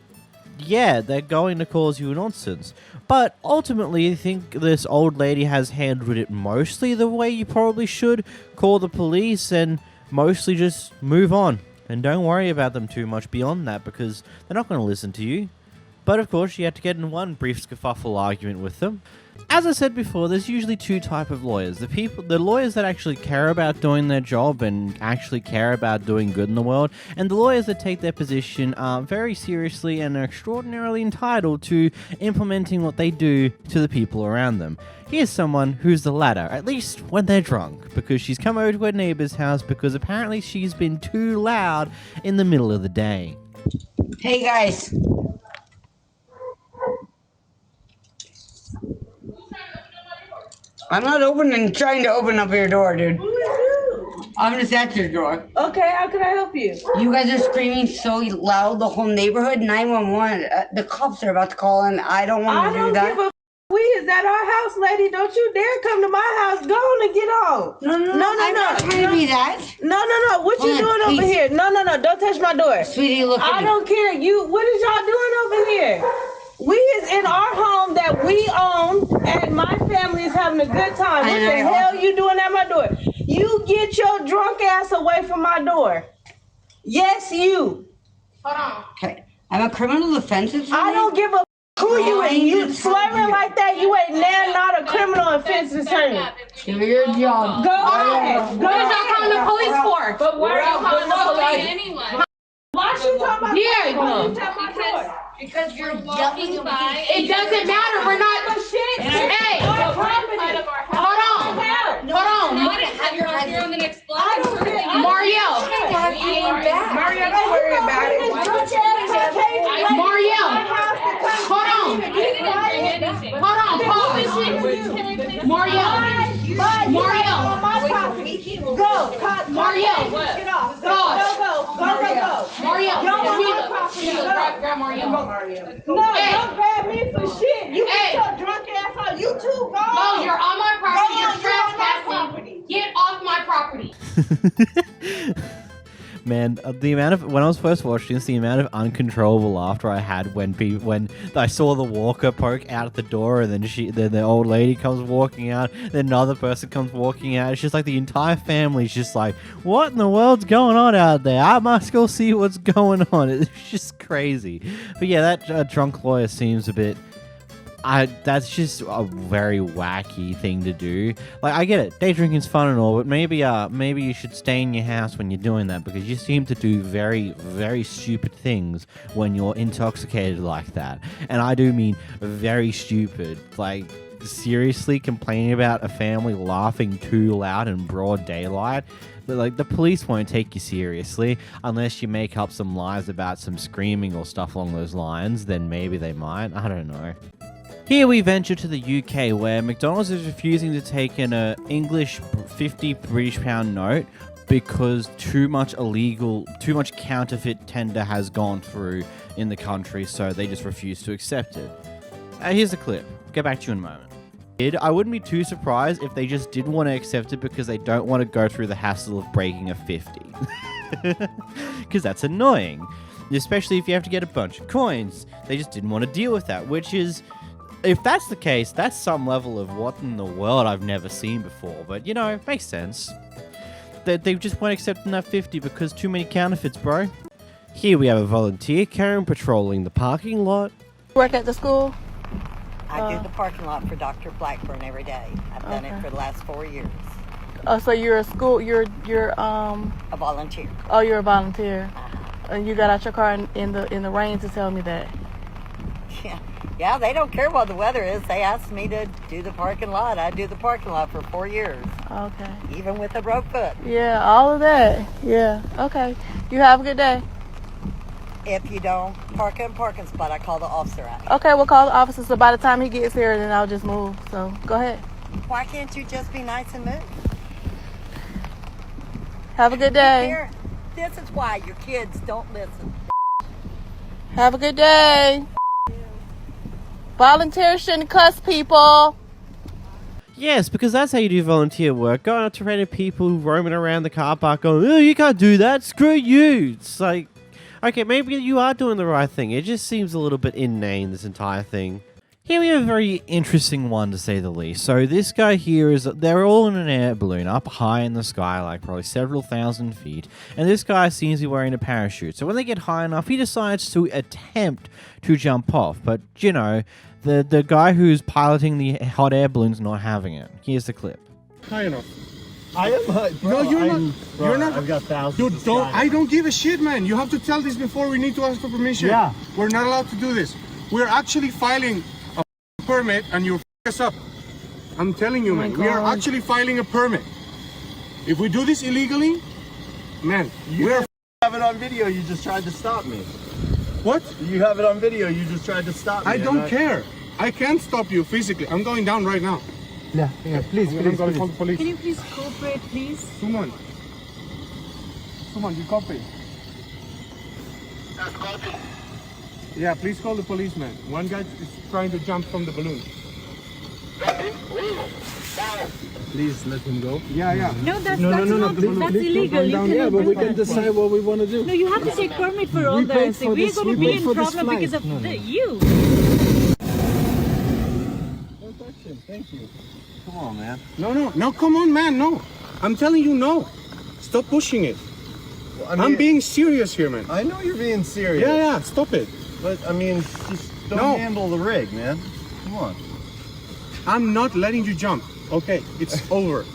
yeah, they're going to cause you nonsense. But ultimately, I think this old lady has handled it mostly the way you probably should. Call the police and mostly just move on. And don't worry about them too much beyond that, because they're not going to listen to you. But of course, you had to get in one brief skerfuffle argument with them. As I said before, there's usually two types of lawyers. The lawyers that actually care about doing their job and actually care about doing good in the world, and the lawyers that take their position very seriously and are extraordinarily entitled to implementing what they do to the people around them. Here's someone who's the latter, at least when they're drunk, because she's come over to her neighbor's house because apparently she's been too loud in the middle of the day. Hey guys. I'm not trying to open up your door, dude. I'm just at your door. Okay, how can I help you? You guys are screaming so loud, the whole neighborhood, 911. The cops are about to call and I don't want to do that. I don't give a we is at our house, lady. Don't you dare come to my house. Go on and get on. No. I'm not trying to be that. No. What you doing over here? No. Don't touch my door. Sweetie, look at me. I don't care. What is y'all doing over here? We is in our home that we own, and my family is having a good time. What the hell you doing at my door? You get your drunk ass away from my door. Yes, you. Hold on. Okay. I'm a criminal defense attorney. I don't give a who you ain't. You slurring like that, you ain't now not a criminal offense attorney. Do your job. Go ahead. What is y'all calling the police for? But why are you calling the police anyway? Why should you talk about because you're walking by. It doesn't matter. We're not. Hey, hold on. Have your arm here on the next block. Mario, don't worry about it. Mario, hold on. Mario. Go. Mario. Get off. Go. Mario. Grab Mario. No, don't grab me for shit. You get your drunk ass on. You too. Go. No, you're on my property. You're trespassing. Get off my property. Man, the amount of when I was first watching this, the amount of uncontrollable laughter I had when I saw the walker poke out the door, and then the old lady comes walking out, then another person comes walking out. It's just like the entire family's just like, what in the world's going on out there? I must go see what's going on. It's just crazy. But yeah, that drunk lawyer seems a bit. That's just a very wacky thing to do. Like, I get it, day drinking's fun and all, but maybe you should stay in your house when you're doing that, because you seem to do very, very stupid things when you're intoxicated like that. And I do mean very stupid. Like, seriously complaining about a family laughing too loud in broad daylight. But, like, the police won't take you seriously unless you make up some lies about some screaming or stuff along those lines. Then maybe they might. I don't know. Here we venture to the UK, where McDonald's is refusing to take an English 50 British pound note because too much counterfeit tender has gone through in the country, so they just refuse to accept it. Here's the clip. Get back to you in a moment. I wouldn't be too surprised if they just didn't want to accept it because they don't want to go through the hassle of breaking a 50. Because that's annoying. Especially if you have to get a bunch of coins. They just didn't want to deal with that, which is... If that's the case, that's some level of what in the world I've never seen before. But, you know, makes sense. They just weren't accepting that 50 because too many counterfeits, bro. Here we have a volunteer Karen patrolling the parking lot. Work at the school? I do the parking lot for Dr. Blackburn every day. I've done it for the last 4 years. Oh, so you're a school, you're a volunteer. Oh, you're a volunteer. And you got out your car in the rain to tell me that. Yeah, they don't care what the weather is. They asked me to do the parking lot. I do the parking lot for 4 years. Okay. Even with a broke foot. Yeah, all of that. Yeah. Okay. You have a good day. If you don't park in a parking spot, I call the officer out. Okay, we'll call the officer. So by the time he gets here, then I'll just move. So go ahead. Why can't you just be nice and move? Have a good day. This is why your kids don't listen. Have a good day. Volunteers shouldn't cuss people. Yes, because that's how you do volunteer work. Going up to random people roaming around the car park going, oh, you can't do that. Screw you. It's like, Okay, maybe you are doing the right thing. It just seems a little bit inane, this entire thing. Here we have a very interesting one, to say the least. So this guy here is, they're all in an air balloon up high in the sky, like probably several thousand feet. And this guy seems to be wearing a parachute. So when they get high enough, he decides to attempt to jump off. But, you know, the guy who's piloting the hot air balloon's not having it. Here's the clip. High enough. I am high. No, you're not. You're not. I've got thousands. Dude, don't. I don't give a shit, man. You have to tell this before we need to ask for permission. Yeah. We're not allowed to do this. We're actually filing a permit, and you're us up. I'm telling you, man. We are actually filing a permit. If we do this illegally, man, we're. Have it on video. You just tried to stop me. What? You have it on video. You just tried to stop me. I don't care. I can't stop you physically. I'm going down right now. Yeah, please. Call the police. Can you please cooperate, please? Suman, you copy? Yeah, please call the policeman. One guy is trying to jump from the balloon. Please let him go. Yeah. No, that's Please, illegal. You yeah, cannot but do we can that. decide what we want to do. No, you have to take permit for all We paid this. for We're this- going we to be paid in for this problem flight. because of you. Thank you. Come on, man. No, come on, man, no. I'm telling you, no. Stop pushing it. Well, I mean, I'm being serious here, man. I know you're being serious. Yeah, stop it. But, I mean, just don't handle the rig, man. Come on. I'm not letting you jump. Okay, it's over.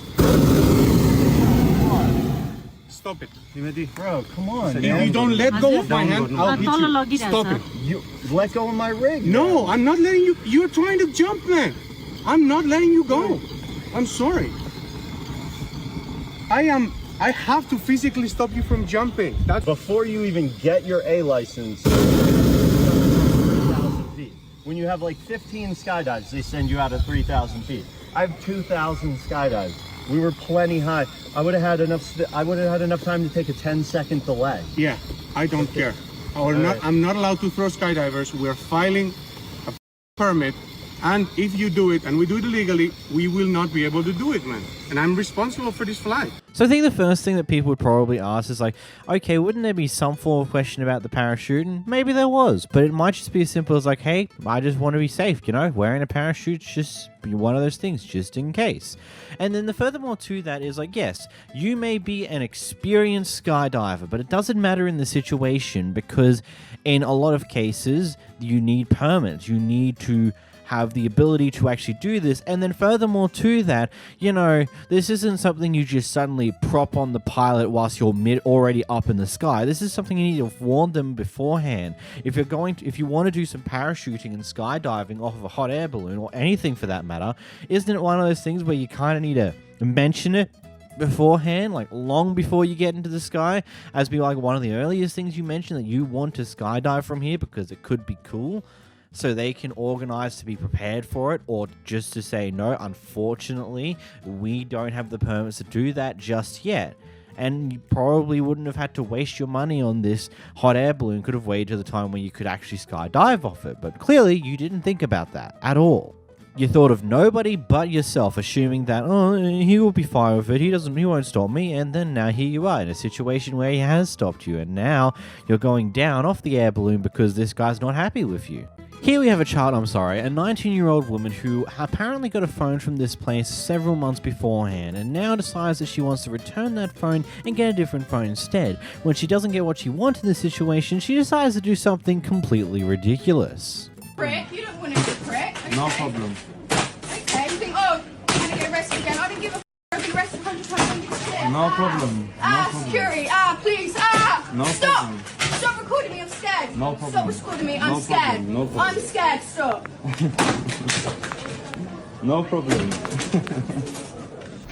Stop it. Bro, come on, If man. you don't let go of my hand, I'll hit you. Stop it. You let go of my rig. No, man. I'm not letting you. You're trying to jump, man. I'm not letting you go. I'm sorry. I have to physically stop you from jumping. That's Before you even get your A license, 3,000 feet. When you have like 15 skydives, they send you out at 3,000 feet. I have 2,000 skydives. We were plenty high. I would have had enough time to take a 10-second delay. Yeah, I don't care. I'm not allowed to throw skydivers. We're filing a permit, and if you do it, and we do it illegally, we will not be able to do it, man. And I'm responsible for this flight. So I think the first thing that people would probably ask is like, okay, wouldn't there be some form of question about the parachute? And maybe there was, but it might just be as simple as like, hey, I just want to be safe, you know? Wearing a parachute's just be one of those things, just in case. And then the furthermore to that is like, yes, you may be an experienced skydiver, but it doesn't matter in the situation because in a lot of cases, you need permits. You need to have the ability to actually do this. And then furthermore to that, you know, this isn't something you just suddenly prop on the pilot whilst you're already up in the sky. This is something you need to warn them beforehand. If you want to do some parachuting and skydiving off of a hot air balloon or anything for that matter, isn't it one of those things where you kind of need to mention it beforehand, like long before you get into the sky, as be like one of the earliest things you mentioned, that you want to skydive from here because it could be cool, so they can organize to be prepared for it, or just to say, no, unfortunately, we don't have the permits to do that just yet. And you probably wouldn't have had to waste your money on this hot air balloon, could have waited to the time when you could actually skydive off it. But clearly, you didn't think about that at all. You thought of nobody but yourself, assuming that, oh, he will be fine with it, he won't stop me, and then now here you are in a situation where he has stopped you, and now you're going down off the air balloon because this guy's not happy with you. Here we have a 19-year-old woman who apparently got a phone from this place several months beforehand and now decides that she wants to return that phone and get a different phone instead. When she doesn't get what she wants in this situation, she decides to do something completely ridiculous. Prick, you don't want to be a prick. Okay. No problem. Okay, you think, oh, I'm going to get arrested again. I didn't give a f***. I've been arrested 100 times. No problem. Security, please, No stop. problem. Stop recording me, I'm scared. No problem. Stop recording me, I'm No scared. problem, no problem. I'm scared, stop. No problem.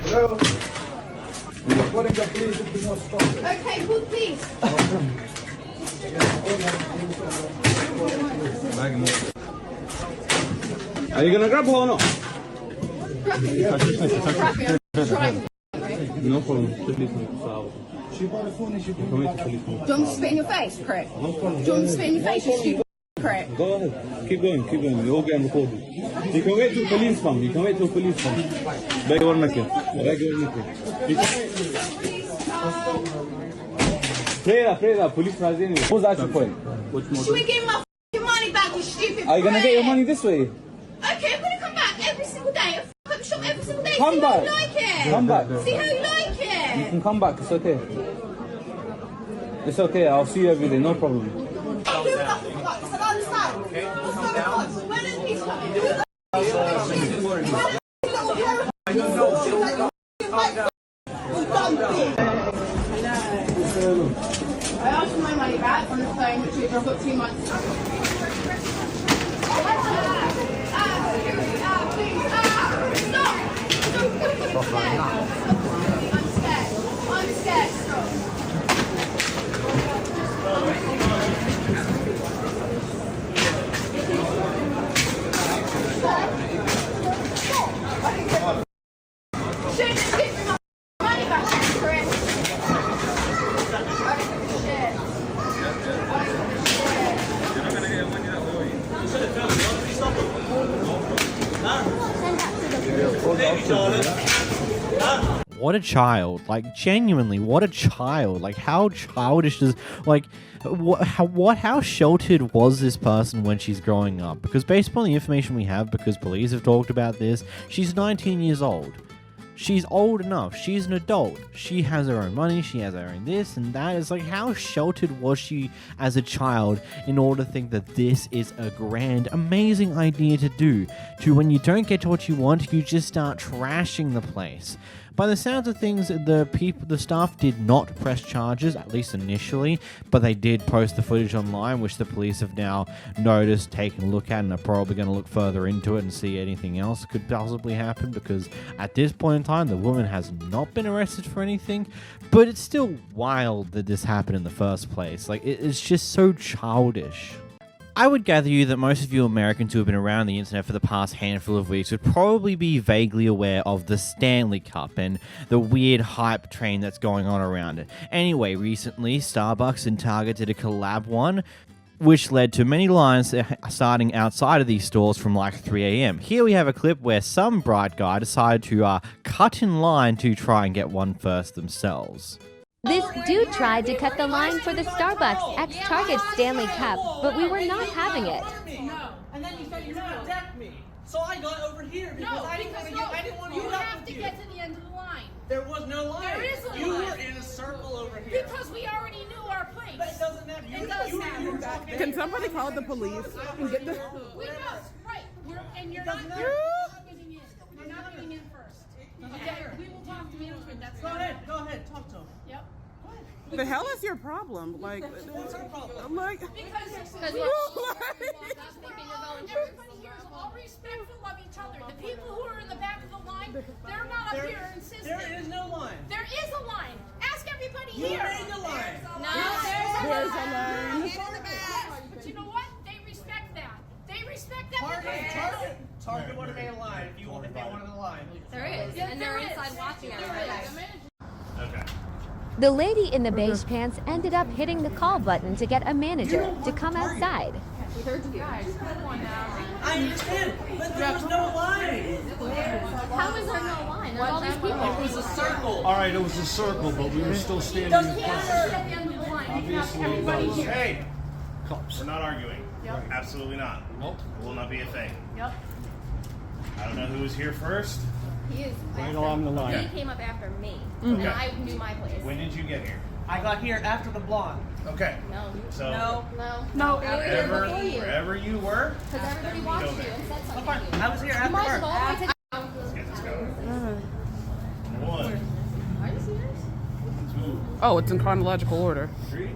Hello? We're recording the police if you not stop it. Okay, good, please. Are you gonna grab her or not? No problem. Do you want me to spit in your face, prick? No problem. Do you want me to spit in your face, you stupid prick? Go ahead. Keep going. You're all getting recorded. You can wait till police come. Beg one naked. You can wait. Freda, police rising. What's the actual point? Should we give my f***ing money back, you stupid Are you gonna prick? get your money this way? Okay, I'm gonna come back every single day. I'll f*** up the shop every single day. Come See back. how you like it. Come back. See how you like You it. can come back, it's okay. It's okay, I'll see you every day, no problem. Do nothing. Like, so I understand. When is he coming? Who the f*** is I asked for my money back on the phone, which I've got 2 months. I'm scared. Shouldn't have given me my money back, Chris. What a child. Like, genuinely, what a child. Like, how childish is, like, how sheltered was this person when she's growing up? Because based upon the information we have, because police have talked about this, she's 19 years old. She's old enough. She's an adult. She has her own money. She has her own this and that. It's like, how sheltered was she as a child in order to think that this is a grand, amazing idea to do? To when you don't get what you want, you just start trashing the place. By the sounds of things, the staff did not press charges, at least initially, but they did post the footage online, which the police have now noticed, taken a look at, and are probably going to look further into it and see anything else could possibly happen, because at this point in time, the woman has not been arrested for anything, but it's still wild that this happened in the first place. Like, it's just so childish. I would gather you that most of you Americans who have been around the internet for the past handful of weeks would probably be vaguely aware of the Stanley Cup and the weird hype train that's going on around it. Anyway, recently, Starbucks and Target did a collab one, which led to many lines starting outside of these stores from like 3 a.m. Here we have a clip where some bright guy decided to cut in line to try and get one first themselves. This dude tried to cut the line for the Starbucks X Target Stanley Cup, but we were not having it. No. And then you said you're going to attack me. So I got over here because I didn't want to You have to get to the end of the line. There was no line. There is a line. You were in a circle over here. Because we already knew our place. But it doesn't matter. It does matter. Can somebody call the police and get the... We know, right. And you're not getting in. You're not getting in first. Okay, we will talk to management. That's Go ahead, talk to him. Yep. The hell is your problem? Like, what's our problem? I'm like... Because everybody here is all respectful of each other. The people who are in the back of the line, they're not up here insisting. There is no line. There is a line. Ask everybody You here. made a line. No, There's a line. But you know what? They respect that. They respect that. Target would have made a line if they wanted a line. There is, and they're inside watching everybody. Okay. The lady in the beige pants ended up hitting the call button to get a manager to come outside. We heard you guys. Come on now. I understand, but there was no line. How is there no line? There's all these people. It was a circle. All right, it was a circle, but we were still standing in place. Obviously, those Hey, cops. We're not arguing. Yep. Absolutely not. Nope. It will not be a thing. Yep. I don't know who was here first. He is Right along the line. He came up after me, Okay. and I knew my place. When did you get here? I got here after the blonde. Okay. No. So No. wherever you were, Because everybody watched you and said something to you. I was here after You might her. have all went to let's get this going. 1, Are you serious? 2, Oh, it's in chronological order. 3.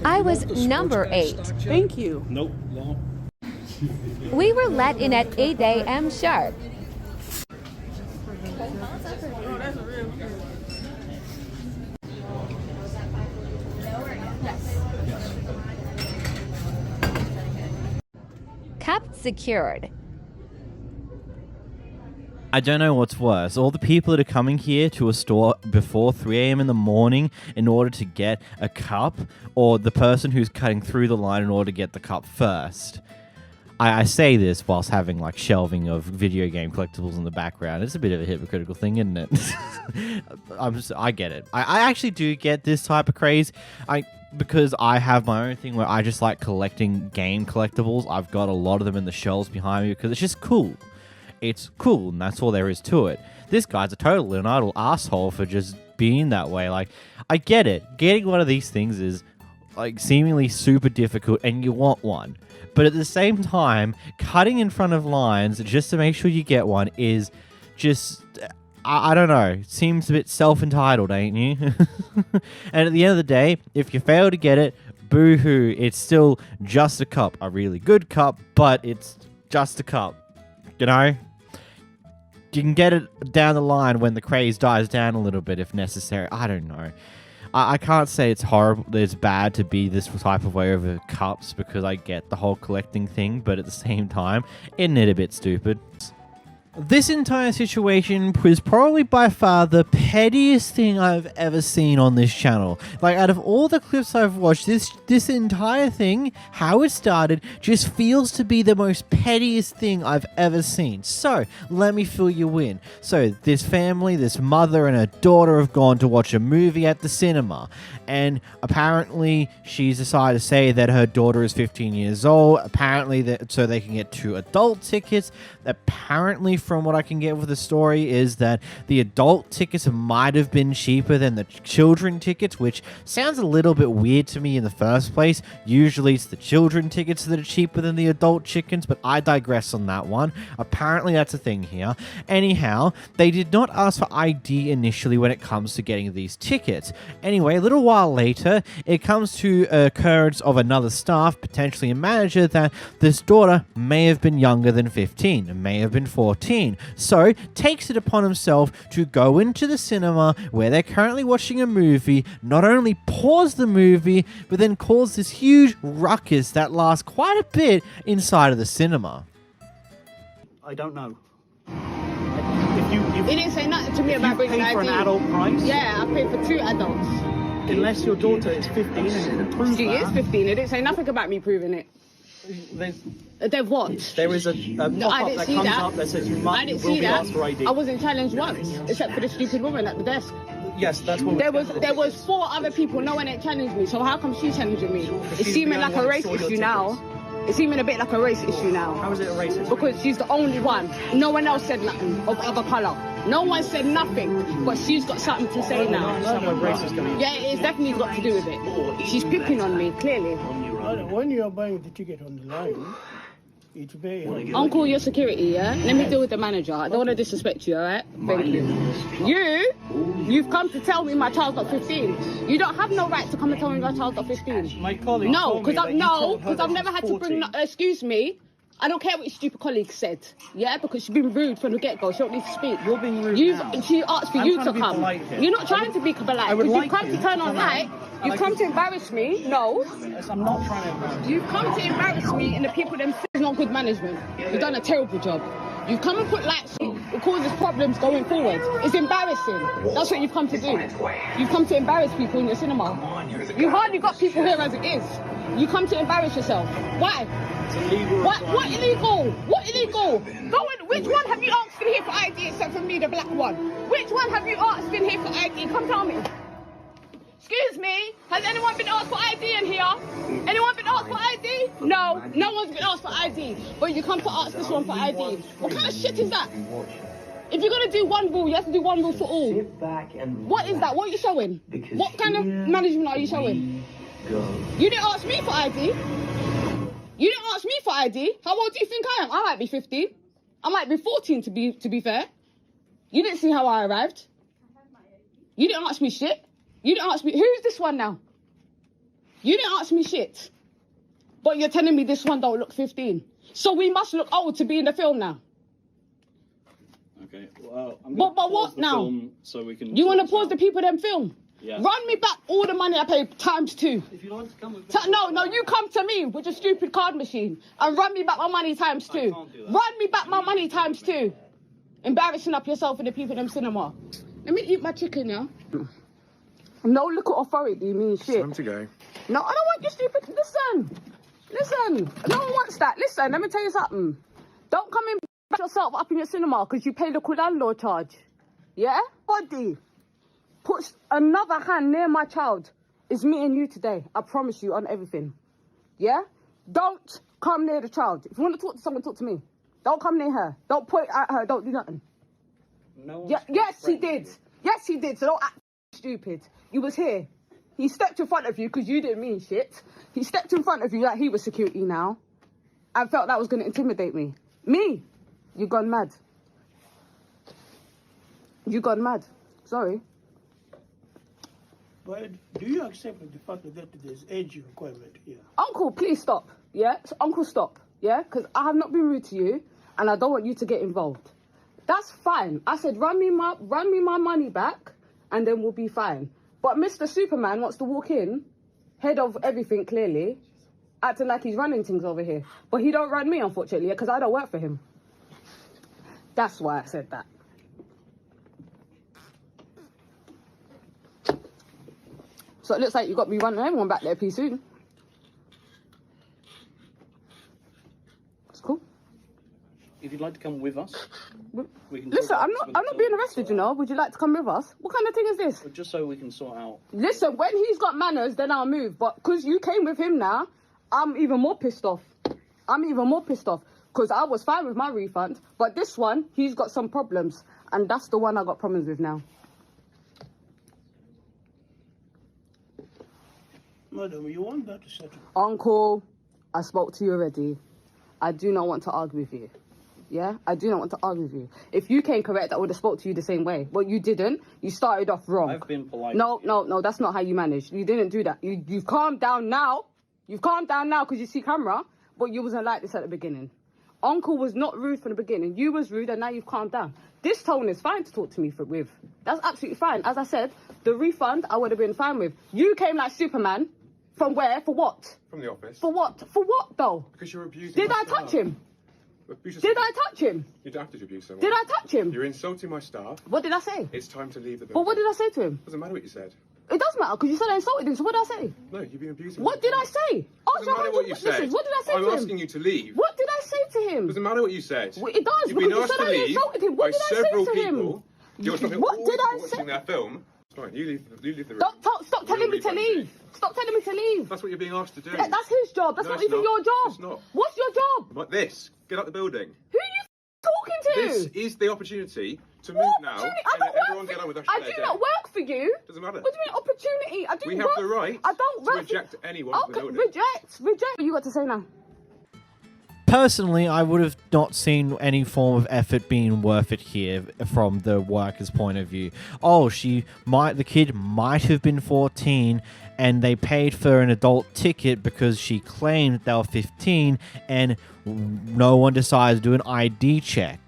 I was number 8. Thank you. Nope. No. We were let in at 8 a.m. sharp. Cup secured. I don't know what's worse. All the people that are coming here to a store before 3 a.m. in the morning in order to get a cup, or the person who's cutting through the line in order to get the cup first. I say this whilst having like shelving of video game collectibles in the background. It's a bit of a hypocritical thing, isn't it? I get it. I actually do get this type of craze. Because I have my own thing where I just like collecting game collectibles. I've got a lot of them in the shelves behind me because it's just cool. It's cool, and that's all there is to it. This guy's a total entitled asshole for just being that way. Like, I get it. Getting one of these things is like seemingly super difficult, and you want one. But at the same time, cutting in front of lines just to make sure you get one is just... I don't know. Seems a bit self-entitled, ain't you? And at the end of the day, if you fail to get it, boo-hoo. It's still just a cup. A really good cup, but it's just a cup. You know? You can get it down the line when the craze dies down a little bit if necessary. I don't know. I can't say it's horrible, it's bad to be this type of way over cups because I get the whole collecting thing, but at the same time, isn't it a bit stupid? This entire situation was probably by far the pettiest thing I've ever seen on this channel. Like, out of all the clips I've watched, this entire thing, how it started, just feels to be the most pettiest thing I've ever seen. So, let me fill you in. So, this family, this mother and her daughter have gone to watch a movie at the cinema. And apparently, she's decided to say that her daughter is 15 years old. Apparently, so they can get 2 adult tickets. Apparently, from what I can get with the story, is that the adult tickets might have been cheaper than the children tickets, which sounds a little bit weird to me in the first place. Usually, it's the children tickets that are cheaper than the adult chickens, but I digress on that one. Apparently, that's a thing here. Anyhow, they did not ask for ID initially when it comes to getting these tickets. Anyway, a little while later, it comes to occurrence of another staff, potentially a manager, that this daughter may have been younger than 15, may have been 14. So, takes it upon himself to go into the cinema where they're currently watching a movie, not only pause the movie, but then cause this huge ruckus that lasts quite a bit inside of the cinema. I don't know. He didn't say nothing to me about bringing ID. For an adult price? Yeah, I paid for 2 adults. Unless your daughter is 15 and you can prove She is 15. It didn't say nothing about me proving it. They've what? There is a pop-up that comes up that says you will be asked for ID. I wasn't challenged once, except for the stupid woman at the desk. Yes, that's what there was 4 other people. No one ain't challenged me. So how come she's challenging me? It's seeming like a race issue now. It's seeming a bit like a race issue now. How is it a race issue? Because she's the only one. No one else said nothing of other colour. No one said nothing, but she's got something to say now. Yeah, it's definitely got to do with it. She's picking on me, clearly. When you're buying the ticket on the line, it's very... Uncle, your security, yeah? Let me deal with the manager. I don't want to disrespect you, alright? Thank you. You've come to tell me my child's not 15. You don't have no right to come and tell me my child's not 15. My colleague No, because I've never had to bring... excuse me. I don't care what your stupid colleague said, yeah? Because she's been rude from the get-go. She don't need to speak. You're being rude now. She asked for you to come. You're not trying to be polite. Because you've come to turn on light. You've come to embarrass me. No. I'm not trying to embarrass you. You've come to embarrass me and the people themselves. Not good management. You've done a terrible job. You've come and put lights on. It causes problems going forward. It's embarrassing. That's what you've come to do. You've come to embarrass people in your cinema. You hardly got people here as it is. You come to embarrass yourself. Why? What illegal? What illegal? Which one have you asked in here for ID except for me, the black one? Which one have you asked in here for ID? Come tell me. Excuse me, has anyone been asked for ID in here? Anyone been asked for ID? No, no one's been asked for ID. But you come to ask this one for ID. What kind of shit is that? If you're gonna do one rule, you have to do one rule for all. What is that? What are you showing? What kind of management are you showing? You didn't ask me for ID. You didn't ask me for ID. How old do you think I am? I might be 15. I might be 14 to be fair. You didn't see how I arrived. You didn't ask me shit. You didn't ask me. Who's this one now? You didn't ask me shit. But you're telling me this one don't look 15. So we must look old to be in the film now. Okay. Well, I'm but what now? So we can. You want to pause the people then film? Yeah. Run me back all the money I paid times 2. If you like to come with No, you come to me with your stupid card machine and run me back my money times 2. Run me back my money times 2. Embarrassing up yourself and the people in the cinema. Let me eat my chicken, yeah? No look at authority means shit. Time to go. No, I don't want your stupid... Listen. Listen, no one wants that. Listen, let me tell you something. Don't come in back yourself up in your cinema because you pay the landlord charge. Yeah? Body puts another hand near my child is me and you today. I promise you on everything. Yeah? Don't come near the child. If you want to talk to someone, talk to me. Don't come near her. Don't point at her. Don't do nothing. No. Yes, he did. Yes, he did. So don't act stupid. You was here. He stepped in front of you because you didn't mean shit. He stepped in front of you like he was security now. I felt that was going to intimidate me. Me? You gone mad. You gone mad. Sorry. But do you accept the fact that there's age requirement here? Uncle, please stop. Yeah? So, Uncle, stop. Yeah? Because I have not been rude to you and I don't want you to get involved. That's fine. I said, run me my money back and then we'll be fine. But Mr. Superman wants to walk in, head of everything clearly, acting like he's running things over here. But he don't run me, unfortunately, because I don't work for him. That's why I said that. So it looks like you got me running everyone back there pretty soon. It's cool. If you'd like to come with us, we can. Listen, I'm not being arrested, you know. Would you like to come with us? What kind of thing is this? Just so we can sort out. Listen, when he's got manners, then I'll move. But because you came with him now, I'm even more pissed off. Because I was fine with my refund. But this one, he's got some problems. And that's the one I got problems with now. Madam, you want that to settle? Uncle, I spoke to you already. I do not want to argue with you. Yeah? I do not want to argue with you. If you came correct, I would have spoke to you the same way. But you didn't. You started off wrong. I've been polite. No, that's not how you managed. You didn't do that. You've calmed down now. You've calmed down now because you see camera, but you wasn't like this at the beginning. Uncle was not rude from the beginning. You was rude and now you've calmed down. This tone is fine to talk to me with. That's absolutely fine. As I said, the refund I would have been fine with. You came like Superman. From where? For what? From the office. For what? For what though? Because you're abusing Did my I staff. touch him? Did I touch him? You don't have to abuse someone. Did I touch him? You're insulting my staff. What did I say? It's time to leave the building. But what did I say to him? Doesn't matter what you said. It does matter because you said I insulted him. So what did I say? No, you've been abusing. What did I say? Doesn't matter what you said. What did I say I'm to him? asking you to leave. What did I say to him? Doesn't matter what you said. Well, it does. You've been because asked you to said I leave insulted him. What by did I say several to him? people. You're stopping What all did I people say? watching that film. Fine, you leave the room. Stop telling me to leave. Stop telling me to leave. That's what you're being asked to do. That's his job. That's No, not it's even your job. It's not. What's your job? Like this. Get out the building. Who are you talking to? This is the opportunity to move now and let everyone get on with their I do not work for you. Doesn't matter. What do you mean opportunity? I do We work. have the right I don't to work reject anyone in the Okay, building. reject. What you got to say now? Personally, I would have not seen any form of effort being worth it here from the worker's point of view. Oh, the kid might have been 14 and they paid for an adult ticket because she claimed they were 15 and no one decided to do an ID check.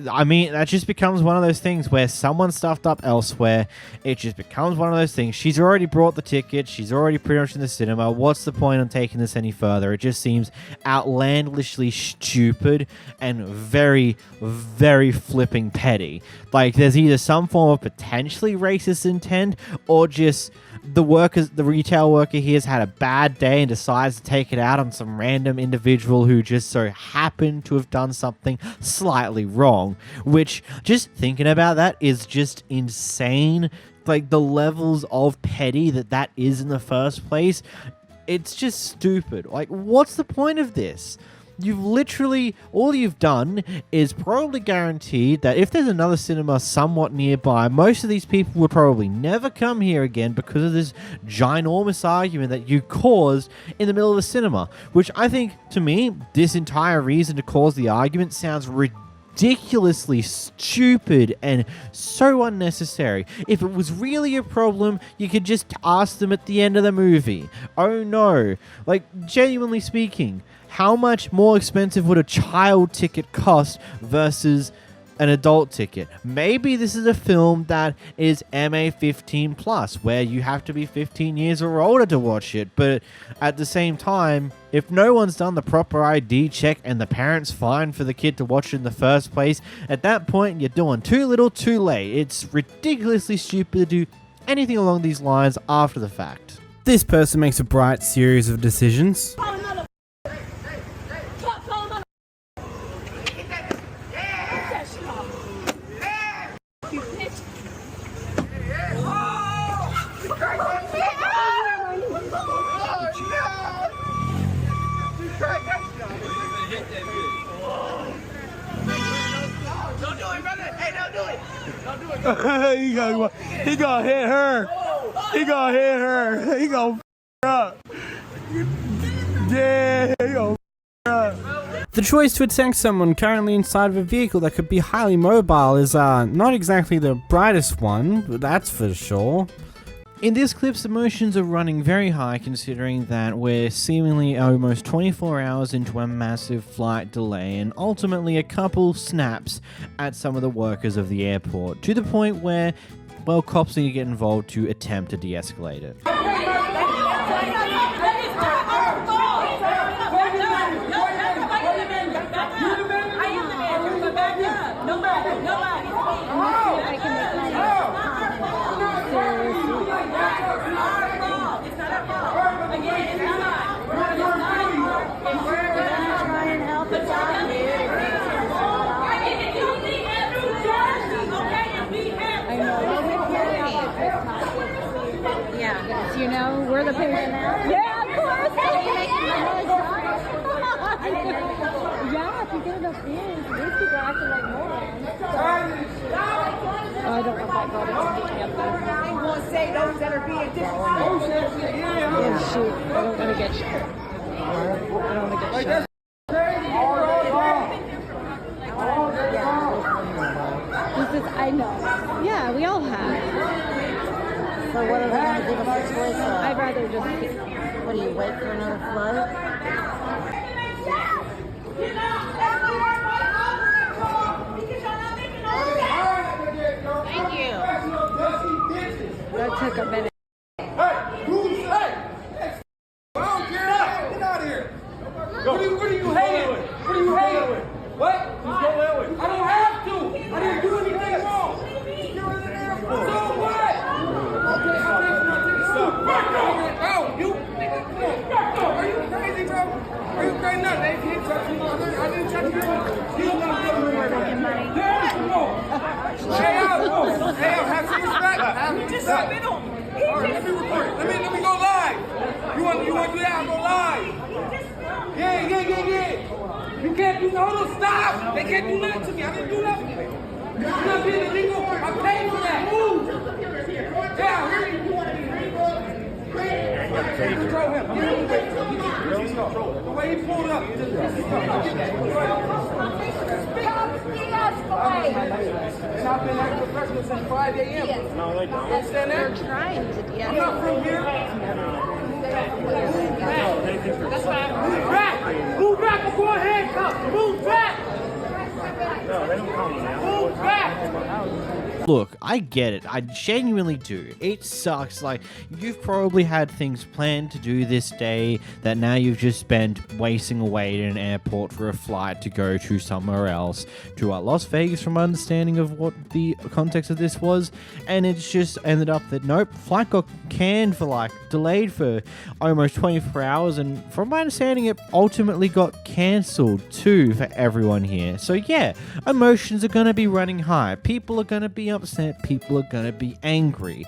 I mean, that just becomes one of those things where someone stuffed up elsewhere. It just becomes one of those things. She's already bought the ticket. She's already pretty much in the cinema. What's the point on taking this any further? It just seems outlandishly stupid and very, very flipping petty. Like, there's either some form of potentially racist intent or just the retail worker here has had a bad day and decides to take it out on some random individual who just so happened to have done something slightly wrong, which, just thinking about that, is just insane. Like, the levels of petty that is in the first place, it's just stupid. Like, what's the point of this? You've literally, all you've done is probably guaranteed that if there's another cinema somewhat nearby, most of these people would probably never come here again because of this ginormous argument that you caused in the middle of a cinema. Which I think, to me, this entire reason to cause the argument sounds ridiculously stupid and so unnecessary. If it was really a problem, you could just ask them at the end of the movie. Oh no. Like, genuinely speaking, how much more expensive would a child ticket cost versus an adult ticket? Maybe this is a film that is MA15 plus, where you have to be 15 years or older to watch it, but at the same time, if no one's done the proper ID check and the parents fine for the kid to watch it in the first place, at that point you're doing too little too late. It's ridiculously stupid to do anything along these lines after the fact. This person makes a bright series of decisions. He gonna hit her. He gonna hit her. He gonna up. Yeah, he gonna up. The choice to attack someone currently inside of a vehicle that could be highly mobile is not exactly the brightest one, that's for sure. In this clip's emotions are running very high considering that we're seemingly almost 24 hours into a massive flight delay and ultimately a couple snaps at some of the workers of the airport, to the point where, well, cops need to get involved to attempt to de-escalate it. You know, we're the patient now. Yeah, of course. Yeah, if you get enough views, these people are acting like morons. I don't want that girl to pick me up though. I'm going to say those that are being disrespectful. Yeah, shoot. I don't want to get shot. I don't want to get shot. I know. Yeah, we all have. So what are they going to give us a choice of? I'd rather just... What do you wait for another flight? Thank you. That took a minute. Hey, who's hey? Get out of here. What are you hating? What are you hating? What? Just go that way. I don't have to. I didn't do anything wrong. You're in the airport. So what? Okay, oh, you nigga, come on. Are you crazy, bro? Are you crazy? No, they can't touch me. I didn't touch you. You don't want to go to money. Yeah, come on. Hey, have some respect. You just spit on me. All right, let me record it. Let me go live. You want to do that? I'll go live. Yeah. You can't do no, stop. They can't do nothing to me. I didn't do nothing. You're not being illegal. I paid for that. Move. Yeah, control him. The way he pulled up. It's not been that professional since 5 a.m. No, they don't. Understand that? They're trying to de-escalate. I'm not from here. That's why move back before handcuffs. Move back. No, they don't come now. Move back. Look, I get it. I genuinely do. It sucks. Like, you've probably had things planned to do this day that now you've just spent wasting away in an airport for a flight to go to somewhere else, to Las Vegas from my understanding of what the context of this was, and it's just ended up that, nope, flight got canned for, like, delayed for almost 24 hours, and from my understanding, it ultimately got cancelled too for everyone here. So yeah, emotions are going to be running high. People are going to be upset, people are going to be angry,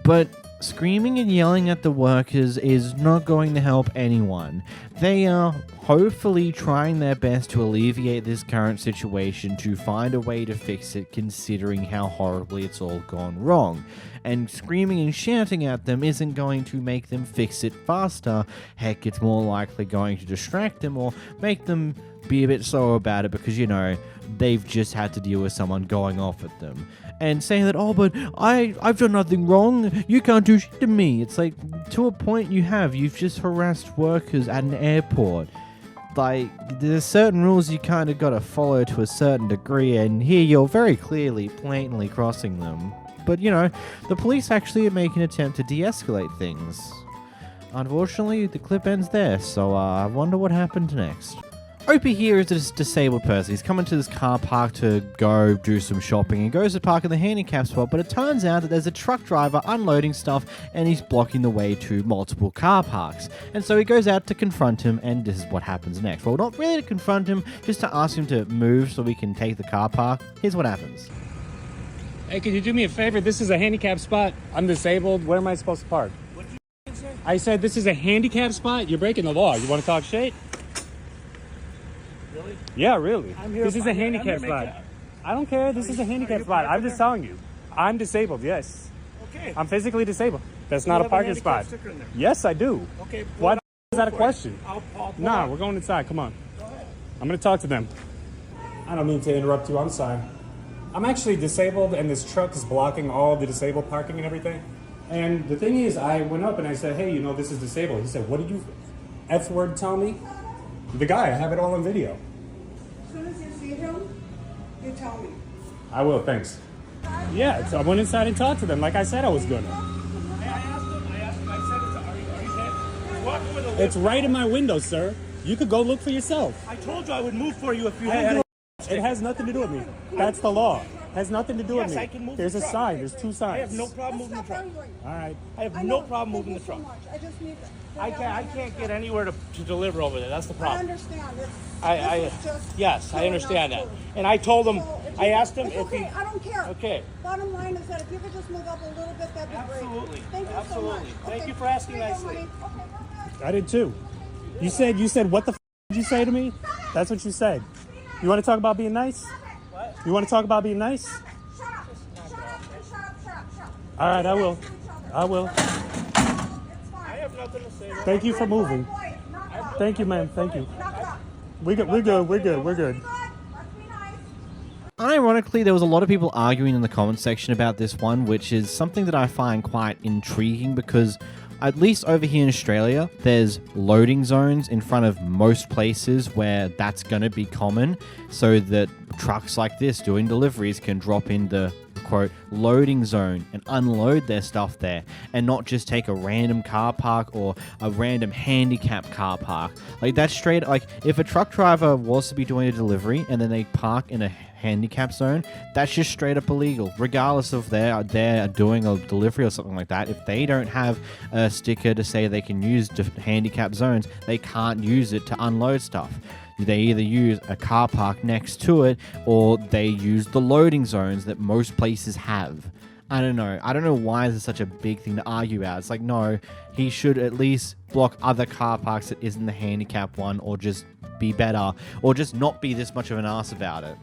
but screaming and yelling at the workers is not going to help anyone. They are hopefully trying their best to alleviate this current situation, to find a way to fix it considering how horribly it's all gone wrong. And screaming and shouting at them isn't going to make them fix it faster. Heck, it's more likely going to distract them or make them be a bit slower about it because, you know, they've just had to deal with someone going off at them. And saying that, oh, but I've done nothing wrong, you can't do shit to me. It's like, to a point you've just harassed workers at an airport. Like, there's certain rules you kind of got to follow to a certain degree, and here you're very clearly, blatantly crossing them. But, you know, the police actually make an attempt to de-escalate things. Unfortunately, the clip ends there, so I wonder what happened next. Opie here is a disabled person. He's coming to this car park to go do some shopping. He goes to park in the handicap spot, but it turns out that there's a truck driver unloading stuff and he's blocking the way to multiple car parks. And so he goes out to confront him, and this is what happens next. Well, not really to confront him, just to ask him to move so we can take the car park. Here's what happens. Hey, could you do me a favor? This is a handicap spot. I'm disabled. Where am I supposed to park? What did you say? I said this is a handicap spot. You're breaking the law. You want to talk shit? Really? Yeah, really. This is a handicap spot. I don't care. This is a handicap spot. I'm just telling you. I'm disabled, yes. Okay. I'm physically disabled. That's You not a have parking handicap spot. sticker in there. Yes, I do. Okay. Why pull is that a for it. question? I'll pull Nah, it. we're going inside. Come on. Go ahead. I'm going to talk to them. I don't mean to interrupt you. I'm sorry. I'm actually disabled, and this truck is blocking all the disabled parking and everything. And the thing is, I went up and I said, hey, you know, this is disabled. He said, what did you F word tell me? The guy, I have it all on video. As soon as you see him, you tell me. I will, thanks. Yeah, so I went inside and talked to them like I said I was going to. It's right in my window, sir. You could go look for yourself. I told you I would move for you if you I don't had. give a- It has nothing to do with me. That's the law. Has nothing to do with Yes, me. I can move There's the a truck. sign. There's two I signs. have no problem moving the truck. All right. I have no problem moving the truck. I just need to. I can't get anywhere to deliver over there. That's the I problem. understand. Yes, I understand that. And I told him, I asked him It's if okay. he. I don't care. Okay. Bottom line is that if you could just move up a little bit, that'd be Absolutely. great. Thank you so much. Absolutely. Thank Okay. you for asking Here you go, nicely. honey. Okay, I did too. You said what the f did you say to me? That's what you said. You want to talk about being nice? What? You want to talk about being nice? All right, I will. I will. I have nothing to say. Thank you for moving. Thank you, man. Thank you. We're good. We're good. We're good. We're good. Ironically, there was a lot of people arguing in the comment section about this one, which is something that I find quite intriguing because at least over here in Australia, there's loading zones in front of most places where that's going to be common so that trucks like this doing deliveries can drop in the quote loading zone and unload their stuff there and not just take a random car park or a random handicap car park. Like that's straight, like if a truck driver was to be doing a delivery and then they park in a handicap zone, that's just straight up illegal, regardless of they're doing a delivery or something like that. If they don't have a sticker to say they can use handicap zones, they can't use it to unload stuff. They either use a car park next to it or they use the loading zones that most places have. I don't know why this is such a big thing to argue about. It's like, no, he should at least block other car parks that isn't the handicap one, or just be better, or just not be this much of an ass about it.